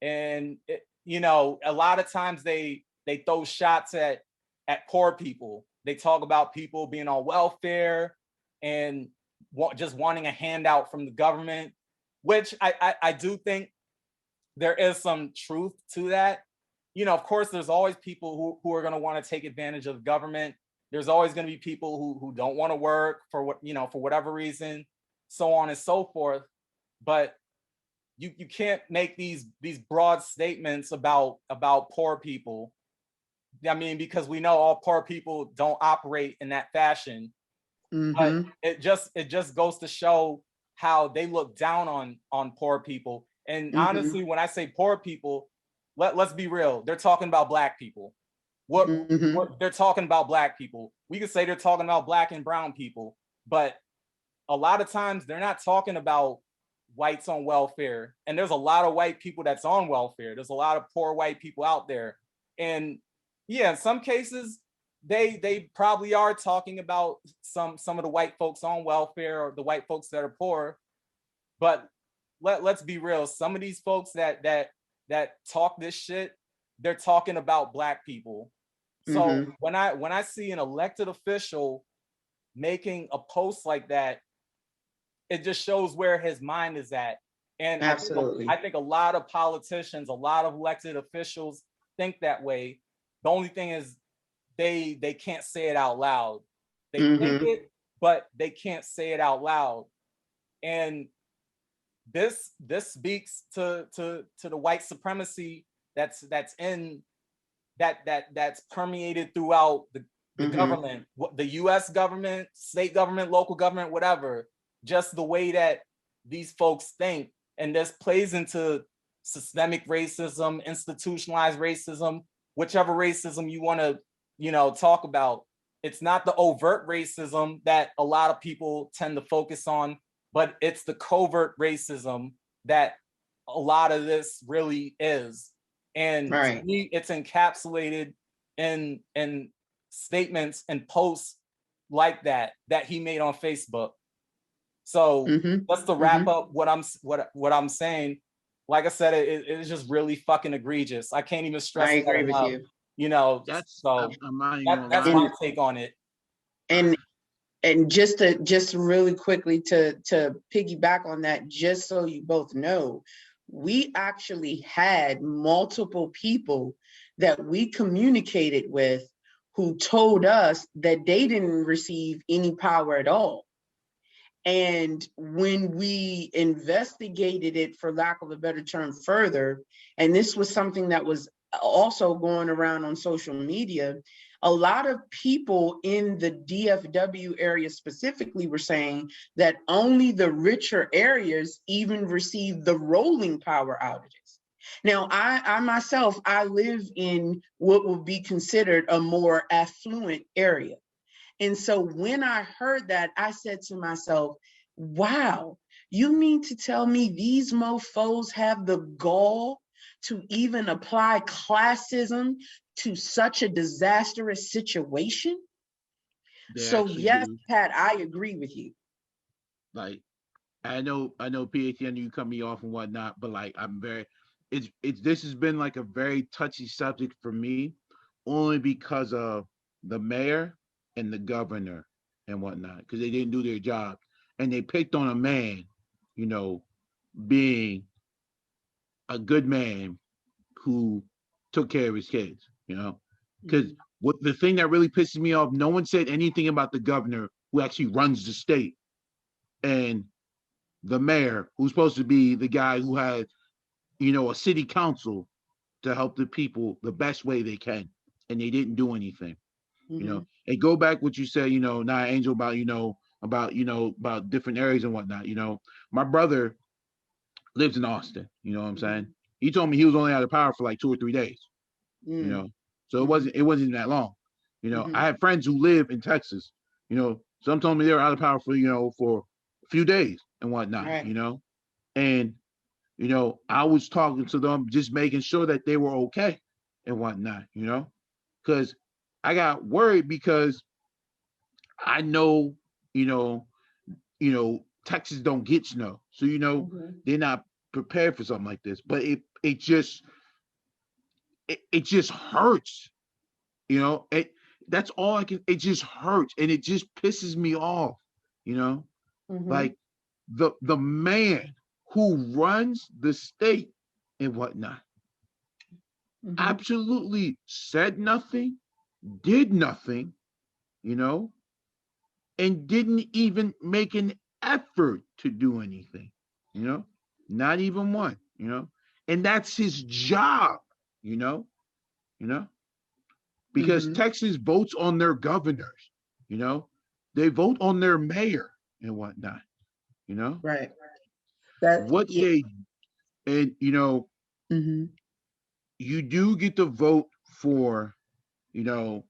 and you know, a lot of times they throw shots at poor people. They talk about people being on welfare and just wanting a handout from the government, which I do think there is some truth to that. You know, of course, there's always people who are going to want to take advantage of the government. There's always going to be people who don't want to work for what, you know, for whatever reason, so on and so forth. But you can't make these broad statements about poor people. I mean, because we know all poor people don't operate in that fashion. Mm-hmm. But it just goes to show how they look down on poor people. And honestly, when I say poor people, let's be real, they're talking about Black people. What they're talking about Black people. We could say they're talking about Black and brown people, but a lot of times they're not talking about whites on welfare. And there's a lot of white people that's on welfare. There's a lot of poor white people out there. And yeah, in some cases, they probably are talking about some of the white folks on welfare or the white folks that are poor. But let's be real, some of these folks that talk this shit, they're talking about Black people. So when I see an elected official making a post like that, it just shows where his mind is at. And absolutely, I think a lot of politicians, a lot of elected officials think that way. The only thing is they can't say it out loud. They think it, but they can't say it out loud. And this speaks to the white supremacy that's in that's permeated throughout the government, the US government, state government, local government, whatever. Just the way that these folks think. And this plays into systemic racism, institutionalized racism, whichever racism you want to, you know, talk about. It's not the overt racism that a lot of people tend to focus on, but it's the covert racism that a lot of this really is. And to me, it's encapsulated in statements and posts like that he made on Facebook. So just to wrap up what I'm saying, like I said, it is just really fucking egregious. I can't even stress. I agree with you. You know, that's that's my take on it. And just really quickly to piggyback on that, just so you both know, we actually had multiple people that we communicated with who told us that they didn't receive any power at all. And when we investigated it, for lack of a better term, further, and this was something that was also going around on social media, a lot of people in the DFW area specifically were saying that only the richer areas even receive the rolling power outages. Now, I myself, I live in what would be considered a more affluent area. And so when I heard that, I said to myself, wow, you mean to tell me these mofos have the gall to even apply classism to such a disastrous situation? So yes, Pat, I agree with you. Like, I know, PhD, you cut me off and whatnot, but like, this has been like a very touchy subject for me, only because of the mayor and the governor and whatnot, because they didn't do their job. And they picked on a man, you know, being a good man who took care of his kids, you know, because what the thing that really pisses me off, no one said anything about the governor who actually runs the state, and the mayor who's supposed to be the guy who had, you know, a city council to help the people the best way they can, and they didn't do anything. You Mm-hmm. know, and go back what you said, now Angel, about about different areas and whatnot. My brother lives in Austin. You know what I'm saying? He told me he was only out of power for like 2 or 3 days. You Mm-hmm. know, so it wasn't that long. Mm-hmm. I have friends who live in Texas. Some told me they were out of power for a few days and whatnot. Right. And I was talking to them, just making sure that they were okay and whatnot. Because I got worried because I know, you know, Texas don't get snow, so Mm-hmm. they're not prepared for something like this. But it just hurts. That's all I can. It just hurts, and it just pisses me off. You know, Mm-hmm. like the man who runs the state and whatnot Mm-hmm. absolutely said nothing, did nothing, you know, and didn't even make an effort to do anything, you know, not even one, and that's his job, you know, you know, because Mm-hmm. Texas votes on their governors, you know, they vote on their mayor and whatnot, you know, Right. That what yeah. they, and, Mm-hmm. you do get to vote for, you know,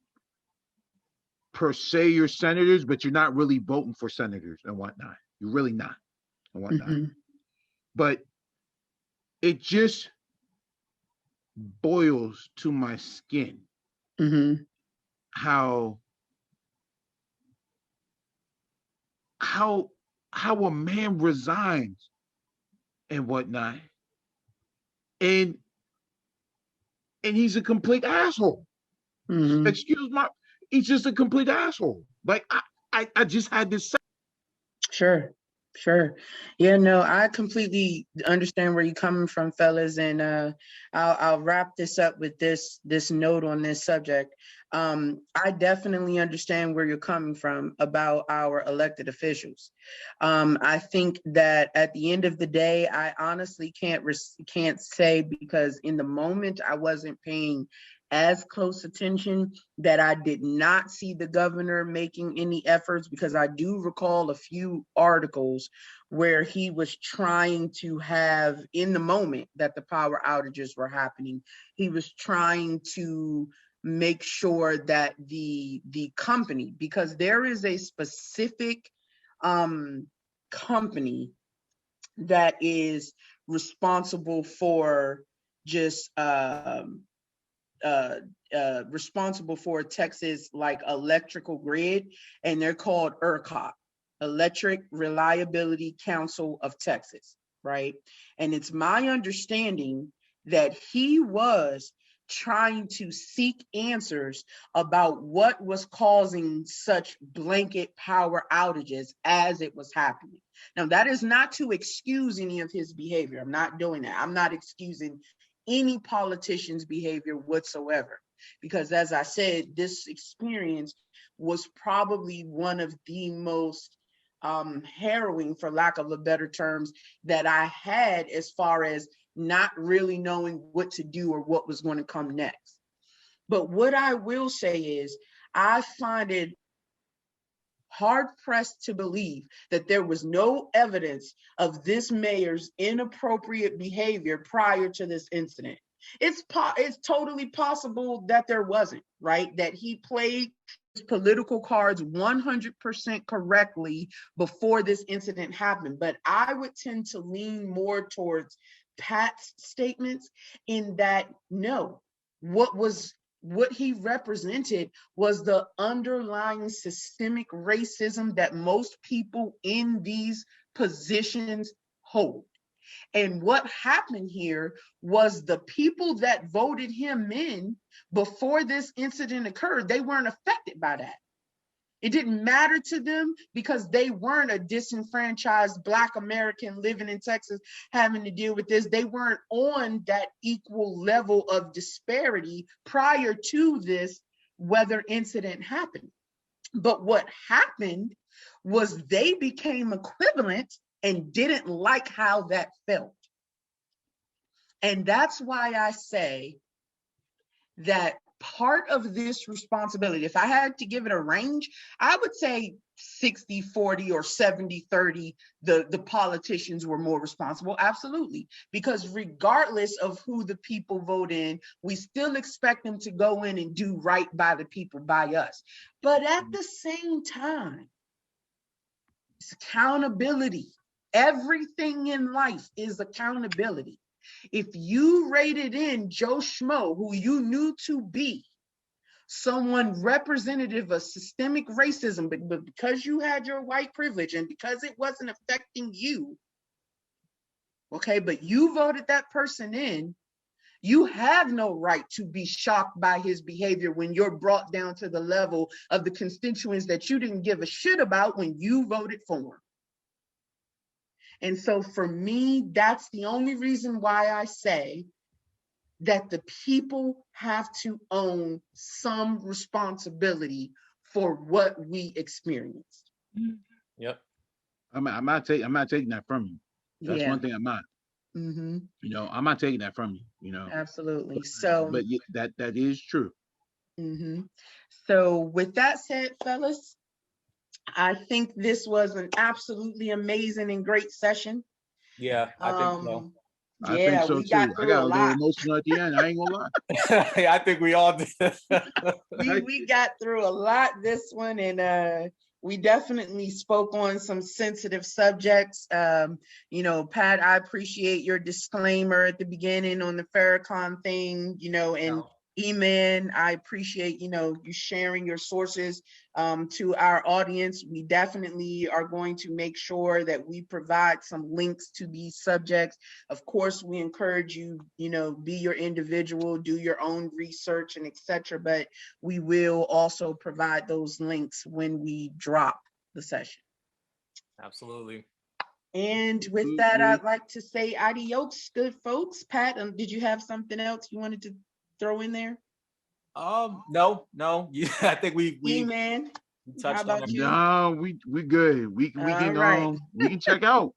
per se your senators, but you're not really voting for senators and whatnot. You're really not and whatnot. Mm-hmm. But it just boils to my skin Mm-hmm. how how how a man resigns and whatnot, and he's a complete asshole. Mm-hmm. Excuse my, he's just a complete asshole. Like I just had this. Sure. Sure. Yeah, no, I completely understand where you're coming from, fellas, and I'll wrap this up with this note on this subject. I definitely understand where you're coming from about our elected officials. I think that at the end of the day, I honestly can't say, because in the moment I wasn't paying as close attention, that I did not see the governor making any efforts, because I do recall a few articles where he was trying to have, in the moment that the power outages were happening, he was trying to make sure that the company, because there is a specific company that is responsible for just responsible for Texas like electrical grid, and they're called ERCOT, Electric Reliability Council of Texas, right? And it's my understanding that he was trying to seek answers about what was causing such blanket power outages as it was happening. Now, that is not to excuse any of his behavior. I'm not doing that. I'm not excusing any politician's behavior whatsoever. Because as I said, this experience was probably one of the most harrowing, for lack of a better terms, that I had, as far as not really knowing what to do or what was going to come next. But what I will say is, I find it hard pressed to believe that there was no evidence of this mayor's inappropriate behavior prior to this incident. It's totally possible that there wasn't, right? That he played his political cards 100% correctly before this incident happened. But I would tend to lean more towards Pat's statements, in that no, what he represented was the underlying systemic racism that most people in these positions hold. And what happened here was the people that voted him in before this incident occurred, they weren't affected by that. It didn't matter to them, because they weren't a disenfranchised Black American living in Texas having to deal with this. They weren't on that equal level of disparity prior to this weather incident happening. But what happened was they became equivalent and didn't like how that felt. And that's why I say that part of this responsibility, if I had to give it a range, I would say 60-40 or 70-30, the politicians were more responsible. Absolutely. Because regardless of who the people vote in, we still expect them to go in and do right by the people, by us. But at the same time, it's accountability. Everything in life is accountability. If you rated in Joe Schmo, who you knew to be someone representative of systemic racism, but because you had your white privilege and because it wasn't affecting you, okay, but you voted that person in, you have no right to be shocked by his behavior when you're brought down to the level of the constituents that you didn't give a shit about when you voted for him. And so for me, that's the only reason why I say that the people have to own some responsibility for what we experienced. Yep. I'm not taking that from you. That's one thing I'm not. Mm-hmm. You know, I'm not taking that from you. You know, Absolutely. So, but that is true. mm-hmm. So with that said, fellas, I think this was an absolutely amazing and great session. Yeah, I think so. I think so we too. got I through got a a little lot. emotional at the end. I ain't gonna lie. I think we all did. we got through a lot this one, and we definitely spoke on some sensitive subjects. You know, Pat, I appreciate your disclaimer at the beginning on the Farrakhan thing, you know, and E-Man, I appreciate, you know, you sharing your sources to our audience. We definitely are going to make sure that we provide some links to these subjects. Of course, we encourage you, you know, be your individual, do your own research and etc. But we will also provide those links when we drop the session. Absolutely. And with that, I'd like to say adios, good folks. Pat, did you have something else you wanted to throw in there? No. Yeah, I think we E-Man, touched how about on you? No, we good. We can check out.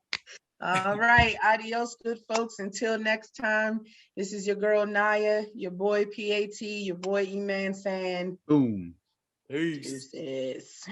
All right, adios, good folks. Until next time, this is your girl Naya, your boy PAT, your boy E-Man saying Boom. peace. deuces.